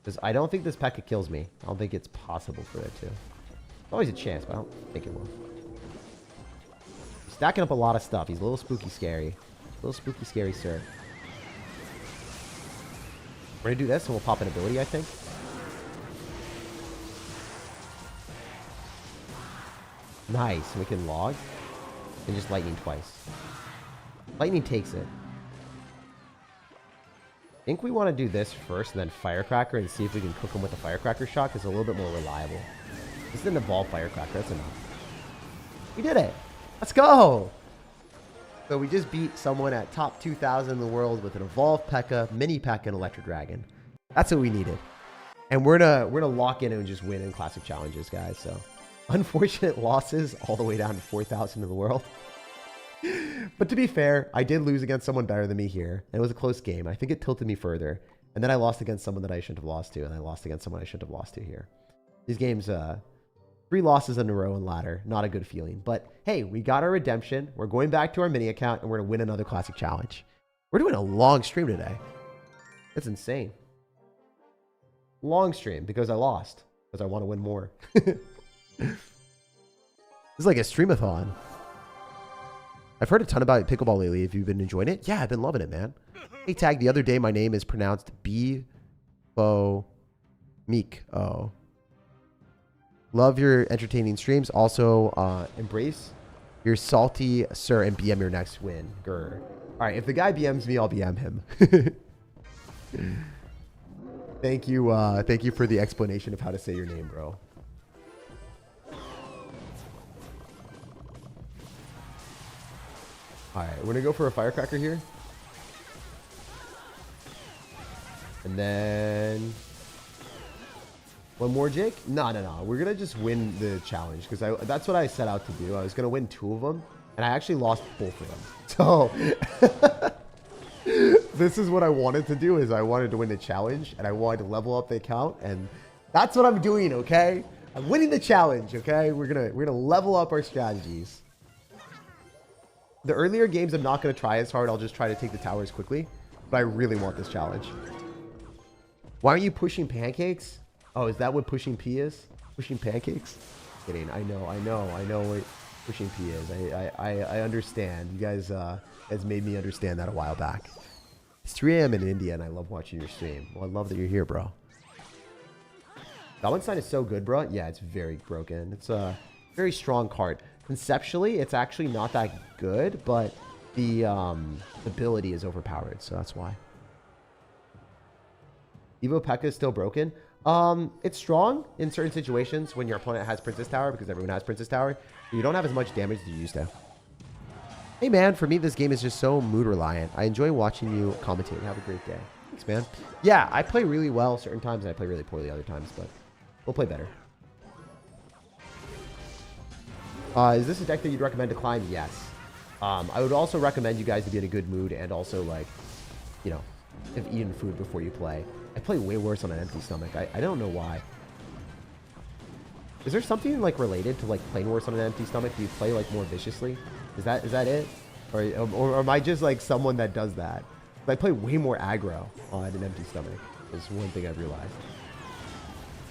Because I don't think this P.E.K.K.A kills me. I don't think it's possible for it to. There's always a chance, but I don't think it will. He's stacking up a lot of stuff. He's a little spooky scary. A little spooky scary, sir. We're going to do this and we'll pop an ability, I think. Nice. We can log. And just lightning twice. Lightning takes it. I think we want to do this first and then Firecracker and see if we can cook him with a Firecracker shot because it's a little bit more reliable. This is an evolved Firecracker. That's enough. We did it. Let's go. So we just beat someone at top 2,000 in the world with an evolved P.E.K.K.A, mini P.E.K.K.A, and Electric Dragon. That's what we needed. And we're gonna lock in and just win in classic challenges, guys. So unfortunate losses all the way down to 4,000 in the world. But to be fair, I did lose against someone better than me here. And it was a close game. I think it tilted me further. And then I lost against someone that I shouldn't have lost to. And I lost against someone I shouldn't have lost to here. These games, 3 losses in a row in ladder. Not a good feeling. But hey, we got our redemption. We're going back to our mini account and we're going to win another classic challenge. We're doing a long stream today. That's insane. Long stream because I lost. Because I want to win more. This is like a streamathon. I've heard a ton about pickleball lately. If you've been enjoying it, yeah, I've been loving it, man. Hey, Tag, the other day my name is pronounced B-Bo Meek. Oh. Love your entertaining streams. Also, embrace your salty sir and BM your next win. Grr. All right, if the guy BMs me, I'll BM him. Thank you for the explanation of how to say your name, bro. Alright, we're going to go for a Firecracker here. And then... one more, Jake? No. We're going to just win the challenge. Because that's what I set out to do. I was going to win 2 of them. And I actually lost both of them. So... this is what I wanted to do. Is I wanted to win the challenge. And I wanted to level up the account. And that's what I'm doing, okay? I'm winning the challenge, okay? We're gonna level up our strategies. The earlier games, I'm not going to try as hard. I'll just try to take the towers quickly. But I really want this challenge. Why aren't you pushing pancakes? Oh, is that what pushing P is? Pushing pancakes? Kidding. I know what pushing P is. I understand. You guys has made me understand that a while back. It's 3 a.m. in India, and I love watching your stream. Well, I love that you're here, bro. Goblinstein is so good, bro. Yeah, it's very broken. It's a very strong card. Conceptually, it's actually not that good, but the ability is overpowered, so that's why. Evo P.E.K.K.A is still broken. It's strong in certain situations when your opponent has Princess Tower, because everyone has Princess Tower. You don't have as much damage as you used to. Hey, man, for me, this game is just so mood reliant. I enjoy watching you commentate. Have a great day. Thanks, man. Yeah, I play really well certain times, and I play really poorly other times, but we'll play better. Is this a deck that you'd recommend to climb? Yes. I would also recommend you guys to be in a good mood and also, like, you know, have eaten food before you play. I play way worse on an empty stomach. I don't know why. Is there something, like, related to, like, playing worse on an empty stomach? Do you play, like, more viciously? Is that it? Or am I just, like, someone that does that? I play way more aggro on an empty stomach. Is one thing I've realized.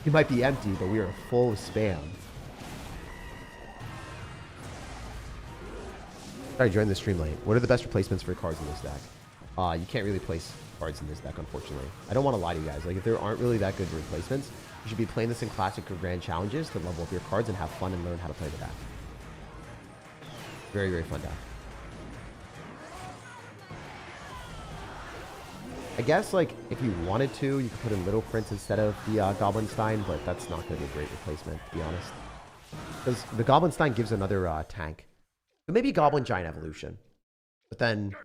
You might be empty, but we are full of spam. Sorry, join the stream late. What are the best replacements for cards in this deck? You can't really place cards in this deck, unfortunately. I don't want to lie to you guys. Like, if there aren't really that good replacements, you should be playing this in Classic or Grand Challenges to level up your cards and have fun and learn how to play the deck. Very, very fun deck. I guess, like, if you wanted to, you could put in Little Prince instead of the Goblinstein, but that's not going to be a great replacement, to be honest. Because the Goblinstein gives another tank. But maybe Goblin Giant Evolution. But then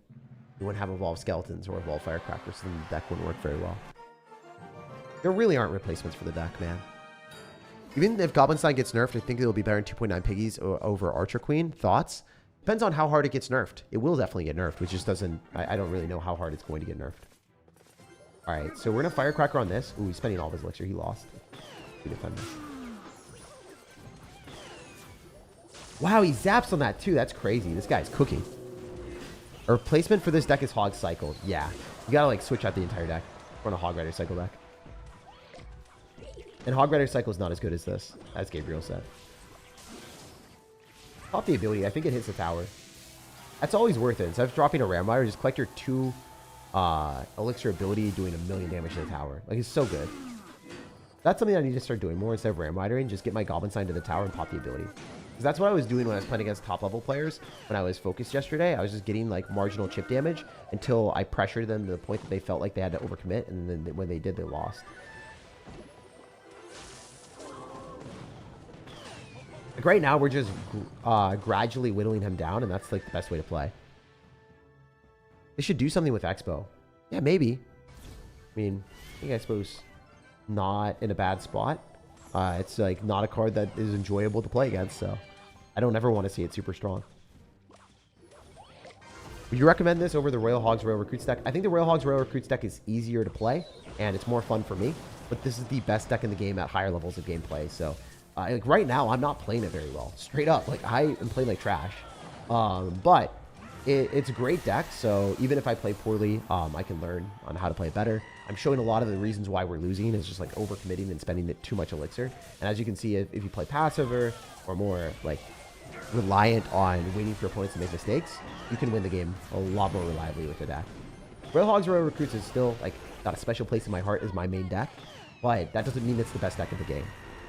you wouldn't have Evolved Skeletons or Evolved Firecrackers, so then the deck wouldn't work very well. There really aren't replacements for the deck, man. Even if Goblinstein gets nerfed, I think it'll be better in 2.9 Piggies over Archer Queen. Thoughts? Depends on how hard it gets nerfed. It will definitely get nerfed, which just doesn't... I don't really know how hard it's going to get nerfed. All right, so we're going to Firecracker on this. Ooh, he's spending all of his elixir. He lost. We defend this. Wow, he zaps on that too. That's crazy. This guy's cooking. A replacement for this deck is Hog Cycle. Yeah. You got to like switch out the entire deck. Run a Hog Rider Cycle deck. And Hog Rider Cycle is not as good as this, as Gabriel said. Pop the ability. I think it hits the tower. That's always worth it. Instead of dropping a Ram Rider, just collect your 2 elixir ability doing 1,000,000 damage to the tower. Like, it's so good. That's something I need to start doing more instead of Ram Ridering. Just get my Goblinstein to the tower and pop the ability. Because that's what I was doing when I was playing against top level players. When I was focused yesterday, I was just getting like marginal chip damage until I pressured them to the point that they felt like they had to overcommit. And then when they did, they lost. Like right now, we're just gradually whittling him down. And that's like the best way to play. They should do something with Expo. Yeah, maybe. I mean, I think Expo's not in a bad spot. It's like not a card that is enjoyable to play against, so I don't ever want to see it super strong. Would you recommend this over the Royal Hogs Royal Recruits deck? I think the Royal Hogs Royal Recruits deck is easier to play, and it's more fun for me, but this is the best deck in the game at higher levels of gameplay, so like right now, I'm not playing it very well. Straight up, like I am playing like trash, but it's a great deck, so even if I play poorly, I can learn on how to play it better. I'm showing a lot of the reasons why we're losing is just like overcommitting and spending too much elixir. And as you can see, if you play passive or more like reliant on waiting for your opponents to make mistakes, you can win the game a lot more reliably with the deck. Royal Hogs Royal Recruits is still like got a special place in my heart as my main deck, but that doesn't mean it's the best deck of the game.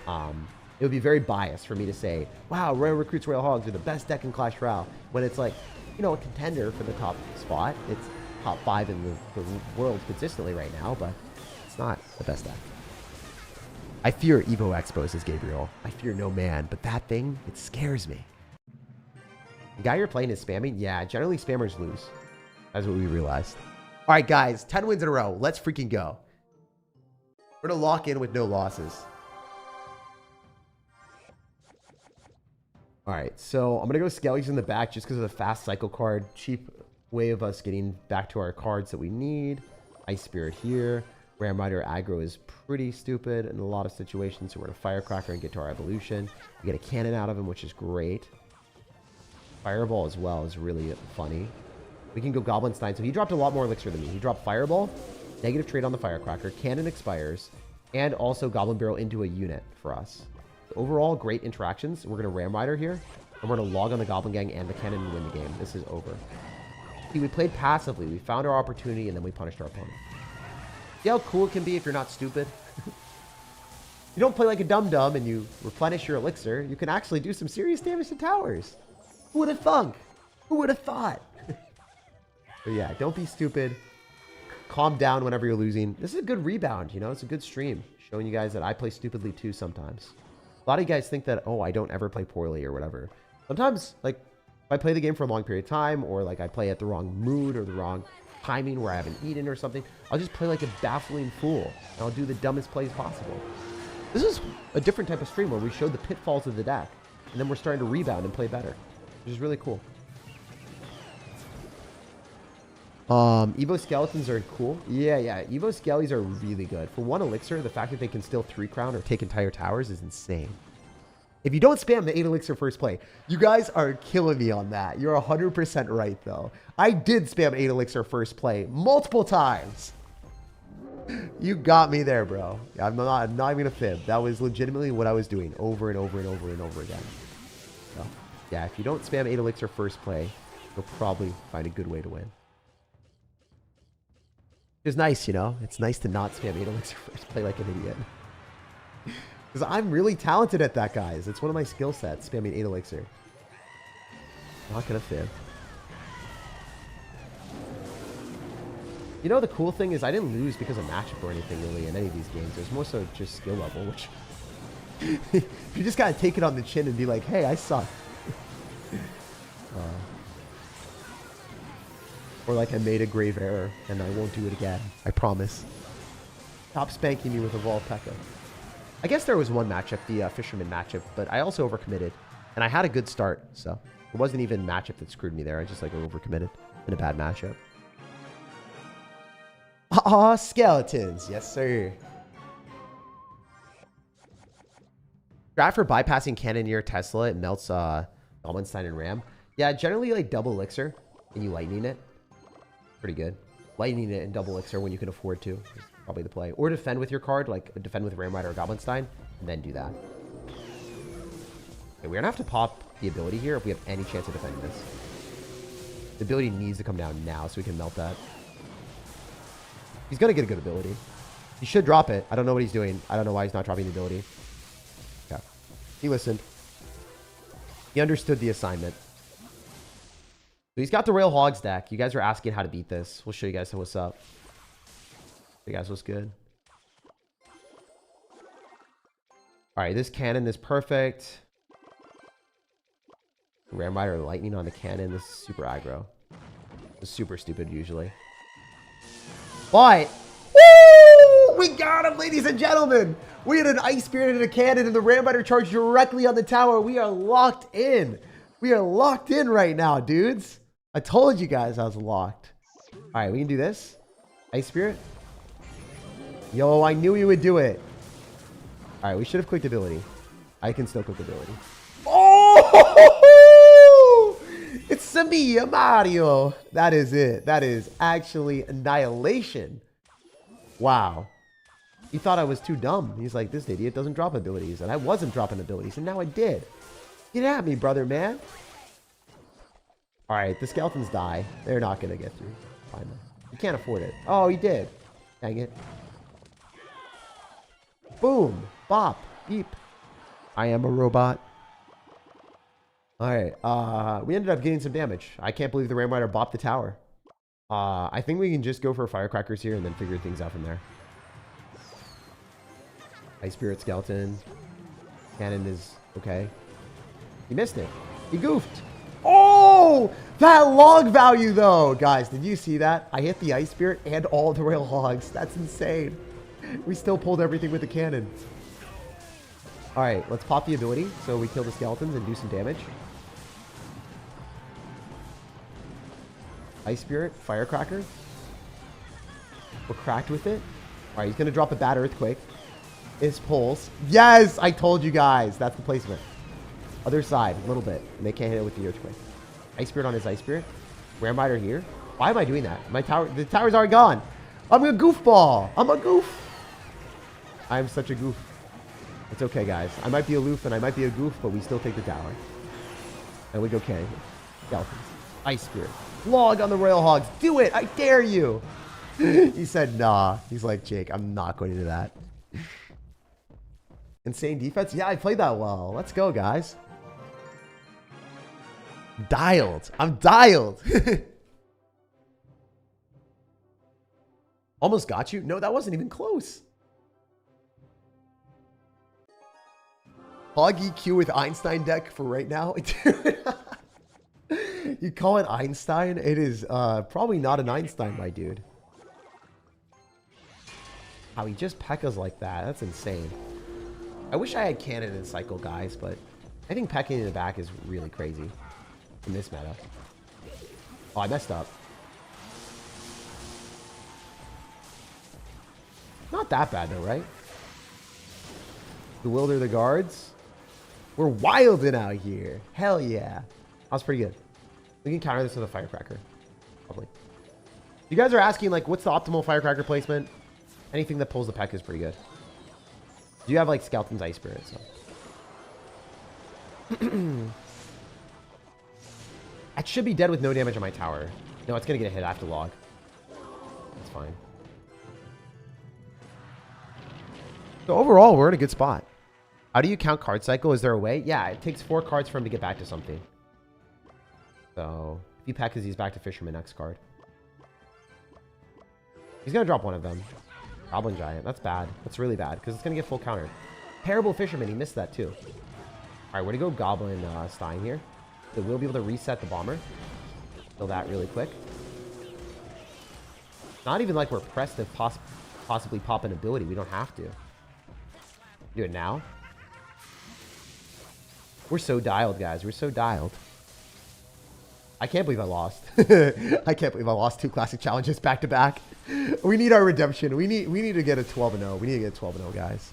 It would be very biased for me to say, wow, Royal Recruits Royal Hogs are the best deck in Clash Royale, when it's like, you know, a contender for the top spot. It's top 5 in the world consistently right now, but it's not the best deck. I fear Evo Expo, says Gabriel. I fear no man, but that thing, it scares me. The guy you're playing is spamming? Yeah, generally spammers lose. That's what we realized. All right, guys, 10 wins in a row. Let's freaking go. We're going to lock in with no losses. All right, so I'm going to go Skellies in the back just because of the fast cycle card. Cheap way of us getting back to our cards that we need. Ice Spirit here. Ram Rider aggro is pretty stupid in a lot of situations, so we're going to Firecracker and get to our evolution. We get a cannon out of him, which is great. Fireball as well is really funny. We can go Goblinstein. So he dropped a lot more elixir than me. He dropped Fireball, negative trade on the Firecracker, cannon expires, and also Goblin Barrel into a unit for us. So overall, great interactions. We're going to Ram Rider here, and we're going to log on the Goblin Gang and the cannon and win the game. This is over. See, we played passively. We found our opportunity, and then we punished our opponent. See how cool it can be if you're not stupid? You don't play like a dum-dum and you replenish your elixir. You can actually do some serious damage to towers. Who would have thunk? Who would have thought? But yeah, don't be stupid. Calm down whenever you're losing. This is a good rebound, you know? It's a good stream. Showing you guys that I play stupidly too sometimes. A lot of you guys think that, oh, I don't ever play poorly or whatever. Sometimes, like, if I play the game for a long period of time, or like I play at the wrong mood or the wrong timing where I haven't eaten or something, I'll just play like a baffling fool. And I'll do the dumbest plays possible. This is a different type of stream where we showed the pitfalls of the deck. And then we're starting to rebound and play better. Which is really cool. Evo Skeletons are cool. Yeah. Evo Skellies are really good. For 1 elixir, the fact that they can still 3-crown or take entire towers is insane. If you don't spam the 8 elixir first play, you guys are killing me on that. You're 100% right, though. I did spam 8 elixir first play multiple times. You got me there, bro. I'm not even going to fib. That was legitimately what I was doing over and over and over and over again. So, yeah, if you don't spam 8 elixir first play, you'll probably find a good way to win. It's nice, you know? It's nice to not spam 8 elixir first play like an idiot. Because I'm really talented at that, guys. It's one of my skill sets, spamming 8 elixir. Not gonna fib. You know, the cool thing is I didn't lose because of matchup or anything really in any of these games. It was more so just skill level, which... you just gotta take it on the chin and be like, hey, I suck. Or like I made a grave error and I won't do it again. I promise. Stop spanking me with a Volpeka. I guess there was one matchup, the Fisherman matchup, but I also overcommitted. And I had a good start, so it wasn't even matchup that screwed me there. I just like overcommitted in a bad matchup. Aw, skeletons. Yes, sir. Strat for bypassing Cannoneer Tesla. It melts Goblinstein and Ram. Yeah, generally like double elixir and you lightning it. Pretty good. Lightning it and double elixir when you can afford to is probably the play. Or defend with your card, like defend with Ram Rider or Goblinstein, and then do that. Okay, we're gonna have to pop the ability here if we have any chance of defending this. The ability needs to come down now so we can melt that. He's gonna get a good ability. He should drop it. I don't know what he's doing. I don't know why he's not dropping the ability. Okay. He listened. He understood the assignment. So he's got the Rail Hogs deck. You guys are asking how to beat this. We'll show you guys what's up. Show you guys what's good. Alright, this cannon is perfect. Ram Rider Lightning on the cannon. This is super aggro. This is super stupid usually. But, woo! We got him, ladies and gentlemen! We had an Ice Spirit and a cannon and the Ram Rider charged directly on the tower. We are locked in. We are locked in right now, dudes. I told you guys I was locked. Alright, we can do this. Ice Spirit. Yo, I knew he would do it. Alright, we should have clicked ability. I can still click ability. Oh! It's Samia Mario. That is it. That is actually annihilation. Wow. He thought I was too dumb. He's like, this idiot doesn't drop abilities. And I wasn't dropping abilities. And now I did. Get at me, brother, man. Alright, the skeletons die. They're not going to get through. Fine. You can't afford it. Oh, he did. Dang it. Boom. Bop. Beep. I am a robot. Alright. We ended up getting some damage. I can't believe the Ram Rider bopped the tower. I think we can just go for firecrackers here and then figure things out from there. Ice Spirit Skeleton. Cannon is okay. He missed it. He goofed. Oh! That log value, though! Guys, did you see that? I hit the Ice Spirit and all the Rail Hogs. That's insane. We still pulled everything with the cannon. Alright, let's pop the ability so we kill the skeletons and do some damage. Ice Spirit, Firecracker. We're cracked with it. Alright, he's going to drop a bad Earthquake. His pulse. Yes! I told you guys. That's the placement. Other side, a little bit. And they can't hit it with the Earthquake. Ice Spirit on his Ice Spirit. Ram Rider here. Why am I doing that? My tower, the tower's already gone. I'm a goofball. I'm a goof. I'm such a goof. It's okay, guys. I might be aloof and I might be a goof, but we still take the tower. And we go K. Skeletons. Ice Spirit. Log on the Rail Hogs. Do it. I dare you. He said, nah. He's like, Jake, I'm not going to do that. Insane defense? Yeah, I played that well. Let's go, guys. Dialed. I'm dialed. Almost got you. No, that wasn't even close. Hog EQ with Einstein deck for right now. You call it Einstein? It is probably not an Einstein, my dude. How he just pekkas like that. That's insane. I wish I had cannon and cycle, guys, but I think pecking in the back is really crazy in this meta. Oh, I messed up. Not that bad, though, right? Bewilder the guards. We're wilding out here. Hell yeah. That was pretty good. We can counter this with a firecracker. Probably. You guys are asking, like, what's the optimal firecracker placement? Anything that pulls the peck is pretty good. You have, like, Skeleton's Ice Spirit, so. I should be dead with no damage on my tower. No, it's going to get a hit. I have to log. That's fine. So overall, we're in a good spot. How do you count card cycle? Is there a way? Yeah, it takes 4 cards for him to get back to something. So, if he pecks, he's back to Fisherman next card. He's going to drop one of them. Goblin Giant. That's bad. That's really bad, because it's going to get full countered. Parable Fisherman. He missed that, too. All right, we're going to go Goblin Stein here. So we'll be able to reset the Bomber. Kill that really quick. Not even like we're pressed to possibly pop an ability. We don't have to. Do it now. We're so dialed, guys. We're so dialed. I can't believe I lost. I can't believe I lost 2 classic challenges back to back. We need our redemption. We need to get a 12-0. We need to get a 12-0, guys.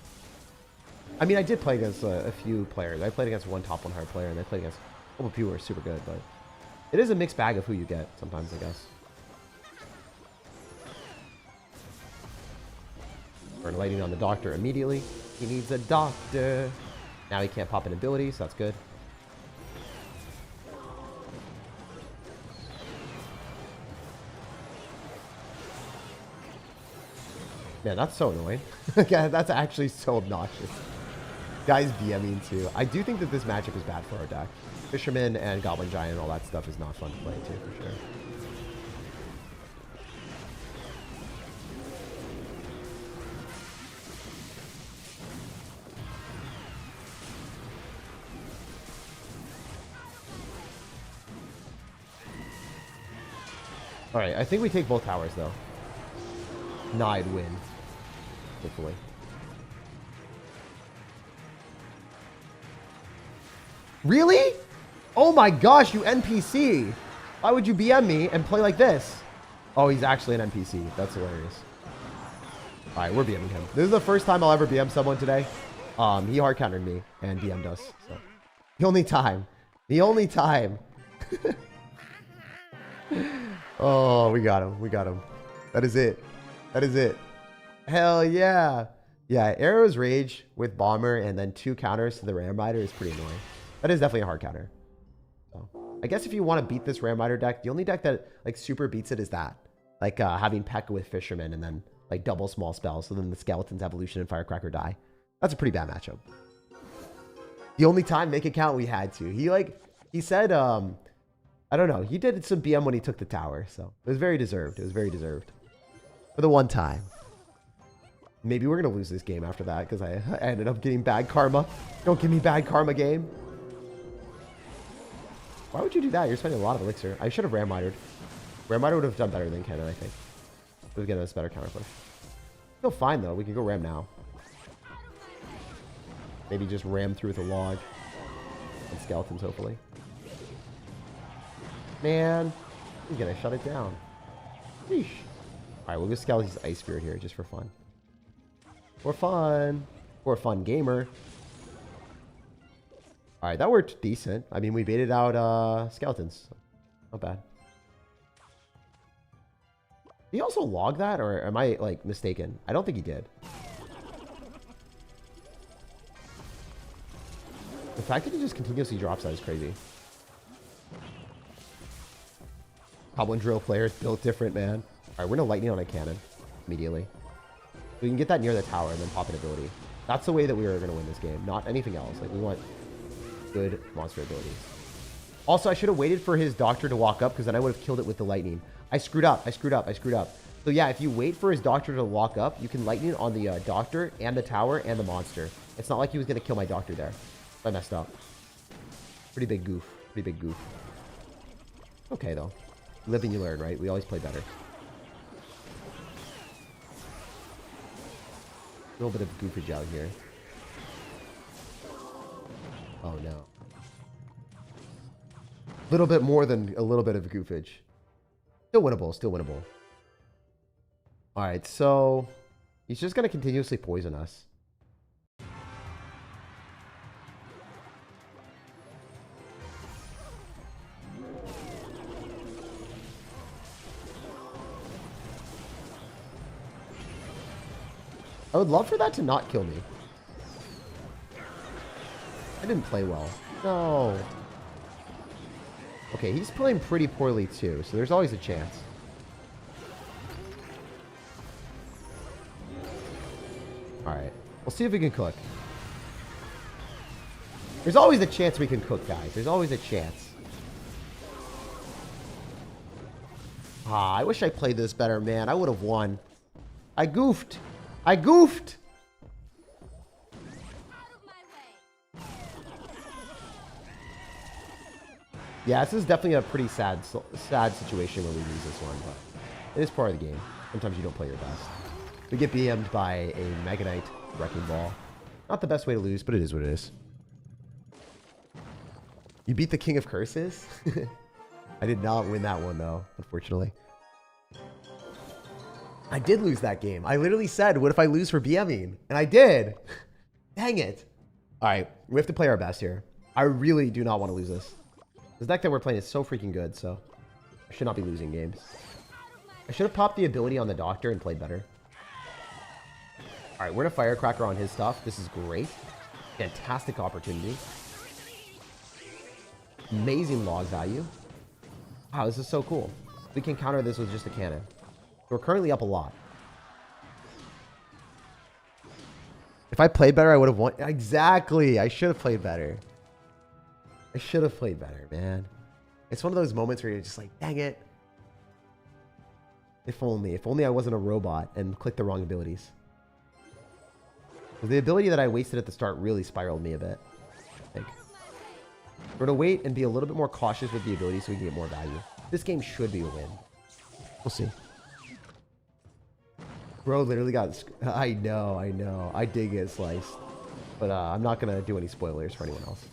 I mean, I did play against a few players. I played against one top 100 player, and I played against a couple people who are super good, but it is a mixed bag of who you get sometimes, I guess. Burn lightning on the doctor immediately. He needs a doctor. Now he can't pop an ability, so that's good. Man, that's so annoying. Yeah, that's actually so obnoxious. Guys DMing too. I do think that this matchup is bad for our deck. Fisherman and Goblin Giant and all that stuff is not fun to play too, for sure. Alright, I think we take both towers though. Nah, I'd win. Hopefully. Really? Oh my gosh, you NPC. Why would you BM me and play like this? Oh, he's actually an NPC. That's hilarious. Alright, we're BMing him. This is the first time I'll ever BM someone today. He hard countered me and BM'd us. So. The only time. The only time. Oh, we got him. We got him. That is it. That is it. Hell yeah. Yeah, Arrow's Rage with Bomber and then 2 counters to the Ram Rider is pretty annoying. That is definitely a hard counter. So, I guess if you want to beat this Ram Rider deck, the only deck that like super beats it is that. Like having P.E.K.K.A with Fisherman and then like double small spells. So then the Skeleton's Evolution and Firecracker die. That's a pretty bad matchup. The only time make it count we had to. He said, I don't know. He did some BM when he took the tower. So it was very deserved. It was very deserved. For the one time. Maybe we're going to lose this game after that because I ended up getting bad karma. Don't give me bad karma, game. Why would you do that? You're spending a lot of elixir. I should have Ram Ridered. Ram Rider would have done better than Cannon, I think. It would have given us a better counter push. Still fine, though. We can go Ram now. Maybe just ram through with a log. And skeletons, hopefully. Man. He's going to shut it down. Sheesh. Alright, we'll go Skeleton's Ice Spirit here, just for fun. For fun. For a fun gamer. Alright, that worked decent. I mean, we baited out Skeletons. So not bad. Did he also log that, or am I, like, mistaken? I don't think he did. The fact that he just continuously drops that is crazy. Goblin Drill players built different, man. Alright, we're gonna lightning on a cannon immediately. We can get that near the tower and then pop an ability. That's the way that we are gonna win this game, not anything else. Like, we want good monster abilities. Also, I should have waited for his doctor to walk up because then I would have killed it with the lightning. I screwed up. I screwed up. I screwed up. So yeah, if you wait for his doctor to walk up, you can lightning on the doctor and the tower and the monster. It's not like he was gonna kill my doctor there. I messed up. Pretty big goof. Pretty big goof. Okay, though. Live and you learn, right? We always play better. A little bit of goofage out here. Oh, no. A little bit more than a little bit of goofage. Still winnable. Still winnable. Alright, so... he's just going to continuously poison us. I would love for that to not kill me. I didn't play well. No. Okay, he's playing pretty poorly too, so there's always a chance. Alright. We'll see if we can cook. There's always a chance we can cook, guys. There's always a chance. Ah, I wish I played this better, man. I would have won. I goofed. I goofed! Yeah, this is definitely a pretty sad situation when we lose this one, but it is part of the game. Sometimes you don't play your best. We get BM'd by a Mega Knight Wrecking Ball. Not the best way to lose, but it is what it is. You beat the King of Curses? I did not win that one, though, unfortunately. I did lose that game. I literally said, what if I lose for BMing? And I did. Dang it. All right, we have to play our best here. I really do not want to lose this. This deck that we're playing is so freaking good, so I should not be losing games. I should have popped the ability on the Doctor and played better. All right, we're going to Firecracker on his stuff. This is great. Fantastic opportunity. Amazing log value. Wow, this is so cool. We can counter this with just a cannon. We're currently up a lot. If I played better, I would have won. Exactly. I should have played better. I should have played better, man. It's one of those moments where you're just like, dang it. If only I wasn't a robot and clicked the wrong abilities. The ability that I wasted at the start really spiraled me a bit, I think. We're going to wait and be a little bit more cautious with the ability so we can get more value. This game should be a win. We'll see. Bro literally got... I know. I did get sliced. But I'm not going to do any spoilers for anyone else.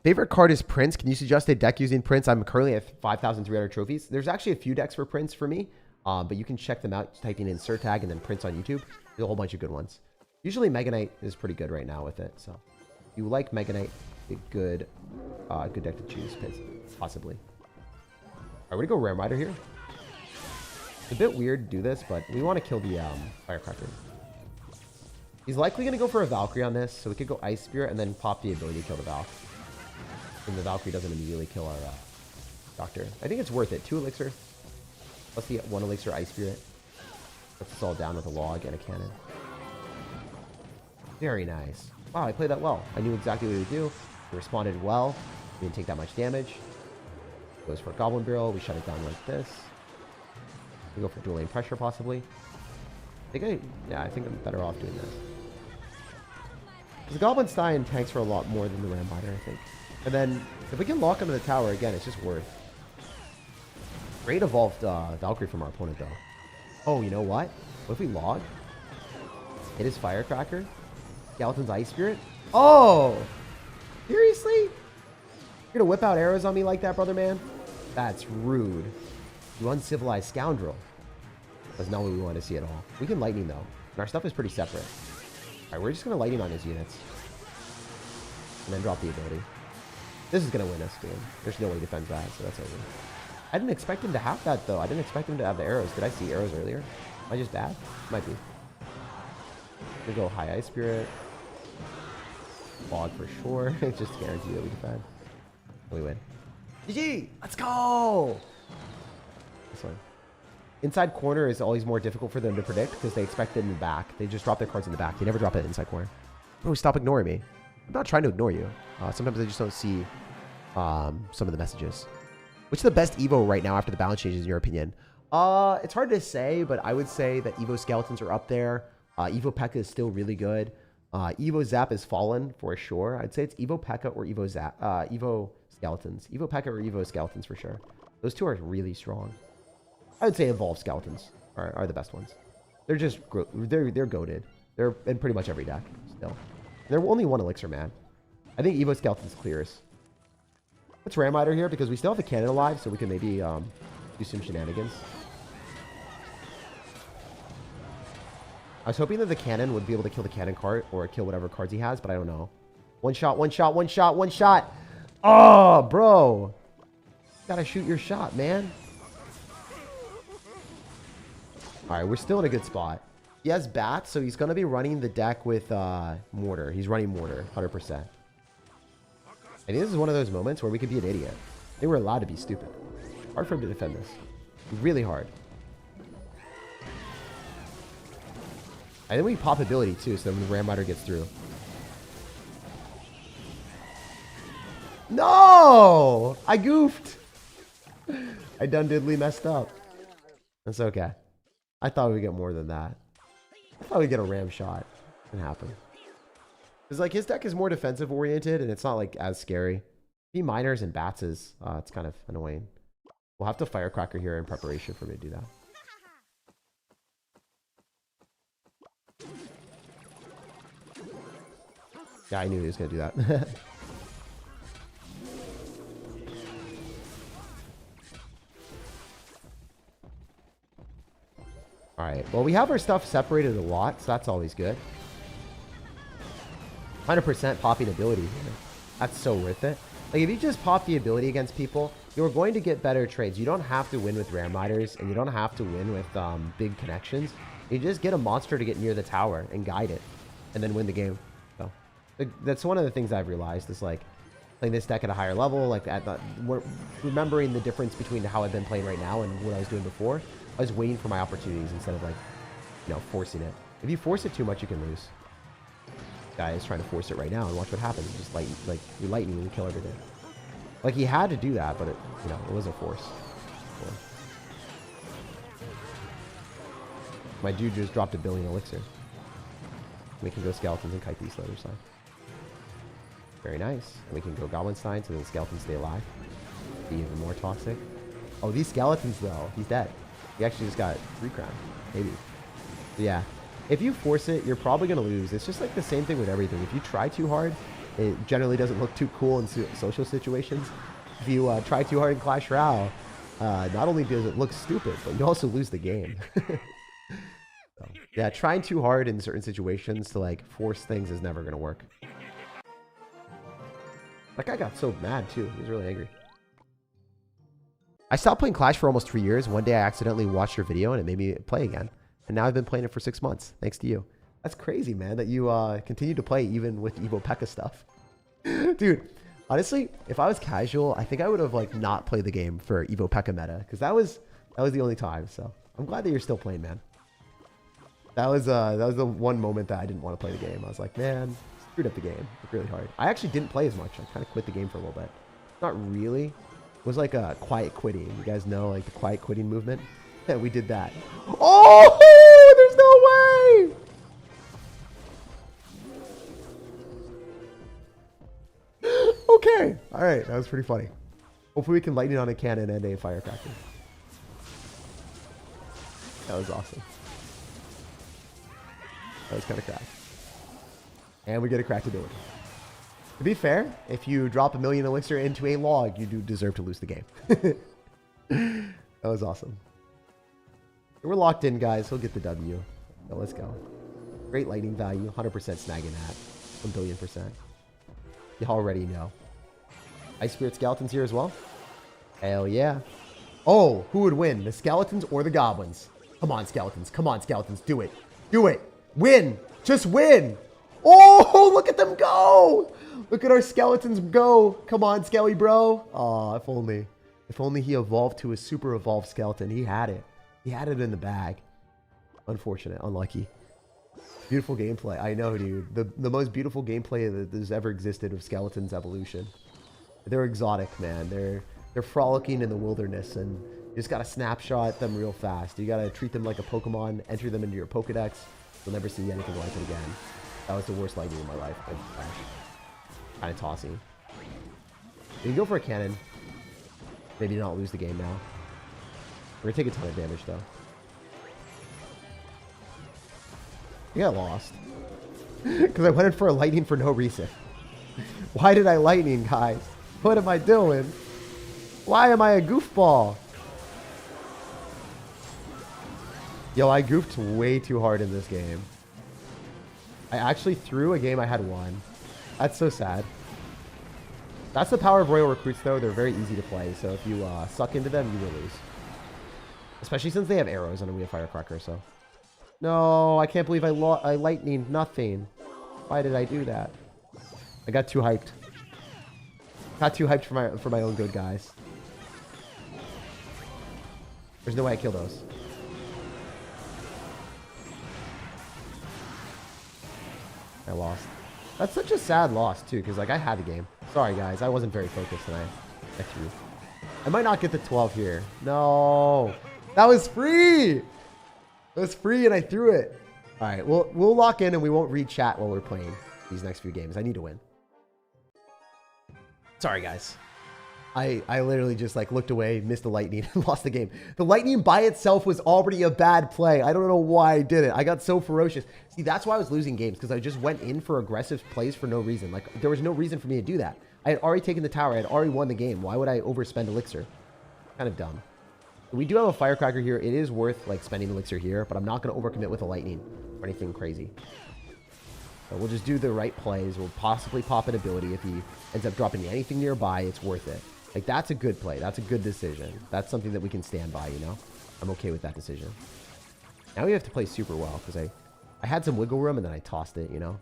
Favorite card is Prince. Can you suggest a deck using Prince? I'm currently at 5,300 trophies. There's actually a few decks for Prince for me. But you can check them out typing in SirTag and then Prince on YouTube. There's a whole bunch of good ones. Usually Mega Knight is pretty good right now with it. So if you like Mega Knight, a good deck to choose, possibly. All right, we're gonna go Ram Rider here. It's a bit weird to do this, but we want to kill the Firecracker. He's likely gonna go for a Valkyrie on this, so we could go Ice Spirit and then pop the ability to kill the Valk. And the Valkyrie doesn't immediately kill our Doctor. I think it's worth it. 2 elixir. Let's see, 1 elixir Ice Spirit. Puts us all down with a log and a cannon. Very nice. Wow, I played that well. I knew exactly what to do. He responded well. We didn't take that much damage. Goes for a Goblin Barrel. We shut it down like this. We go for dual lane pressure, possibly. I think I'm better off doing this. The Goblinstein tanks for a lot more than the Ram Rider, I think. And then, if we can lock onto the tower again, it's just worth. Great evolved Valkyrie from our opponent, though. Oh, you know what? What if we log? Hit his Firecracker? Skeleton's Ice Spirit? Oh! Seriously? You're gonna whip out arrows on me like that, brother man? That's rude. You uncivilized scoundrel. That's not what we want to see at all. We can lightning, though. And our stuff is pretty separate. Alright, we're just gonna lightning on his units. And then drop the ability. This is going to win us, dude. There's no way he defends that, so that's over. I didn't expect him to have that, though. I didn't expect him to have the arrows. Did I see arrows earlier? Am I just bad? Might be. We go High Ice Spirit. Log for sure. It's just guaranteed that we defend. And we win. GG! Let's go! This one. Inside corner is always more difficult for them to predict because they expect it in the back. They just drop their cards in the back. They never drop it inside corner. Bro, stop ignoring me. I'm not trying to ignore you. Sometimes I just don't see some of the messages. Which is the best Evo right now after the balance changes, in your opinion? It's hard to say, but I would say that Evo Skeletons are up there. Evo P.E.K.K.A is still really good. Evo Zap has fallen for sure. I'd say it's Evo P.E.K.K.A or Evo Zap, Evo Skeletons. Evo P.E.K.K.A or Evo Skeletons for sure. Those two are really strong. I would say Evolved Skeletons are the best ones. They're just they're goated. They're in pretty much every deck still. They're only 1 elixir, man. I think Evo Skeleton's clearest. Let's Ram Rider here because we still have the cannon alive, so we can maybe do some shenanigans. I was hoping that the cannon would be able to kill the cannon card or kill whatever cards he has, but I don't know. One shot, one shot, one shot, one shot. Oh, bro. Gotta shoot your shot, man. All right, we're still in a good spot. He has bats, so he's going to be running the deck with mortar. He's running mortar, 100%. I think this is one of those moments where we could be an idiot. They were allowed to be stupid. Hard for him to defend this. Really hard. I think we pop ability too, so when the Ram Rider gets through. No! I goofed! I done diddly messed up. That's okay. I thought we'd get more than that. I thought we'd get a ram shot. It didn't happen. Because like his deck is more defensive oriented and it's not like as scary. He miners and bats is it's kind of annoying. We'll have to Firecracker here in preparation for me to do that. Yeah, I knew he was gonna do that. All right. Well, we have our stuff separated a lot, so that's always good. 100% popping ability here. That's so worth it. Like, if you just pop the ability against people, you're going to get better trades. You don't have to win with Ram Riders, and you don't have to win with big connections. You just get a monster to get near the tower and guide it, and then win the game. So, that's one of the things I've realized is, like, playing this deck at a higher level, like, remembering the difference between how I've been playing right now and what I was doing before. I was waiting for my opportunities instead of, like, you know, forcing it. If you force it too much, you can lose. Guy is trying to force it right now, and watch what happens. Just you lightning and kill everything. Like, he had to do that, but it, you know, it was a force. Cool. My dude just dropped 1 billion elixir. We can go skeletons and kite these to the other side. Very nice. And we can go Goblinstein so the skeletons stay alive. Be even more toxic. Oh, these skeletons though, he's dead. He actually just got 3 crown, maybe. But yeah. If you force it, you're probably going to lose. It's just like the same thing with everything. If you try too hard, it generally doesn't look too cool in social situations. If you try too hard in Clash Royale, not only does it look stupid, but you also lose the game. So, yeah, trying too hard in certain situations to, like, force things is never going to work. That guy got so mad, too. He was really angry. I stopped playing Clash for almost 3 years. One day I accidentally watched your video and it made me play again. And now I've been playing it for 6 months, thanks to you. That's crazy, man, that you continue to play even with Evo P.E.K.K.A stuff. Dude, honestly, if I was casual, I think I would have, like, not played the game for Evo P.E.K.K.A meta. Because that was the only time, so I'm glad that you're still playing, man. That was the one moment that I didn't want to play the game. I was like, man, screwed up the game. It's really hard. I actually didn't play as much. I kind of quit the game for a little bit. Not really. It was like a quiet quitting. You guys know, like, the quiet quitting movement? Yeah, we did that. Oh, there's no way! Okay. All right. That was pretty funny. Hopefully we can lightning on a cannon and a firecracker. That was awesome. That was kind of cracked. And we get a cracked ability. To be fair, if you drop 1 million elixir into a log, you do deserve to lose the game. That was awesome. We're locked in, guys. He'll get the W. So let's go. Great lightning value. 100% snagging that. 1 billion%. You already know. Ice Spirit Skeletons here as well. Hell yeah. Oh, who would win? The Skeletons or the Goblins? Come on, Skeletons. Come on, Skeletons. Do it. Do it. Win. Just win. Oh, look at them go. Look at our Skeletons go. Come on, Skelly bro. Aw, if only. If only he evolved to a super evolved skeleton. He had it. He had it in the bag. Unfortunate. Unlucky. Beautiful gameplay. I know, dude. The most beautiful gameplay that has ever existed of Skeleton's evolution. They're exotic, man. They're frolicking in the wilderness, and you just gotta snapshot them real fast. You gotta treat them like a Pokemon, enter them into your Pokedex. You'll never see anything like it again. That was the worst lightning in my life. Kind of tossing. You can go for a cannon. Maybe not lose the game now. We're gonna take a ton of damage though. You got lost. Because I went in for a lightning for no reason. Why did I lightning, guys? What am I doing? Why am I a goofball? Yo, I goofed way too hard in this game. I actually threw a game I had won. That's so sad. That's the power of Royal Recruits though. They're very easy to play. So if you suck into them, you will lose. Especially since they have arrows and we have firecracker, so. No, I can't believe I lightning nothing. Why did I do that? I got too hyped. Got too hyped for my own good, guys. There's no way I kill those. I lost. That's such a sad loss too, because like I had the game. Sorry guys, I wasn't very focused and I threw. I might not get the 12 here. No. That was free. It was free and I threw it. All right, we'll lock in and we won't read chat while we're playing these next few games. I need to win. Sorry, guys. I literally just like looked away, missed the lightning, and lost the game. The lightning by itself was already a bad play. I don't know why I did it. I got so ferocious. See, that's why I was losing games, because I just went in for aggressive plays for no reason. Like, there was no reason for me to do that. I had already taken the tower. I had already won the game. Why would I overspend elixir? Kind of dumb. We do have a firecracker here. It is worth like spending elixir here, but I'm not going to overcommit with a lightning or anything crazy. So we'll just do the right plays. We'll possibly pop an ability. If he ends up dropping anything nearby, it's worth it. Like, that's a good play. That's a good decision. That's something that we can stand by, you know? I'm okay with that decision. Now we have to play super well, because I had some wiggle room, and then I tossed it, you know?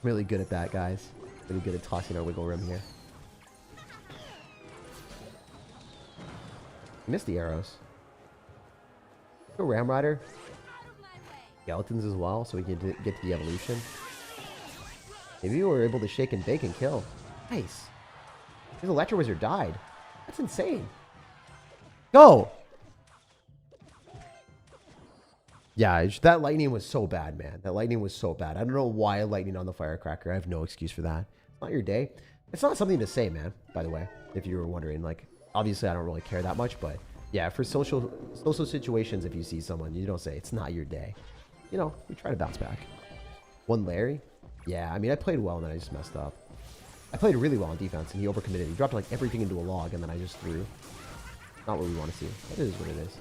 Really good at that, guys. Really good at tossing our wiggle room here. Missed the arrows. Go Ram Rider. Skeletons as well, so we can get to the evolution. Maybe we were able to shake and bake and kill. Nice. His Electro Wizard died. That's insane. Go! Yeah, that lightning was so bad, man. That lightning was so bad. I don't know why lightning on the firecracker. I have no excuse for that. It's not your day. It's not something to say, man, by the way, if you were wondering. Like, obviously, I don't really care that much, but yeah, for social situations, if you see someone, you don't say, it's not your day. You know, you try to bounce back. One Larry? Yeah, I mean, I played well, and then I just messed up. I played really well on defense, and he overcommitted. He dropped, like, everything into a log, and then I just threw. Not what we want to see. That is what it is.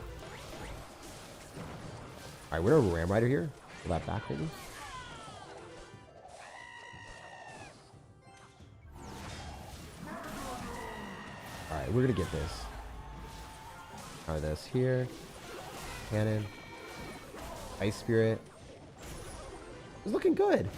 All right, we're going to Ram Rider here. Pull that back, maybe. All right, we're going to get this. Try this here. Cannon. Ice Spirit. It's looking good.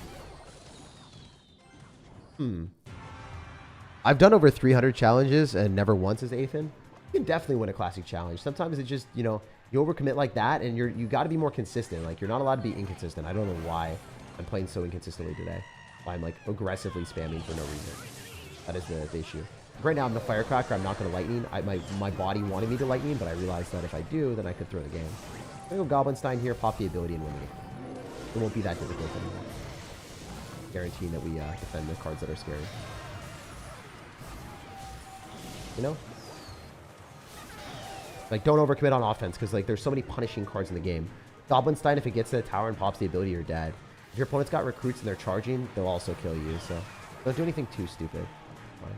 I've done over 300 challenges and never once as Athan. You can definitely win a classic challenge. Sometimes it just, you know, you overcommit like that, and you got to be more consistent. Like, you're not allowed to be inconsistent. I don't know why I'm playing so inconsistently today. Why I'm like aggressively spamming for no reason. That is the issue. Right now I'm the firecracker. I'm not going to lightning. My body wanted me to lightning, but I realized that if I do, then I could throw the game. I'm going to go Goblinstein here, pop the ability, and win it. It won't be that difficult anymore. Guaranteeing that we defend the cards that are scary. You know? Like, don't overcommit on offense, because, like, there's so many punishing cards in the game. Goblinstein, if it gets to the tower and pops the ability, you're dead. If your opponent's got recruits and they're charging, they'll also kill you, so don't do anything too stupid. Fine.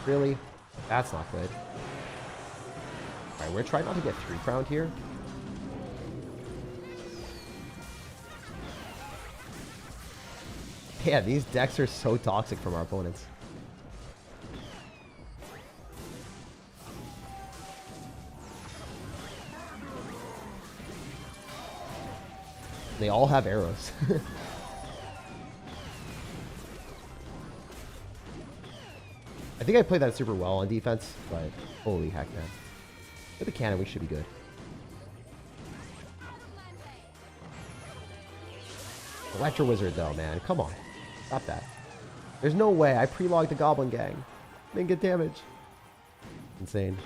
Really? That's not good. Alright, we're trying not to get 3-crowned here. Yeah, these decks are so toxic from our opponents. They all have arrows. I think I played that super well on defense, but holy heck, man. With the cannon, we should be good. Electro Wizard, though, man. Come on. Stop that. There's no way. I pre-logged the Goblin Gang. Didn't get damage. Insane.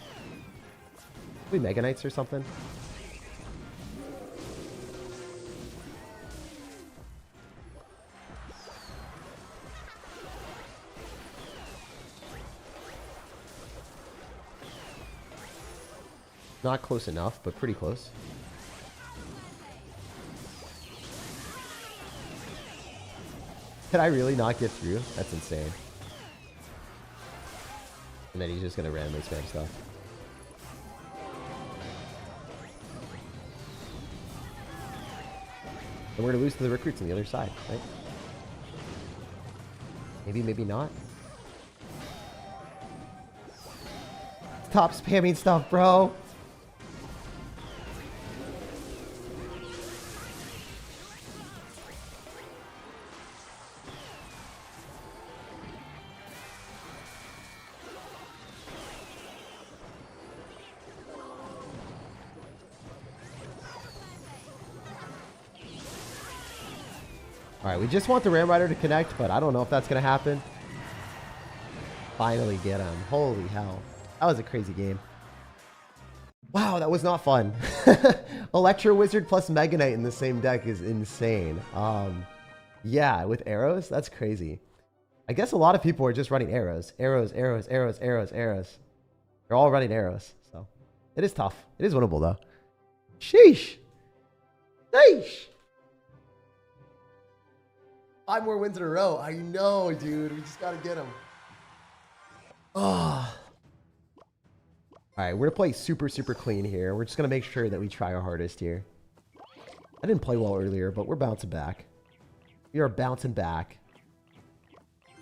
We Mega Knights or something? Not close enough, but pretty close. Did I really not get through? That's insane. And then he's just gonna randomly spam stuff. And we're gonna lose to the recruits on the other side, right? Maybe, maybe not. Stop spamming stuff, bro. Alright, we just want the Ram Rider to connect, but I don't know if that's going to happen. Finally get him. Holy hell. That was a crazy game. Wow, that was not fun. Electro Wizard plus Mega Knight in the same deck is insane. Yeah, with arrows? That's crazy. I guess a lot of people are just running arrows. Arrows, arrows, arrows, arrows, arrows. They're all running arrows, so it is tough. It is winnable, though. Sheesh. Sheesh. 5 more wins in a row. I know, dude. We just got to get him. Oh. All right, we're going to play super, super clean here. We're just going to make sure that we try our hardest here. I didn't play well earlier, but we're bouncing back. We are bouncing back.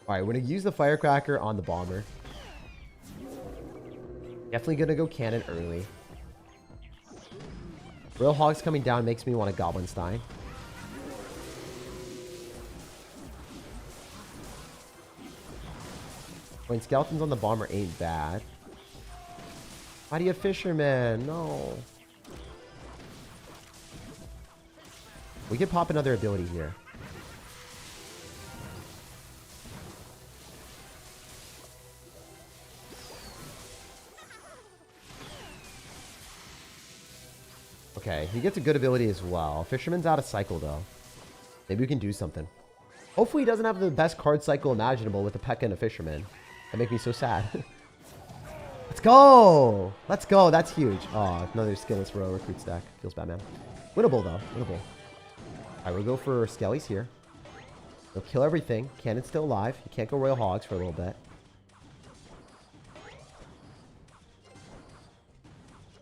All right, we're going to use the firecracker on the bomber. Definitely going to go cannon early. Royal Hogs coming down makes me want a Goblinstein. When skeletons on the bomber ain't bad. Why do you have fisherman? No. We could pop another ability here. Okay, he gets a good ability as well. Fisherman's out of cycle, though. Maybe we can do something. Hopefully he doesn't have the best card cycle imaginable with a P.E.K.K.A and a Fisherman. That make me so sad. Let's go! Let's go! That's huge. Oh, another skillless row recruit stack. Feels bad, man. Winnable, though. Winnable. Alright, we'll go for Skellies here. They'll kill everything. Cannon's still alive. You can't go Royal Hogs for a little bit.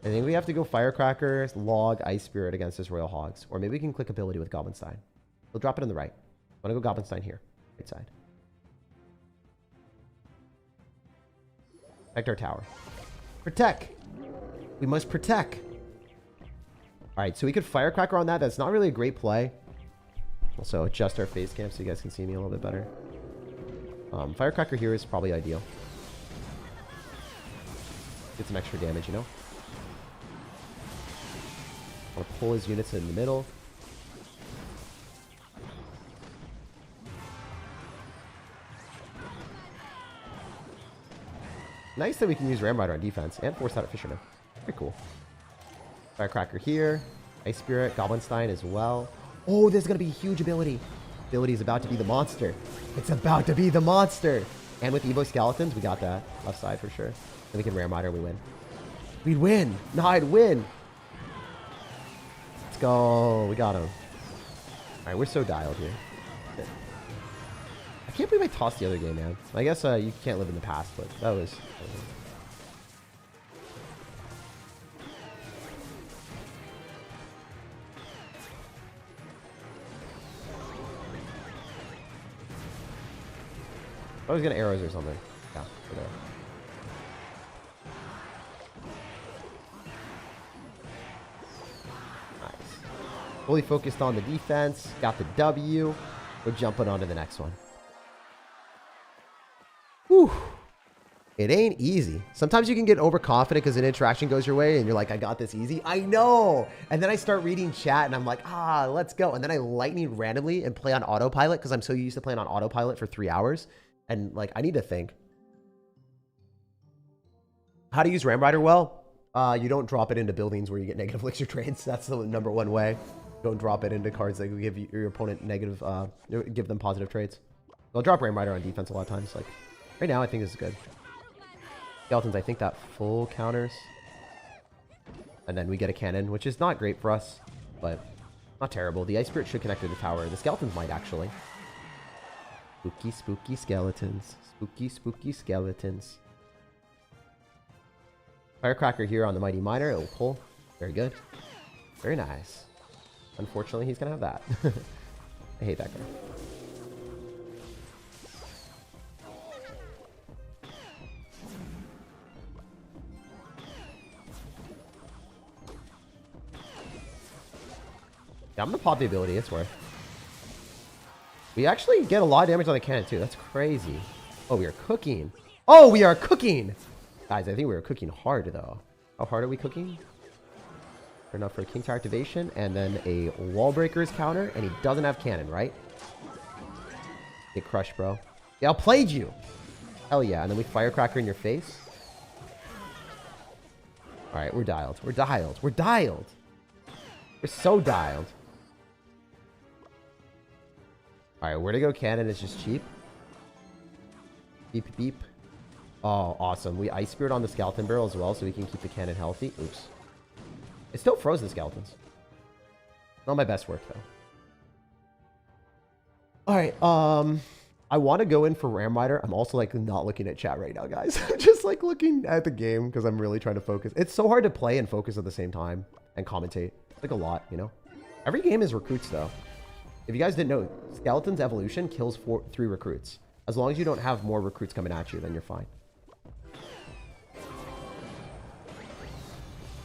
I think we have to go Firecracker, Log, Ice Spirit against this Royal Hogs. Or maybe we can click ability with Goblinstein. We'll drop it on the right. I want to go Goblinstein here. Right side. Protect our tower. Protect! We must protect! Alright, so we could Firecracker on that. That's not really a great play. Also, adjust our face cam so you guys can see me a little bit better. Firecracker here is probably ideal. Get some extra damage, you know? I want to pull his units in the middle. Nice that we can use Ramrider on defense and force out a Fisherman. Very cool. Firecracker here. Ice Spirit, Goblinstein as well. Oh, there's going to be a huge ability. Ability is about to be the monster. It's about to be the monster. And with Evo Skeletons, we got that. Left side for sure. Then we can Ramrider, we win. We'd win. No, I'd win. Let's go. We got him. Alright, we're so dialed here. I can't believe I tossed the other game, man. I guess you can't live in the past, but that was... I was gonna arrows or something. Yeah, for there. Nice. Fully focused on the defense. Got the W. We're jumping on to the next one. Whew. It ain't easy. Sometimes you can get overconfident because an interaction goes your way and you're like, I got this easy. I know. And then I start reading chat and I'm like, let's go. And then I lightning randomly and play on autopilot because I'm so used to playing on autopilot for 3 hours. And like, I need to think. How to use Ramrider well? You don't drop it into buildings where you get negative elixir trades. That's the #1 way. Don't drop it into cards that will give your opponent negative, give them positive trades. I'll drop Ramrider on defense a lot of times. Like right now, I think this is good. Skeletons, I think that full counters. And then we get a cannon, which is not great for us, but not terrible. The Ice Spirit should connect to the tower. The Skeletons might actually. Spooky, spooky skeletons. Spooky, spooky skeletons. Firecracker here on the Mighty Miner. It will pull. Very good. Very nice. Unfortunately, he's going to have that. I hate that guy. Yeah, I'm going to pop the ability. It's worth. We actually get a lot of damage on the cannon, too. That's crazy. Oh, we are cooking. Oh, we are cooking! Guys, I think we are cooking hard, though. How hard are we cooking? Fair enough for a King Tower activation, and then a Wall Breakers counter, and he doesn't have cannon, right? Get crushed, bro. Yeah, I played you! Hell yeah, and then we Firecracker in your face. Alright, we're dialed. We're dialed. We're dialed! We're so dialed. Alright, where to go cannon is just cheap. Beep, beep. Oh, awesome. We Ice Spirit on the Skeleton Barrel as well, so we can keep the cannon healthy. Oops. It still froze the Skeletons. Not my best work, though. All right. I want to go in for Ram Rider. I'm also like not looking at chat right now, guys. I'm just like looking at the game because I'm really trying to focus. It's so hard to play and focus at the same time and commentate. It's like a lot, you know? Every game is recruits though. If you guys didn't know, Skeleton's evolution kills 3 recruits. As long as you don't have more recruits coming at you, then you're fine.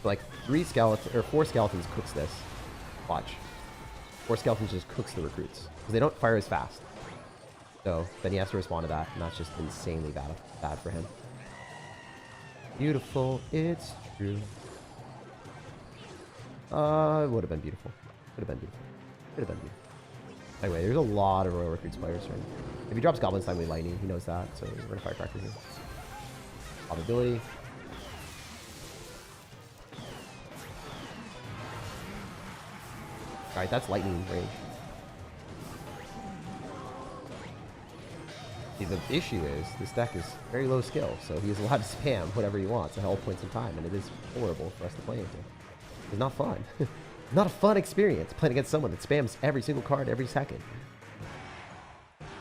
Like 4 skeletons cooks this. Watch. 4 skeletons just cooks the recruits because they don't fire as fast. So then he has to respond to that, and that's just insanely bad for him. Beautiful, it's true. It would have been beautiful. Could have been beautiful. Could have been beautiful. Anyway, there's a lot of Royal Recruits players. Right? If he drops Goblinstein with Lightning, he knows that. So we're gonna Firecracker here. Probability. All right, that's Lightning range. See, the issue is this deck is very low skill, so he is allowed to spam whatever he wants at all points in time, and it is horrible for us to play into. It's not fun. Not a fun experience playing against someone that spams every single card every second.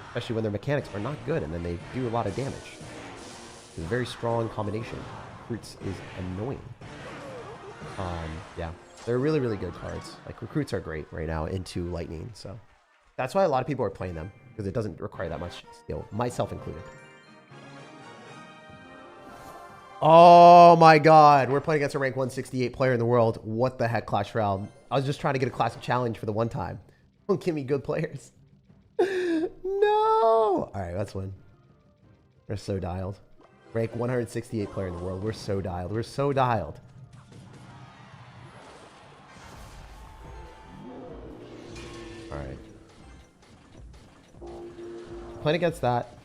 Especially when their mechanics are not good and then they do a lot of damage. It's a very strong combination. Recruits is annoying. Yeah, they're really, really good cards. Like, Recruits are great right now into Lightning, so that's why a lot of people are playing them, because it doesn't require that much skill, myself included. Oh my god, we're playing against a rank 168 player in the world. What the heck, Clash Royale? I was just trying to get a classic challenge for the one time. Don't give me good players. No! Alright, let's win. We're so dialed. Rank 168 player in the world. We're so dialed. We're so dialed. Alright. Playing against that,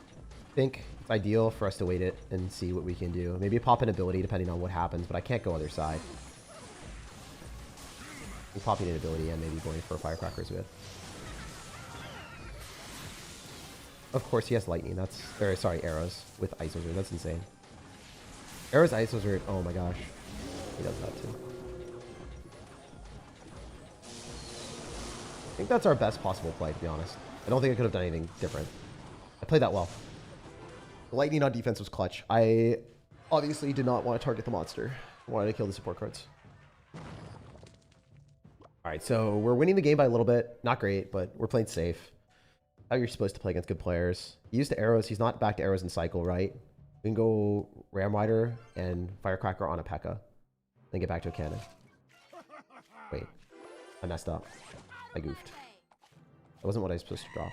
I think it's ideal for us to wait it and see what we can do. Maybe pop an ability depending on what happens, but I can't go other side. I'm popping an ability and maybe going for Firecrackers with. Of course, he has Lightning. That's very sorry, arrows with Ice Wizard. That's insane. Arrows, Ice Wizard. Oh my gosh, he does that too. I think that's our best possible play, to be honest. I don't think I could have done anything different. I played that well. The Lightning on defense was clutch. I obviously did not want to target the monster. I wanted to kill the support cards. Alright, so we're winning the game by a little bit. Not great, but we're playing safe. How you're supposed to play against good players. He used the arrows. He's not back to arrows in cycle, right? We can go Ram Rider and Firecracker on a P.E.K.K.A. Then get back to a cannon. Wait. I messed up. I goofed. That wasn't what I was supposed to draw.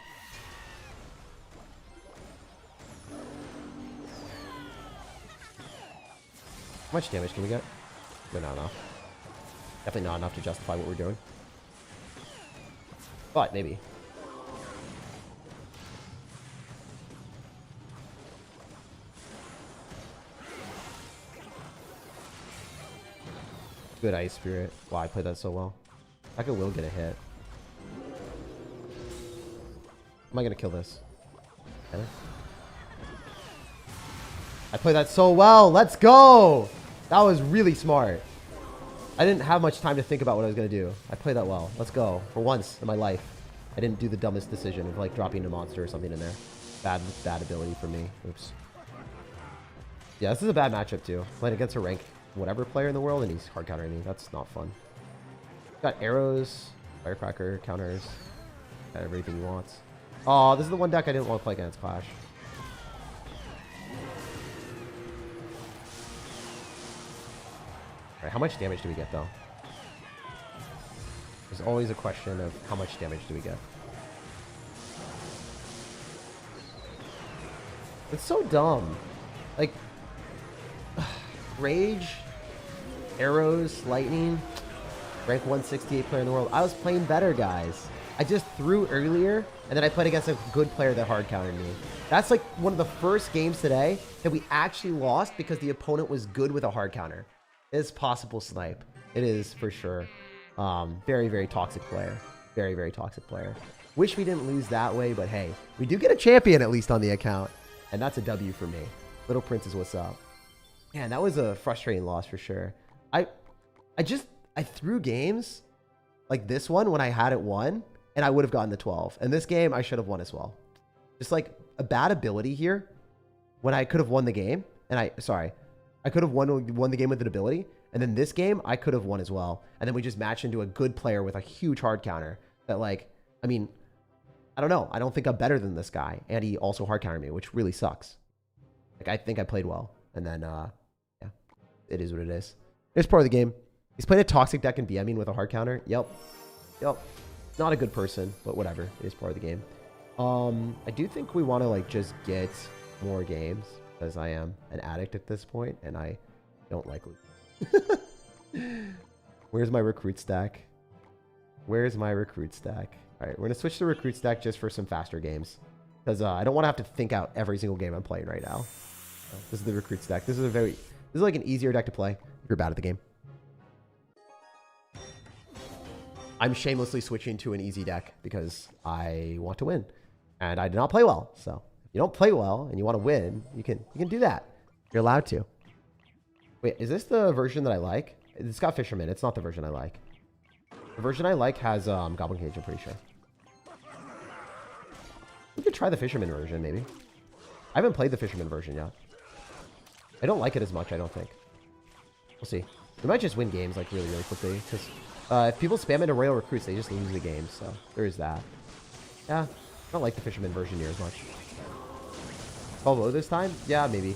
How much damage can we get? No, not enough. Definitely not enough to justify what we're doing. But maybe. Good Ice Spirit. Wow, I played that so well. I could will get a hit. Am I gonna kill this? Okay. I played that so well. Let's go. That was really smart. I didn't have much time to think about what I was gonna do. I played that well. Let's go. For once in my life, I didn't do the dumbest decision of like dropping a monster or something in there. Bad ability for me. Oops. Yeah, this is a bad matchup too. Playing against a rank whatever player in the world and he's hard countering me. That's not fun. Got arrows, Firecracker, counters, got everything he wants. Oh, this is the one deck I didn't want to play against Clash. Alright, how much damage do we get though? There's always a question of how much damage do we get. It's so dumb. Like, Rage, arrows, lightning, rank 168 player in the world. I was playing better, guys. I just threw earlier, and then I played against a good player that hard countered me. That's like one of the first games today that we actually lost because the opponent was good with a hard counter. It's possible snipe. It is for sure. Very, very toxic player. Very, very toxic player. Wish we didn't lose that way, but hey, we do get a champion at least on the account, and that's a W for me. Little Prince is what's up. Man, that was a frustrating loss for sure. I threw games like this one when I had it won, and I would have gotten the 12. And this game, I should have won as well. Just like a bad ability here when I could have won the game. And I could have won the game with an ability. And then this game, I could have won as well. And then we just matched into a good player with a huge hard counter that, like, I mean, I don't know. I don't think I'm better than this guy. And he also hard countered me, which really sucks. Like, I think I played well. And then, yeah, it is what it is. It's part of the game. He's playing a toxic deck in B, I mean, with a hard counter. Yep. Not a good person, but whatever. It is part of the game. I do think we want to, like, just get more games, because I am an addict at this point, and I don't like losing. Where's my recruit stack? Where's my recruit stack? All right, we're going to switch to recruit stack just for some faster games, because I don't want to have to think out every single game I'm playing right now. This is the recruit stack. This is like an easier deck to play if you're bad at the game. I'm shamelessly switching to an easy deck because I want to win. And I did not play well. So if you don't play well and you want to win, you can do that. You're allowed to. Wait, is this the version that I like? It's got Fisherman. It's not the version I like. The version I like has Goblin Cage, I'm pretty sure. We could try the Fisherman version, maybe. I haven't played the Fisherman version yet. I don't like it as much, I don't think. We'll see. We might just win games like really, really quickly. Because if people spam into Royal Recruits, they just lose the game. So there is that. Yeah, I don't like the Fisherman version near as much. 12-0 this time? Yeah, maybe.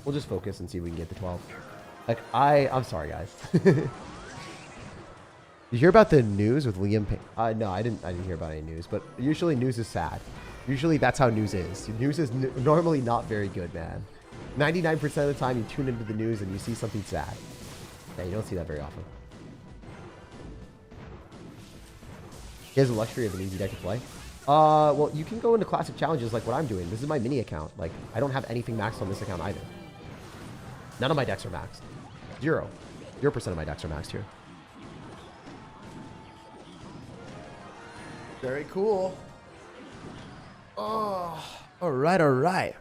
We'll just focus and see if we can get the 12. Like, I'm sorry, guys. Did you hear about the news with Liam Payne? No, I didn't hear about any news. But usually news is sad. Usually that's how news is. News is normally not very good, man. 99% of the time you tune into the news and you see something sad. Yeah, you don't see that very often. He has the luxury of an easy deck to play. Well, you can go into classic challenges like what I'm doing. This is my mini account. Like, I don't have anything maxed on this account either. None of my decks are maxed. 0% of my decks are maxed here. Very cool. Oh, all right.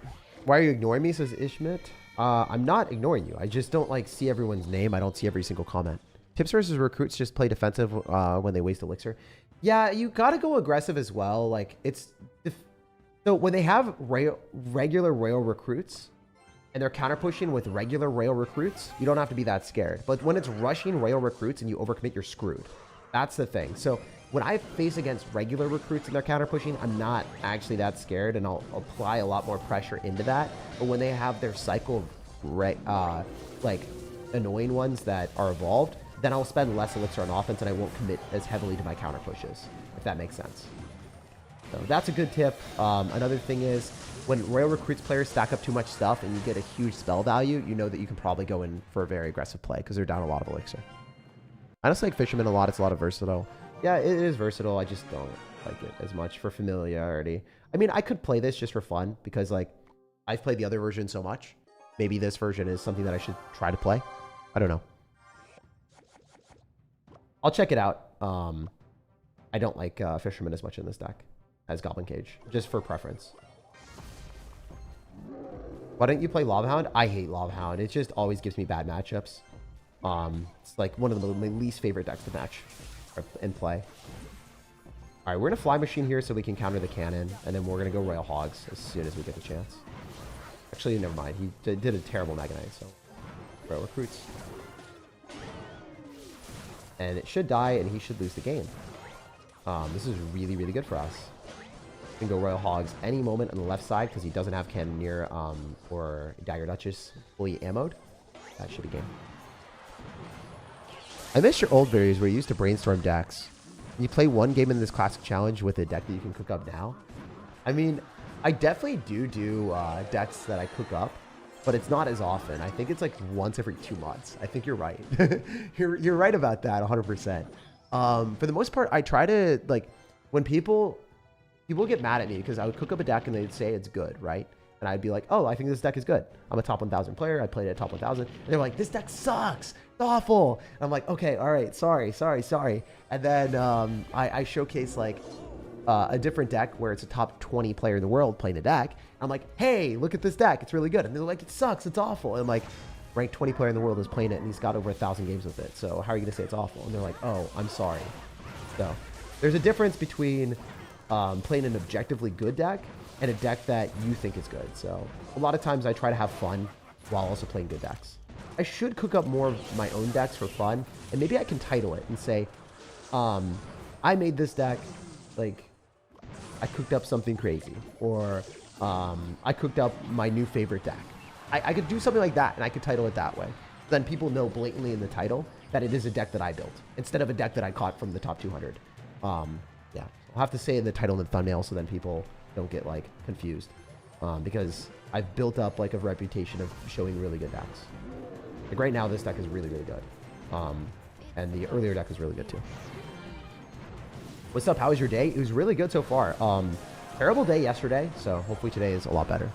Why are you ignoring me, says Ishmit? I'm not ignoring you. I just don't, like, see everyone's name. I don't see every single comment. Tips versus recruits just play defensive when they waste elixir. Yeah, you got to go aggressive as well. Like, so when they have regular Royal Recruits and they're counter pushing with regular Royal Recruits, you don't have to be that scared. But when it's rushing Royal Recruits and you overcommit, you're screwed. That's the thing. So when I face against regular recruits and they're counter pushing, I'm not actually that scared, and I'll apply a lot more pressure into that. But when they have their cycle of like annoying ones that are evolved, then I'll spend less elixir on offense and I won't commit as heavily to my counter pushes, if that makes sense. So that's a good tip. Another thing is when Royal Recruits players stack up too much stuff and you get a huge spell value, you know that you can probably go in for a very aggressive play because they're down a lot of elixir. I just like Fisherman a lot. It's a lot of versatile. Yeah, it is versatile. I just don't like it as much for familiarity. I mean, I could play this just for fun because, like, I've played the other version so much. Maybe this version is something that I should try to play. I don't know. I'll check it out. I don't like Fisherman as much in this deck as Goblin Cage, just for preference. Why don't you play Lava Hound? I hate Lava Hound. It just always gives me bad matchups. It's like one of my least favorite decks to match and play. All right, we're gonna Fly Machine here so we can counter the cannon, and then we're gonna go Royal Hogs as soon as we get the chance. Actually, never mind. He did a terrible Mega Knight, so Royal Recruits. And it should die, and he should lose the game. This is really, really good for us. We can go Royal Hogs any moment on the left side because he doesn't have Cannoneer or Dagger Duchess fully ammoed. That should be game. I miss your old videos where you used to brainstorm decks. You play one game in this classic challenge with a deck that you can cook up now. I mean, I definitely do decks that I cook up, but it's not as often. I think it's like once every 2 months. I think you're right. You're right about that 100%. For the most part, I try to, like, when people get mad at me because I would cook up a deck and they'd say it's good, right? And I'd be like, oh, I think this deck is good. I'm a top 1,000 player. I played it at top 1,000. And they're like, this deck sucks. It's awful. And I'm like, okay, all right, sorry. And then I showcase like a different deck where it's a top 20 player in the world playing the deck. I'm like, hey, look at this deck. It's really good. And they're like, it sucks. It's awful. And I'm like, ranked 20 player in the world is playing it and he's got over 1,000 games with it. So how are you going to say it's awful? And they're like, oh, I'm sorry. So There's a difference between playing an objectively good deck and a deck that you think is good. So a lot of times I try to have fun while also playing good decks. I should cook up more of my own decks for fun, and maybe I can title it and say, I made this deck, like, I cooked up something crazy, or I cooked up my new favorite deck. I could do something like that, and I could title it that way. Then people know blatantly in the title that it is a deck that I built, instead of a deck that I caught from the top 200. Yeah, I'll have to say in the title and the thumbnail so then people don't get, like, confused. Because I've built up, like, a reputation of showing really good decks. Like, right now, this deck is really, really good. And the earlier deck is really good, too. What's up? How was your day? It was really good so far. Terrible day yesterday, so hopefully today is a lot better.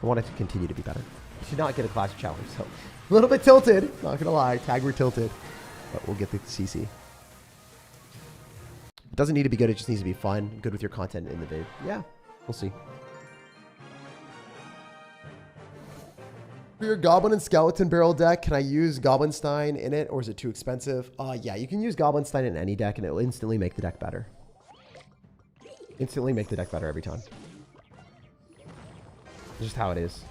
I want it to continue to be better. I did not get a Clash challenge, so a little bit tilted. Not gonna lie, tag we're tilted, but we'll get the CC. It doesn't need to be good. It just needs to be fun, good with your content in the vid. Yeah, we'll see. For your Goblin and Skeleton Barrel deck, can I use Goblinstein in it, or is it too expensive? Yeah, you can use Goblinstein in any deck, and it will instantly make the deck better. Instantly make the deck better every time. Just how it is.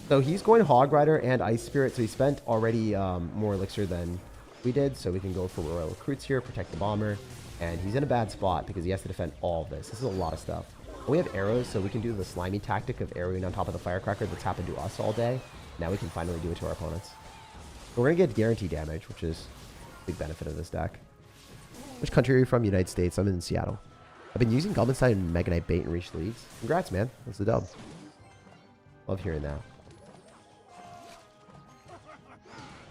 So he's going Hog Rider and Ice Spirit, so he spent already more elixir than we did, so we can go for Royal Recruits here, protect the Bomber, and he's in a bad spot because he has to defend all of this. This is a lot of stuff. We have arrows, so we can do the slimy tactic of arrowing on top of the Firecracker that's happened to us all day. Now we can finally do it to our opponents. But we're going to get guaranteed damage, which is a big benefit of this deck. Which country are you from? United States. I'm in Seattle. I've been using Goblinstein and Mega Knight bait in Reach Leagues. Congrats, man. That's the dub. Love hearing that.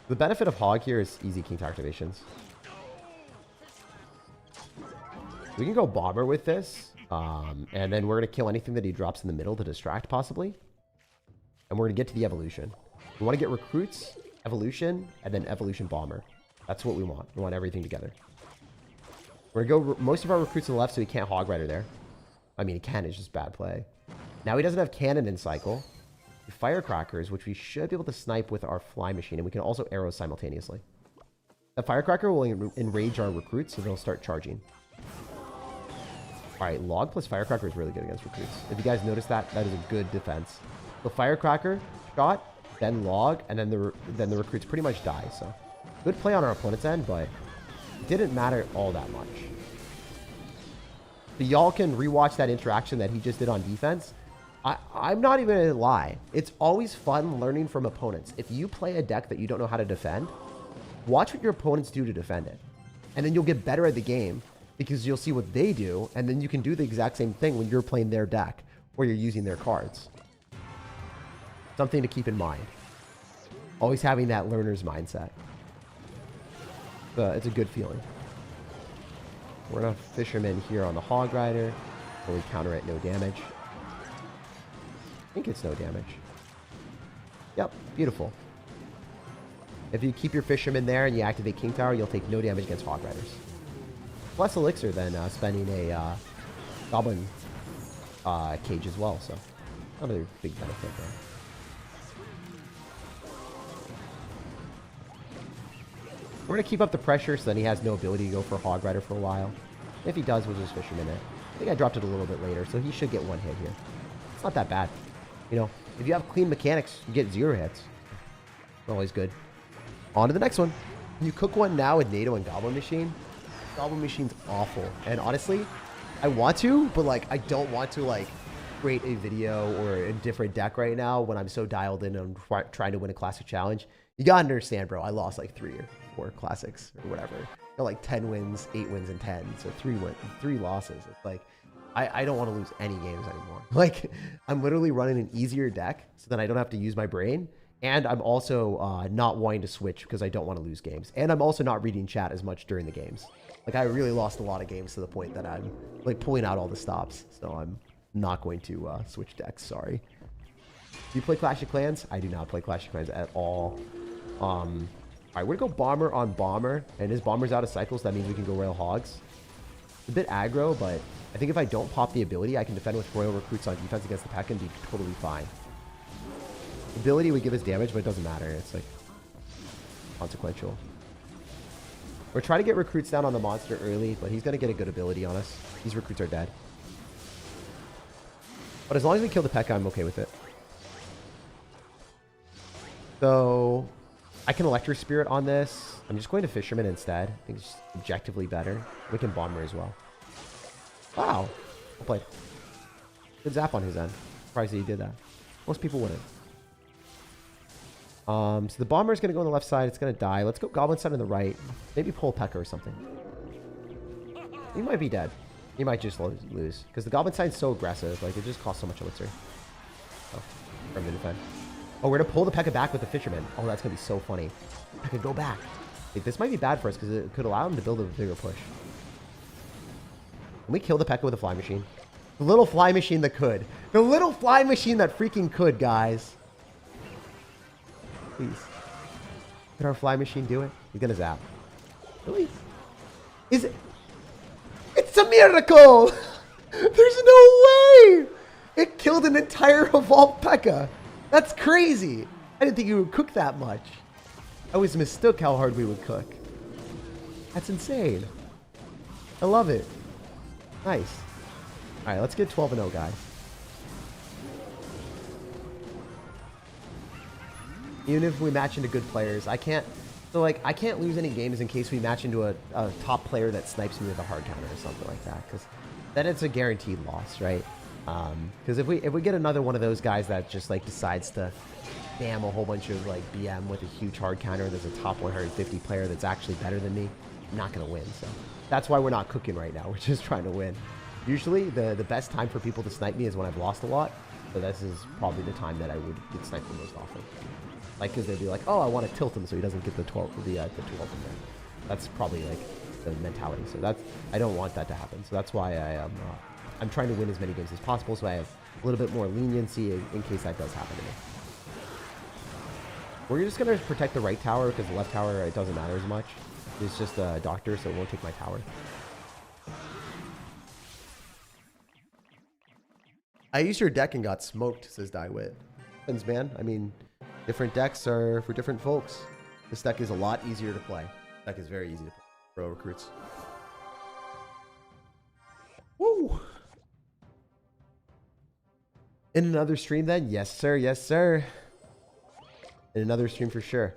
The benefit of Hog here is easy King activations. We can go Bomber with this. And then we're going to kill anything that he drops in the middle to distract, possibly. And we're going to get to the evolution. We want to get Recruits, Evolution, and then Evolution Bomber. That's what we want. We want everything together. We're going to go most of our Recruits to the left so he can't Hog Rider there. I mean, he can. It's just bad play. Now he doesn't have Cannon in cycle. Firecrackers, which we should be able to snipe with our Fly Machine. And we can also arrow simultaneously. The Firecracker will enrage our Recruits, so they'll start charging. Alright, Log plus Firecracker is really good against Recruits. If you guys notice that, that is a good defense. The Firecracker shot, then Log, and then the Recruits pretty much die. So, good play on our opponent's end, but it didn't matter all that much. So y'all can rewatch that interaction that he just did on defense. I'm not even gonna lie. It's always fun learning from opponents. If you play a deck that you don't know how to defend, watch what your opponents do to defend it. And then you'll get better at the game because you'll see what they do, and then you can do the exact same thing when you're playing their deck or you're using their cards. Something to keep in mind. Always having that learner's mindset. It's a good feeling. We're gonna Fisherman here on the Hog Rider. When we counter it, no damage. I think it's no damage. Yep, beautiful. If you keep your Fisherman there and you activate King Tower, you'll take no damage against Hog Riders. Less elixir than spending a Goblin cage as well, so another big benefit there. We're going to keep up the pressure so that he has no ability to go for Hog Rider for a while. If he does, we'll just Fisherman it. I think I dropped it a little bit later, so he should get one hit here. It's not that bad. You know, if you have clean mechanics, you get 0 hits. Always good. On to the next one. You cook one now with NATO and Goblin Machine. Goblin Machine's awful. And honestly, I want to, but like I don't want to like create a video or a different deck right now when I'm so dialed in and trying to win a classic challenge. You gotta understand, bro. I lost like 3 or 4 classics or whatever. Got like 10 wins, 8 wins, and 10. So 3 losses. It's like I don't want to lose any games anymore. Like I'm literally running an easier deck so that I don't have to use my brain. And I'm also not wanting to switch because I don't want to lose games. And I'm also not reading chat as much during the games. Like I really lost a lot of games to the point that I'm like pulling out all the stops. So I'm not going to switch decks. Sorry. Do you play Clash of Clans? I do not play Clash of Clans at all. All right, we're going to go Bomber on Bomber. And his Bomber's out of cycles. That means we can go Royal Hogs. It's a bit aggro, but I think if I don't pop the ability, I can defend with Royal Recruits on defense against the Peck and be totally fine. Ability would give us damage, but it doesn't matter. It's like consequential. We're trying to get recruits down on the monster early, but he's going to get a good ability on us. These recruits are dead. But as long as we kill the P.E.K.K.A, I'm okay with it. So I can Electro Spirit on this. I'm just going to Fisherman instead. I think it's objectively better. We can Bomber as well. Wow. Well played. Good zap on his end. Surprised that he did that. Most people wouldn't. So the Bomber is going to go on the left side. It's going to die. Let's go Goblinstein on the right. Maybe pull P.E.K.K.A or something. He might be dead. He might just lose. Because the Goblinstein's so aggressive. Like, it just costs so much elixir. Oh, for him to defend. Oh, we're going to pull the P.E.K.K.A back with the Fisherman. Oh, that's going to be so funny. P.E.K.K.A, go back. Wait, this might be bad for us because it could allow him to build a bigger push. Can we kill the P.E.K.K.A with a Fly Machine? The little Fly Machine that could. The little Fly Machine that freaking could, guys. Please. Could our Fly Machine do it? He's going to zap. Really? Is it? It's a miracle! There's no way! It killed an entire evolved P.E.K.K.A. That's crazy. I didn't think you would cook that much. I always mistook how hard we would cook. That's insane. I love it. Nice. All right, let's get 12-0, guys. Even if we match into good players, I can't. So, like, I can't lose any games in case we match into a top player that snipes me with a hard counter or something like that. Because then it's a guaranteed loss, right? Because if we get another one of those guys that just, like, decides to spam a whole bunch of, like, BM with a huge hard counter, there's a top 150 player that's actually better than me, I'm not going to win. So that's why we're not cooking right now. We're just trying to win. Usually, the best time for people to snipe me is when I've lost a lot. So this is probably the time that I would get sniped the most often. Like, because they'd be like, oh, I want to tilt him so he doesn't get the 12 in there. That's probably, like, the mentality. So that's, I don't want that to happen. So that's why I'm trying to win as many games as possible so I have a little bit more leniency in case that does happen to me. We're just going to protect the right tower because the left tower, it doesn't matter as much. It's just a doctor, so it won't take my tower. I used your deck and got smoked, says Dywit. Happens, man. I mean, different decks are for different folks. This deck is a lot easier to play. This deck is very easy to play. Pro recruits. Woo! In another stream then? Yes, sir. Yes, sir. In another stream for sure.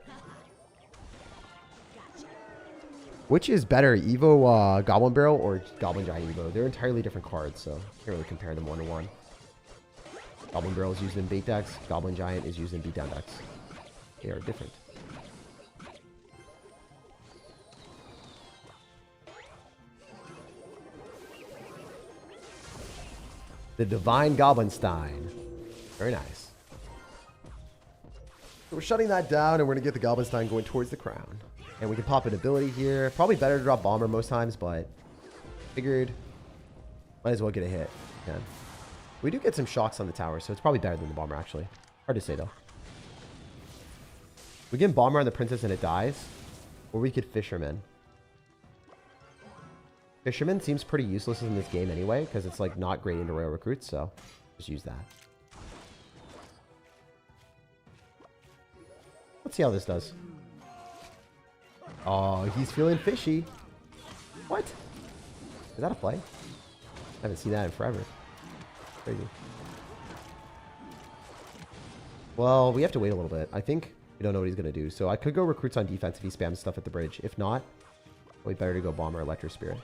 Which is better, Evo Goblin Barrel or Goblin Giant Evo? They're entirely different cards, so can't really compare them one-to-one. Goblin Barrel is used in bait decks. Goblin Giant is used in beatdown decks. They are different. The Divine Goblinstein. Very nice. So we're shutting that down, and we're going to get the Goblinstein going towards the crown. And we can pop an ability here. Probably better to drop Bomber most times, but figured might as well get a hit. Yeah. We do get some shocks on the tower, so it's probably better than the Bomber, actually. Hard to say, though. We get Bomber on the Princess and it dies. Or we could Fisherman. Fisherman seems pretty useless in this game anyway, because it's like not great into Royal Recruits, so just use that. Let's see how this does. Oh, he's feeling fishy. What? Is that a play? I haven't seen that in forever. Crazy. Well, we have to wait a little bit. I think we don't know what he's going to do. So I could go recruits on defense if he spams stuff at the bridge. If not, we better to go Bomber Electro Spirit.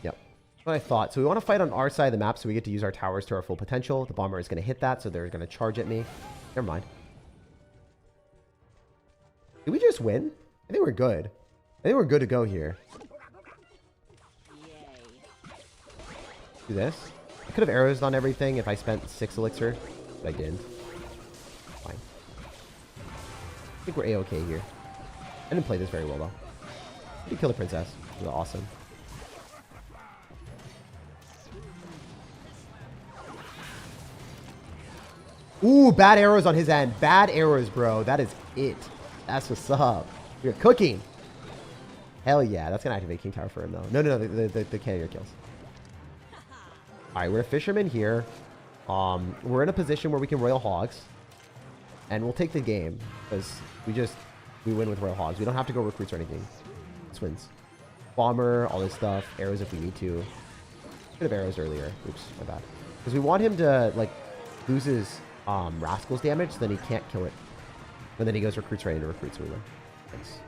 Yep. What I thought. So we want to fight on our side of the map so we get to use our towers to our full potential. The Bomber is going to hit that, so they're going to charge at me. Never mind. Did we just win? I think we're good. I think we're good to go here. Do this. I could have arrows on everything if I spent 6 elixir, but I didn't. Fine. I think we're A-okay here. I didn't play this very well, though. We kill the princess. It was awesome. Ooh, bad arrows on his end. Bad arrows, bro. That is it. That's what's up. We're cooking. Hell yeah. That's going to activate King Tower for him, though. No. The carrier kills. All right, we're a Fisherman here. We're in a position where we can Royal Hogs. And we'll take the game because we win with Royal Hogs. We don't have to go recruits or anything. This wins. Bomber, all this stuff. Arrows if we need to. Could have arrows earlier. Oops, my bad. Because we want him to like lose his Rascal's damage, so then he can't kill it. And then he goes recruits right into recruits, so we win. Thanks.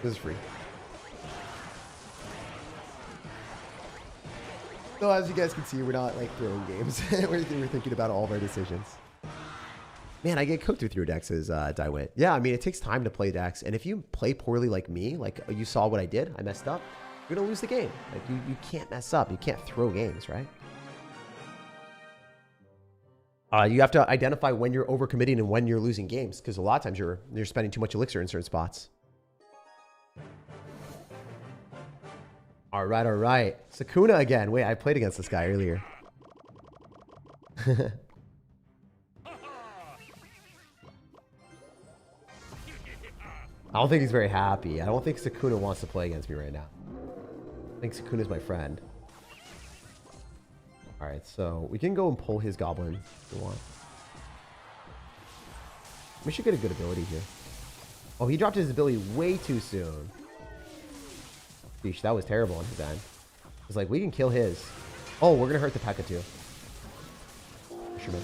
This is free. So as you guys can see, we're not like throwing games. we're thinking about all of our decisions. Man, I get cooked with your decks as Daiwit. Yeah, I mean, it takes time to play decks. And if you play poorly like me, like you saw what I did, I messed up, you're going to lose the game. Like you can't mess up. You can't throw games, right? You have to identify when you're overcommitting and when you're losing games. Because a lot of times you're spending too much elixir in certain spots. All right, all right. Sakuna again. Wait, I played against this guy earlier. I don't think he's very happy. I don't think Sakuna wants to play against me right now. I think Sakuna's my friend. All right, so we can go and pull his goblin if we want. We should get a good ability here. Oh, he dropped his ability way too soon. Sheesh, that was terrible on his end. It's like, we can kill his. Oh, we're going to hurt the P.E.K.K.A too. Fisherman.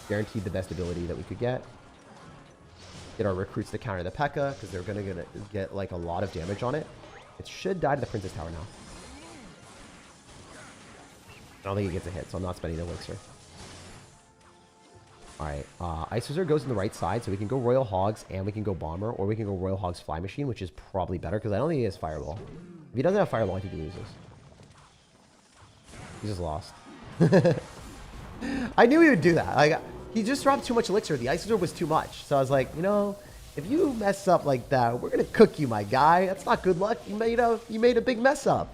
Guaranteed the best ability that we could get. Get our recruits to counter the P.E.K.K.A because they're going to get like a lot of damage on it. It should die to the Princess Tower now. I don't think it gets a hit, so I'm not spending the elixir. Alright, Ice Wizard goes on the right side, so we can go Royal Hogs and we can go Bomber, or we can go Royal Hogs Fly Machine, which is probably better, because I don't think he has Fireball. If he doesn't have Fireball, I think he loses. He just lost. I knew he would do that. Like, he just dropped too much elixir. The Ice Wizard was too much. So I was like, you know, if you mess up like that, we're going to cook you, my guy. That's not good luck. You made a big mess up.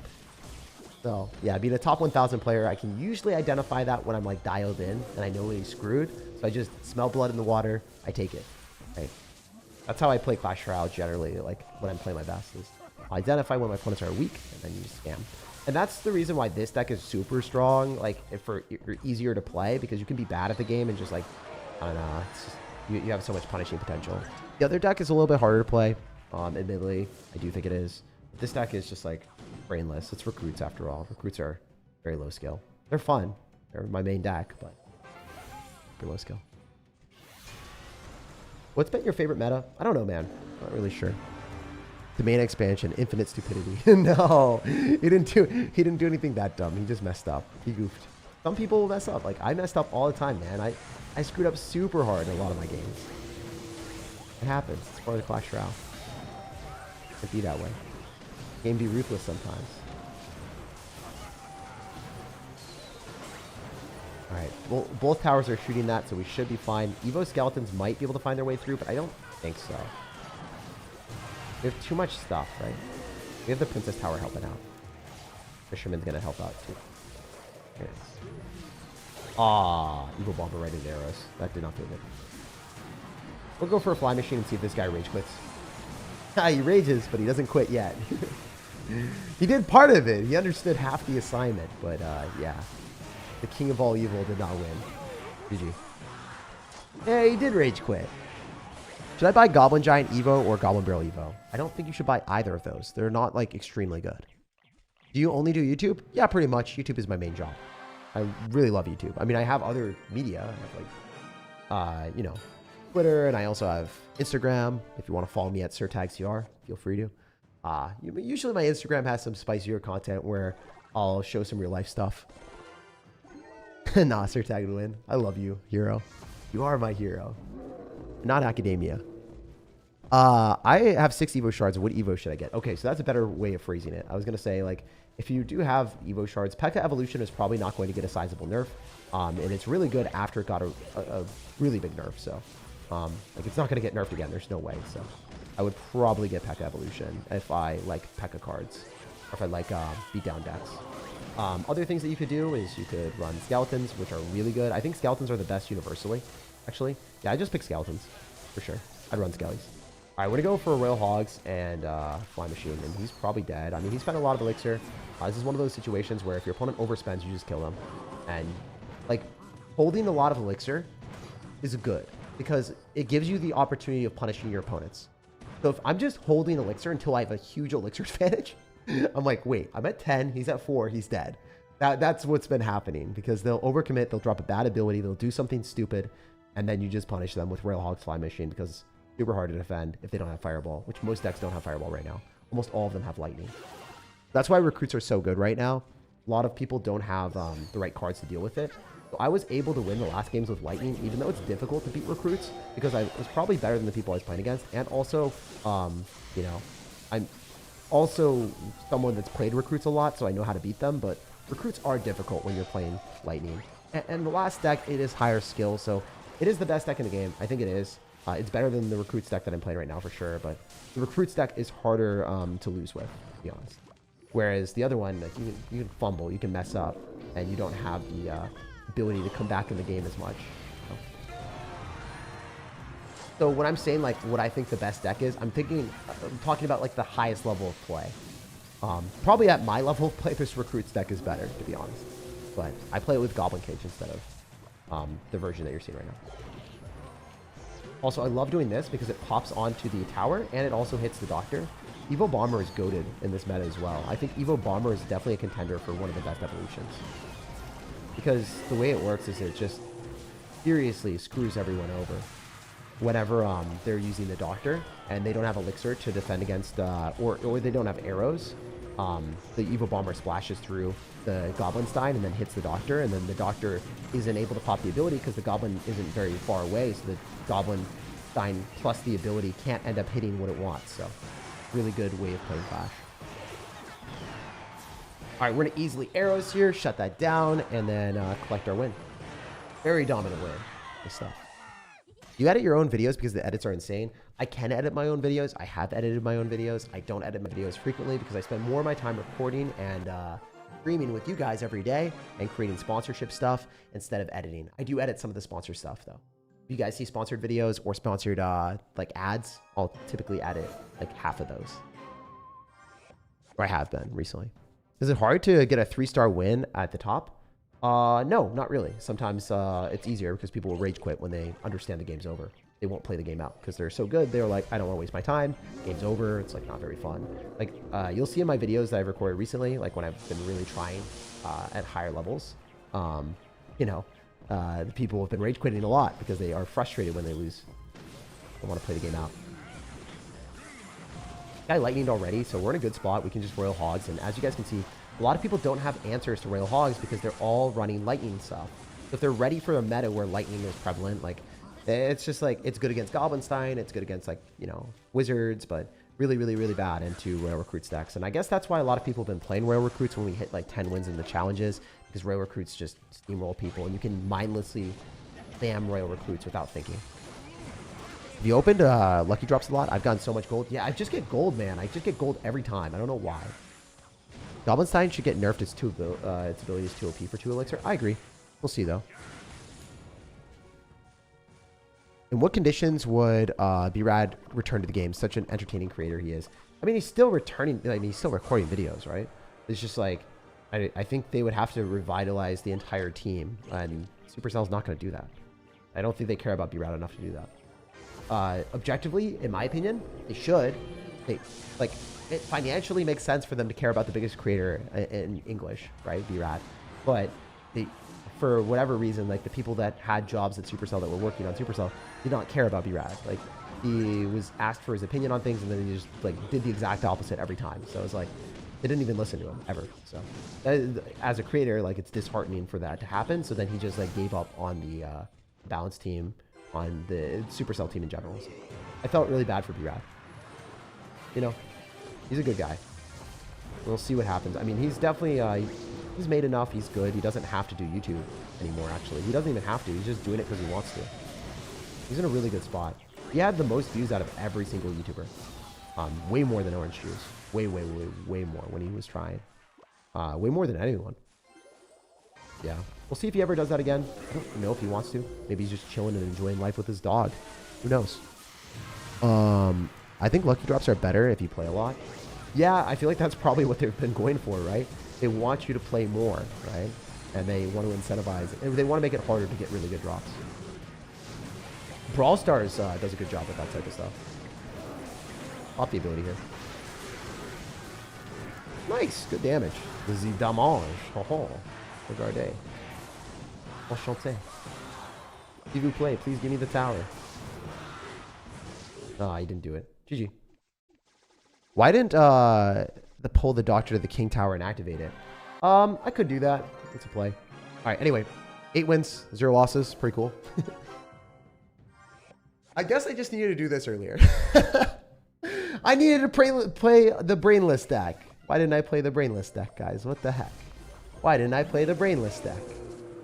So, yeah, being a top 1,000 player, I can usually identify that when I'm, like, dialed in and I know when he's screwed. So I just smell blood in the water. I take it. Right? That's how I play Clash Royale generally, like, when I'm playing my best. Is I'll identify when my opponents are weak, and then you scam. And that's the reason why this deck is super strong, like, for easier to play, because you can be bad at the game and just, like, I don't know, it's just, you have so much punishing potential. The other deck is a little bit harder to play, admittedly. I do think it is. But this deck is just, like, brainless. It's recruits after all. Recruits are very low skill. They're fun. They're my main deck, but they're low skill. What's been your favorite meta? I don't know, man. Not really sure. The main expansion, infinite stupidity. No, he didn't do anything that dumb. He just messed up. He goofed. Some people will mess up. Like, I messed up all the time, man. I screwed up super hard in a lot of my games. It happens. It's part of the Clash Royale. It can be that way. Game be ruthless sometimes. Alright, well, both towers are shooting that, so we should be fine. Evo skeletons might be able to find their way through, but I don't think so. We have too much stuff, right? We have the Princess Tower helping out. Fisherman's gonna help out too. Here it is. Ah, Evil Bomber right into arrows. That did not feel good. We'll go for a Fly Machine and see if this guy rage quits. He rages, but he doesn't quit yet. He did part of it. He understood half the assignment, but yeah. The King of All Evil did not win. GG. Yeah, he did rage quit. Should I buy Goblin Giant Evo or Goblin Barrel Evo? I don't think you should buy either of those. They're not, like, extremely good. Do you only do YouTube? Yeah, pretty much. YouTube is my main job. I really love YouTube. I mean, I have other media. I have, like, you know, Twitter, and I also have Instagram. If you want to follow me at SirTagCR, feel free to. Usually my Instagram has some spicier content where I'll show some real life stuff. Nah, SirTag would win. I love you, hero. You are my hero. Not academia. I have 6 Evo shards. What Evo should I get? Okay, so that's a better way of phrasing it. I was going to say, like, if you do have Evo shards, P.E.K.K.A Evolution is probably not going to get a sizable nerf. And it's really good after it got a really big nerf. So, like, it's not going to get nerfed again. There's no way. So, I would probably get P.E.K.K.A Evolution if I like P.E.K.K.A cards. Or if I like beatdown decks. Other things that you could do is you could run Skeletons, which are really good. I think Skeletons are the best universally, actually. Yeah, I just pick Skeletons, for sure. I'd run Skellies. All right, we're going to go for Royal Hogs and Fly Machine, and he's probably dead. I mean, he spent a lot of elixir. This is one of those situations where if your opponent overspends, you just kill them. And, like, holding a lot of elixir is good because it gives you the opportunity of punishing your opponents. So if I'm just holding elixir until I have a huge elixir advantage, I'm like, wait, I'm at 10, he's at 4, he's dead. That's what's been happening because they'll overcommit, they'll drop a bad ability, they'll do something stupid, and then you just punish them with Railhog's Fly Machine because it's super hard to defend if they don't have Fireball, which most decks don't have Fireball right now. Almost all of them have Lightning. That's why recruits are so good right now. A lot of people don't have the right cards to deal with it. So I was able to win the last games with Lightning, even though it's difficult to beat recruits, because I was probably better than the people I was playing against. And also, you know, I'm also someone that's played recruits a lot, so I know how to beat them, but recruits are difficult when you're playing Lightning. And the last deck, it is higher skill, so it is the best deck in the game. I think it is. It's better than the recruits deck that I'm playing right now for sure, but the recruits deck is harder to lose with, to be honest. Whereas the other one, like you can fumble, you can mess up, and you don't have the ability to come back in the game as much. So when I'm saying like what I think the best deck is, I'm talking about like the highest level of play. Probably at my level of play, this recruits deck is better, to be honest. But I play it with Goblin Cage instead of the version that you're seeing right now. Also, I love doing this because it pops onto the tower and it also hits the Doctor. Evo Bomber is goated in this meta as well. I think Evo Bomber is definitely a contender for one of the best evolutions. Because the way it works is it just seriously screws everyone over. Whenever they're using the Doctor and they don't have Elixir to defend against, or they don't have arrows, the Evo Bomber splashes through the Goblinstein and then hits the Doctor, and then the Doctor isn't able to pop the ability because the Goblin isn't very far away, so the Goblinstein plus the ability can't end up hitting what it wants. So really good way of playing Clash. All right, we're gonna easily arrows here, shut that down, and then collect our win. Very dominant win. This stuff. You edit your own videos because the edits are insane. I can edit my own videos. I have edited my own videos. I don't edit my videos frequently because I spend more of my time recording and streaming with you guys every day and creating sponsorship stuff instead of editing. I do edit some of the sponsor stuff though. If you guys see sponsored videos or sponsored like ads, I'll typically edit like half of those. Or I have been recently. Is it hard to get a 3-star win at the top? No, not really. Sometimes it's easier because people will rage quit when they understand the game's over. They won't play the game out because they're so good. They're like, I don't want to waste my time. Game's over. It's like not very fun. Like you'll see in my videos that I've recorded recently, like when I've been really trying at higher levels, you know, the people have been rage quitting a lot because they are frustrated when they lose. They want to play the game out. I lightninged already, so we're in a good spot. We can just Royal Hogs, and as you guys can see, a lot of people don't have answers to Royal Hogs because they're all running lightning stuff. So if they're ready for a meta where lightning is prevalent, like it's just like it's good against Goblinstein, it's good against like, you know, wizards, but really, really, really bad into Royal Recruits decks. And I guess that's why a lot of people have been playing Royal Recruits when we hit like 10 wins in the challenges, because Royal Recruits just steamroll people and you can mindlessly spam Royal Recruits without thinking. Have you opened Lucky Drops a lot? I've gotten so much gold. Yeah, I just get gold, man. I just get gold every time. I don't know why. Goblinstein should get nerfed. Its ability is too OP for 2 elixir. I agree. We'll see, though. In what conditions would B-Rad return to the game? Such an entertaining creator he is. I mean, he's still returning. I mean, he's still recording videos, right? It's just like, I think they would have to revitalize the entire team, and Supercell's not going to do that. I don't think they care about B-Rad enough to do that. Objectively, in my opinion, they should. Like, it financially makes sense for them to care about the biggest creator in English, right? B-Rad. But for whatever reason, like the people that had jobs at Supercell that were working on Supercell did not care about B-Rad. Like, he was asked for his opinion on things and then he just like did the exact opposite every time. So it was like, they didn't even listen to him ever. So as a creator, like it's disheartening for that to happen. So then he just like gave up on the balance team, on the Supercell team in general. So I felt really bad for B-Rad. You know, he's a good guy. We'll see what happens. I mean, he's definitely, he's made enough. He's good. He doesn't have to do YouTube anymore, actually. He doesn't even have to. He's just doing it because he wants to. He's in a really good spot. He had the most views out of every single YouTuber. Way more than Orange Juice. Way, way, way, way more when he was trying. Way more than anyone. Yeah. We'll see if he ever does that again. I don't know if he wants to. Maybe he's just chilling and enjoying life with his dog. Who knows? I think Lucky Drops are better if you play a lot. Yeah, I feel like that's probably what they've been going for, right? They want you to play more, right? And they want to incentivize. And they want to make it harder to get really good drops. Brawl Stars does a good job with that type of stuff. Pop the ability here. Nice, good damage. The damage. Ho ho. Regardez. Enchanté. S'il vous plaît, please give me the tower. Ah, he didn't do it. GG. Why didn't pull the doctor to the king tower and activate it? I could do that. It's a play. All right, anyway. 8 wins, 0 losses. Pretty cool. I guess I just needed to do this earlier. I needed to play the brainless deck. Why didn't I play the brainless deck, guys? What the heck? Why didn't I play the brainless deck?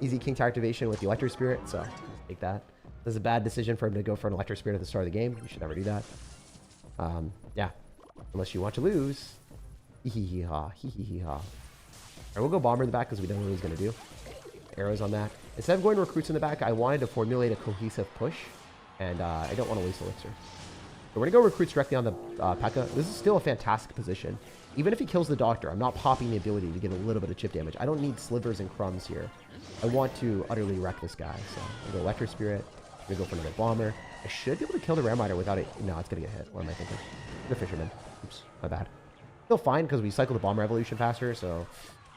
Easy king tower activation with the electric spirit, so take that. This is a bad decision for him to go for an electric spirit at the start of the game. You should never do that. Yeah. Unless you want to lose. Hee hee hee ha. Hee hee hee ha. Alright, we'll go bomber in the back because we don't know what he's going to do. Arrows on that. Instead of going recruits in the back, I wanted to formulate a cohesive push. And I don't want to waste elixir. So we're going to go recruits directly on the P.E.K.K.A. This is still a fantastic position. Even if he kills the doctor, I'm not popping the ability to get a little bit of chip damage. I don't need slivers and crumbs here. I want to utterly wreck this guy. So I'm going to go electric spirit. I'm going to go for another bomber. I should be able to kill the ram rider without it. No, it's going to get hit. What am I thinking? The fisherman. Oops, my bad. Still fine because we cycle the bomber evolution faster. So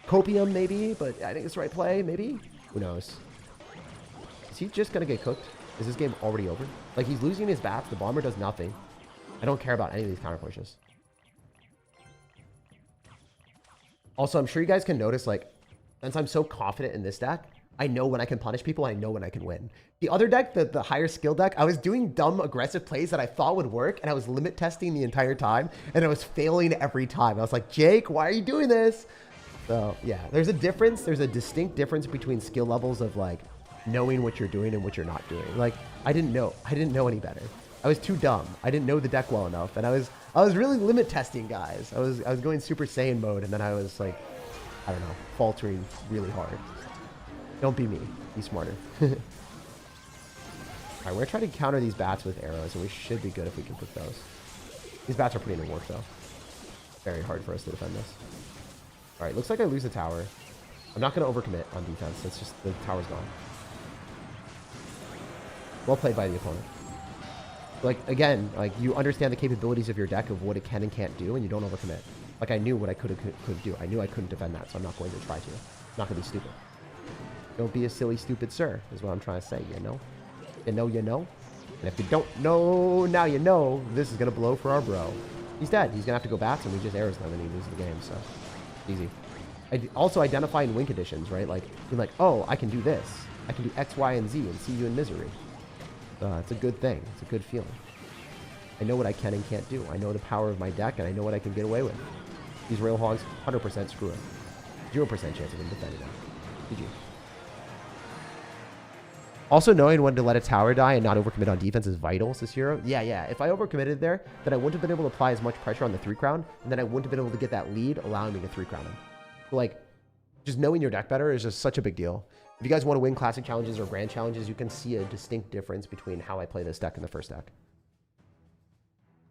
copium maybe, but I think it's the right play. Maybe. Who knows? Is he just going to get cooked? Is this game already over? Like, he's losing his bats. The bomber does nothing. I don't care about any of these counter pushes. Also, I'm sure you guys can notice, like, since I'm so confident in this deck, I know when I can punish people. I know when I can win. The other deck, the higher skill deck, I was doing dumb, aggressive plays that I thought would work, and I was limit testing the entire time, and I was failing every time. I was like, Jake, why are you doing this? So, yeah, there's a difference. There's a distinct difference between skill levels of, like, knowing what you're doing and what you're not doing. Like, I didn't know any better. I was too dumb. I didn't know the deck well enough, and I was really limit testing, guys. I was going Super Saiyan mode, and then I was like, I don't know, faltering really hard. Don't be me. Be smarter. All right, we're gonna try to counter these bats with arrows, and we should be good if we can put those. These bats are putting in work, though. Very hard for us to defend this. All right, looks like I lose the tower. I'm not gonna overcommit on defense. It's just the tower's gone. Well played by the opponent. Like, again, like, you understand the capabilities of your deck of what it can and can't do, and you don't overcommit. Like, I knew what I could do. I knew I couldn't defend that, so I'm not going to try to. I'm not going to be stupid. Don't be a silly, stupid sir, is what I'm trying to say, you know? You know, you know? And if you don't know, now you know, this is going to blow for our bro. He's dead. He's going to have to go bats, and we just arrows them, and he loses the game, so easy. Also identifying win conditions, right? Like, being like, oh, I can do this. I can do X, Y, and Z and see you in misery. It's a good thing. It's a good feeling. I know what I can and can't do. I know the power of my deck, and I know what I can get away with. These rail hogs, 100% screw it. 0% chance of him defending that. GG. Also, knowing when to let a tower die and not overcommit on defense is vital, says Hero. Yeah. If I overcommitted there, then I wouldn't have been able to apply as much pressure on the 3-crown, and then I wouldn't have been able to get that lead, allowing me to 3-crown him. So, like, just knowing your deck better is just such a big deal. If you guys want to win classic challenges or grand challenges, you can see a distinct difference between how I play this deck and the first deck.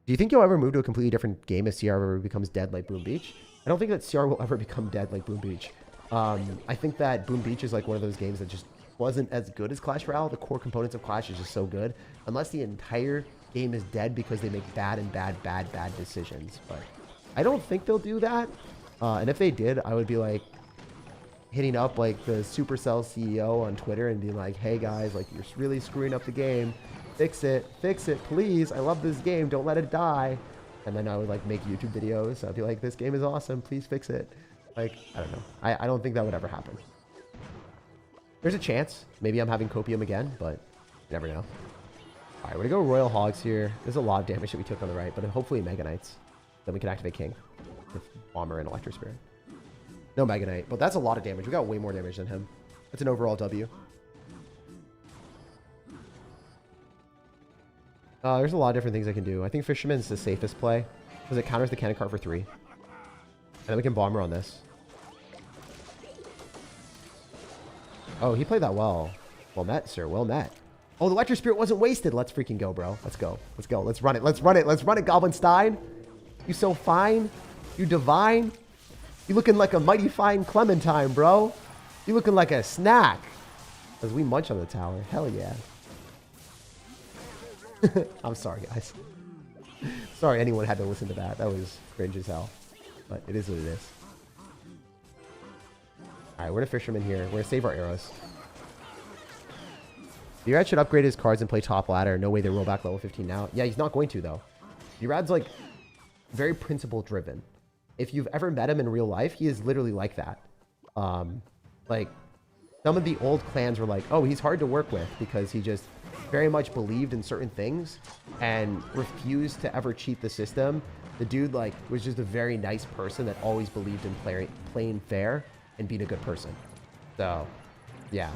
Do you think you'll ever move to a completely different game if CR ever becomes dead like Boom Beach? I don't think that CR will ever become dead like Boom Beach. I think that Boom Beach is like one of those games that just wasn't as good as Clash Royale. The core components of Clash is just so good. Unless the entire game is dead because they make bad decisions. But I don't think they'll do that. And if they did, I would be like, hitting up like the Supercell CEO on Twitter and being like, hey guys, like, you're really screwing up the game. Fix it, please. I love this game. Don't let it die. And then I would like make YouTube videos. I'd be like, this game is awesome. Please fix it. Like, I don't know. I don't think that would ever happen. There's a chance. Maybe I'm having copium again, but you never know. All right, we're gonna go Royal Hogs here. There's a lot of damage that we took on the right, but hopefully Mega Knights. Then we can activate King with Bomber and Electro Spirit. No Mega Knight, but that's a lot of damage. We got way more damage than him. That's an overall W. There's a lot of different things I can do. I think Fisherman's the safest play because it counters the cannon cart for 3. And then we can Bomber on this. Oh, he played that well. Well met, sir. Well met. Oh, the Electro Spirit wasn't wasted. Let's freaking go, bro. Let's go. Let's go. Let's run it. Let's run it. Let's run it, Goblinstein. You so fine. You divine. You looking like a mighty fine Clementine, bro. You looking like a snack. As we munch on the tower. Hell yeah. I'm sorry, guys. Sorry anyone had to listen to that. That was cringe as hell. But it is what it is. Alright, we're gonna Fisherman here. We're gonna save our arrows. B-Rad should upgrade his cards and play top ladder. No way they roll back level 15 now. Yeah, he's not going to, though. B-Rad's, like, very principle-driven. If you've ever met him in real life, he is literally like that. Like, some of the old clans were like, oh, he's hard to work with because he just very much believed in certain things and refused to ever cheat the system. The dude, like, was just a very nice person that always believed in playing fair and being a good person. So, yeah.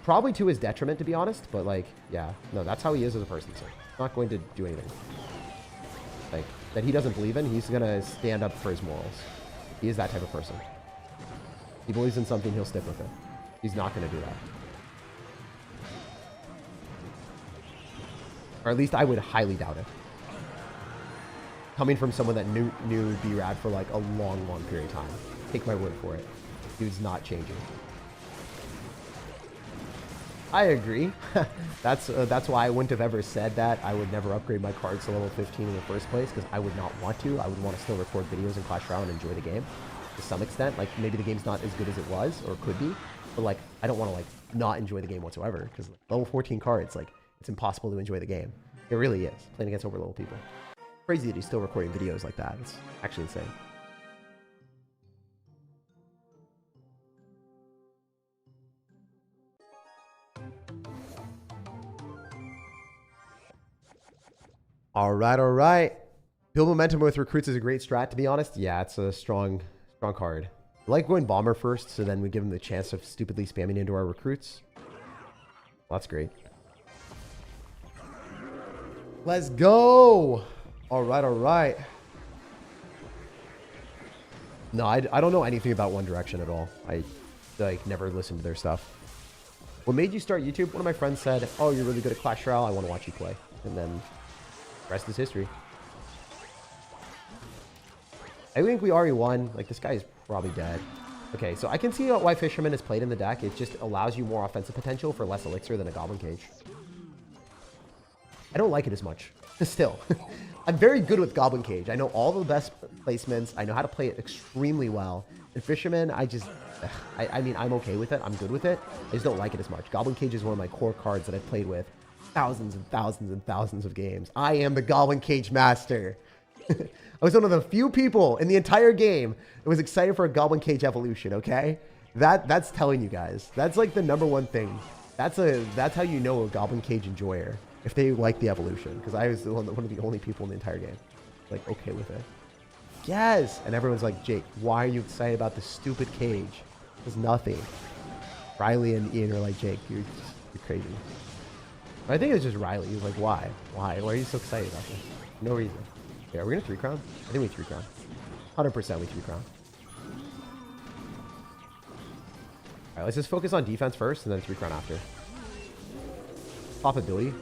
Probably to his detriment, to be honest, but, like, yeah. No, that's how he is as a person, so not going to do anything. Like, that he doesn't believe in, he's gonna stand up for his morals. He is that type of person. He believes in something, he'll stick with it. He's not gonna do that. Or at least I would highly doubt it. Coming from someone that knew B-Rad for, like, a long, long period of time. Take my word for it. Dude's not changing. I agree. That's why I wouldn't have ever said that I would never upgrade my cards to level 15 in the first place, because I would not want to. I would want to still record videos in Clash Royale and enjoy the game to some extent. Like, maybe the game's not as good as it was or could be, but, like, I don't want to, like, not enjoy the game whatsoever, because level 14 cards, like, it's impossible to enjoy the game. It really is, playing against over level people. Crazy that he's still recording videos like that. It's actually insane. All right. Build momentum with recruits is a great strat, to be honest. Yeah, it's a strong card. I like going bomber first, so then we give him the chance of stupidly spamming into our recruits. Well, that's great. Let's go. All right. No, I don't know anything about One Direction at all. I, like, never listened to their stuff. What made you start YouTube? One of my friends said, oh, you're really good at Clash Royale. I want to watch you play. And then rest is history. I think we already won. Like, this guy is probably dead. Okay, so I can see why Fisherman is played in the deck. It just allows you more offensive potential for less elixir than a Goblin Cage. I don't like it as much. Still. I'm very good with Goblin Cage. I know all the best placements. I know how to play it extremely well. And Fisherman, I mean, I'm okay with it. I'm good with it. I just don't like it as much. Goblin Cage is one of my core cards that I've played with thousands and thousands and thousands of games. I am the Goblin Cage master. I was one of the few people in the entire game that was excited for a Goblin Cage evolution, okay? That's telling you guys. That's like the #1 thing. That's how you know a Goblin Cage enjoyer, if they like the evolution. Because I was one of the only people in the entire game like okay with it. Yes! And everyone's like, Jake, why are you excited about this stupid cage? There's nothing. Riley and Ian are like, Jake, you're crazy. I think it's just Riley. He was like, why? Why are you so excited about this? No reason. Yeah, are we gonna 3-crown? I think we 3-crown. 100% we 3-crown. Alright, let's just focus on defense first and then 3-crown after. Possibility.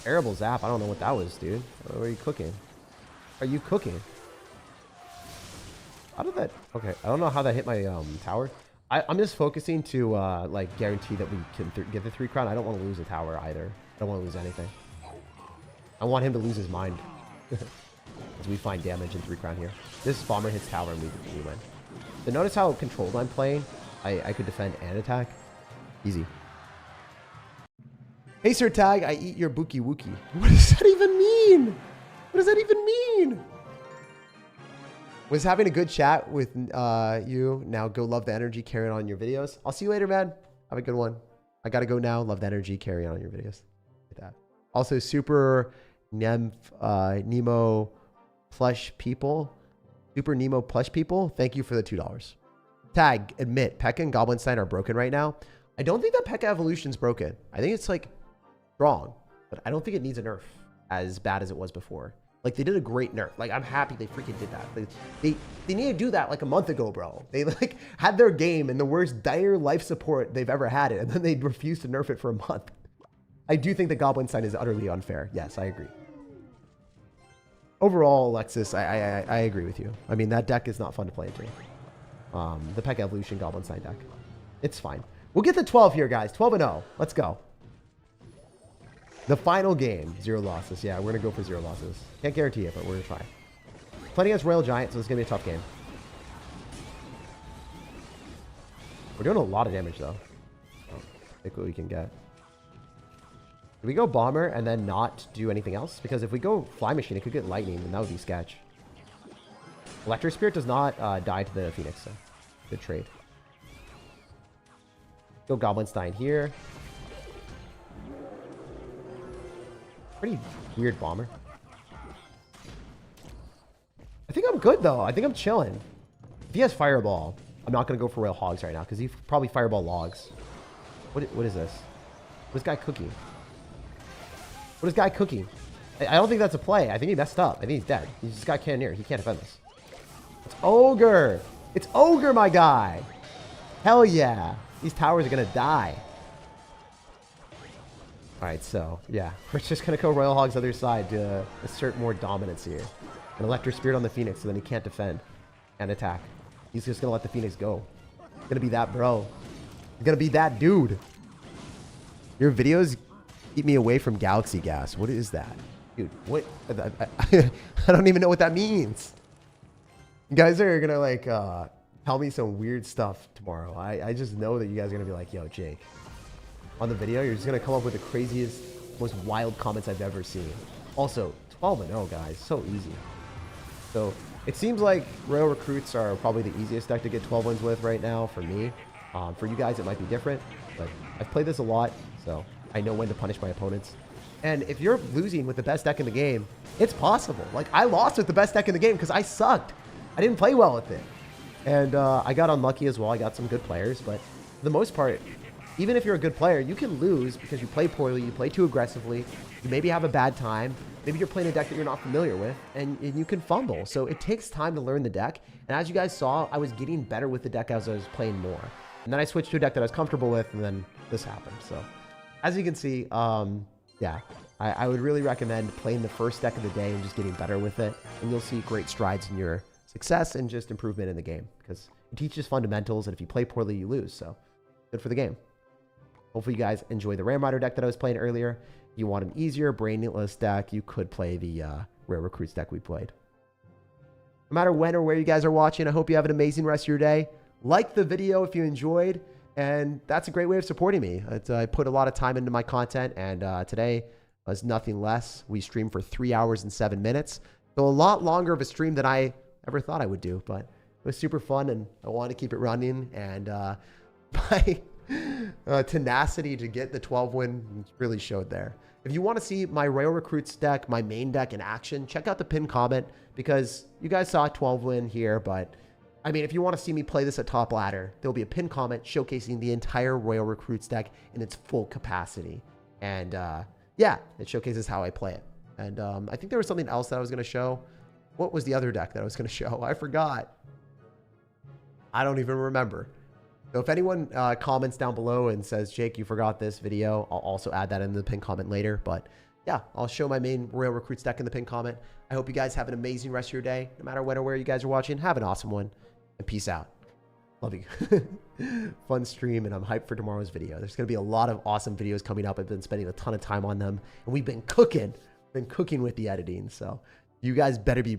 Arable zap. I don't know what that was, dude. What are you cooking? Are you cooking? How did that... Okay, I don't know how that hit my tower. I'm just focusing to like guarantee that we can get the 3-crown. I don't want to lose a tower either. I don't want to lose anything. I want him to lose his mind. As we find damage in 3-crown here. This bomber hits tower and we win. So notice how controlled I'm playing. I could defend and attack. Easy. Hey, SirTag, I eat your bookie wookie. What does that even mean? What does that even mean? Was having a good chat with you. Now go love the energy, carry on your videos. I'll see you later, man. Have a good one. I gotta go now. Love the energy, carry on your videos. Like that. Also, super Nemo plush people. Super Nemo plush people. Thank you for the $2. Tag, admit, P.E.K.K.A and Goblinstein are broken right now. I don't think that P.E.K.K.A evolution's broken. I think it's like strong, but I don't think it needs a nerf as bad as it was before. Like, they did a great nerf. Like, I'm happy they freaking did that. They need to do that like a month ago, bro. They like had their game in the worst dire life support they've ever had it, and then they refused to nerf it for a month. I do think that Goblinstein is utterly unfair. Yes, I agree. Overall, Alexis, I agree with you. I mean, that deck is not fun to play into. The P.E.K.K.A evolution Goblinstein deck. It's fine. We'll get the 12 here, guys. 12-0. Let's go. The final game, 0 losses. Yeah, we're going to go for 0 losses. Can't guarantee it, but we're going to try. Playing against Royal Giant, so it's going to be a tough game. We're doing a lot of damage, though. Oh, take what we can get. Do we go Bomber and then not do anything else? Because if we go Fly Machine, it could get Lightning, and that would be sketch. Electric Spirit does not die to the Phoenix, so good trade. Go Goblinstein here. Pretty weird Bomber. I think I'm good, though. I think I'm chilling. If he has Fireball, I'm not going to go for Royal Hogs right now, because he probably Fireball Logs. What is this? What is guy cooking? What is guy cooking? I don't think that's a play. I think he messed up. I think he's dead. He's just got Cannoneer. He can't defend this. It's Ogre. It's Ogre, my guy. Hell yeah. These towers are going to die. All right, so, yeah. We're just going to go Royal Hogs other side to assert more dominance here. An Electric Spirit on the Phoenix, so then he can't defend and attack. He's just going to let the Phoenix go. He's going to be that bro. He's going to be that dude. Your videos keep me away from Galaxy Gas. What is that? Dude, what? I don't even know what that means. You guys are going to, like, tell me some weird stuff tomorrow. I just know that you guys are going to be like, yo, Jake. On the video, you're just going to come up with the craziest, most wild comments I've ever seen. Also, 12-0, guys. So easy. So, it seems like Royal Recruits are probably the easiest deck to get 12 wins with right now for me. For you guys, it might be different. But I've played this a lot, so I know when to punish my opponents. And if you're losing with the best deck in the game, it's possible. Like, I lost with the best deck in the game because I sucked. I didn't play well with it. And I got unlucky as well. I got some good players. But for the most part, even if you're a good player, you can lose because you play poorly, you play too aggressively, you maybe have a bad time, maybe you're playing a deck that you're not familiar with, and you can fumble. So it takes time to learn the deck. And as you guys saw, I was getting better with the deck as I was playing more. And then I switched to a deck that I was comfortable with, and then this happened. So as you can see, yeah, I would really recommend playing the first deck of the day and just getting better with it. And you'll see great strides in your success and just improvement in the game because it teaches fundamentals, and if you play poorly, you lose. So good for the game. Hopefully you guys enjoy the Ram Rider deck that I was playing earlier. If you want an easier, brainless deck, you could play the Rare Recruits deck we played. No matter when or where you guys are watching, I hope you have an amazing rest of your day. Like the video if you enjoyed, and that's a great way of supporting me. I put a lot of time into my content, and today was nothing less. We streamed for 3 hours and 7 minutes. So a lot longer of a stream than I ever thought I would do, but it was super fun, and I wanted to keep it running, and my tenacity to get the 12 win really showed there. If you want to see my Royal Recruits deck, my main deck in action, check out the pinned comment because you guys saw a 12 win here, but I mean, if you want to see me play this at top ladder, there'll be a pinned comment showcasing the entire Royal Recruits deck in its full capacity. And yeah, it showcases how I play it. And I think there was something else that I was going to show. What was the other deck that I was going to show? I forgot. I don't even remember. So if anyone comments down below and says, Jake, you forgot this video, I'll also add that in the pinned comment later. But yeah, I'll show my main Royal Recruits deck in the pinned comment. I hope you guys have an amazing rest of your day. No matter when or where you guys are watching, have an awesome one. And peace out. Love you. Fun stream, and I'm hyped for tomorrow's video. There's going to be a lot of awesome videos coming up. I've been spending a ton of time on them, and we've been cooking with the editing. So you guys better be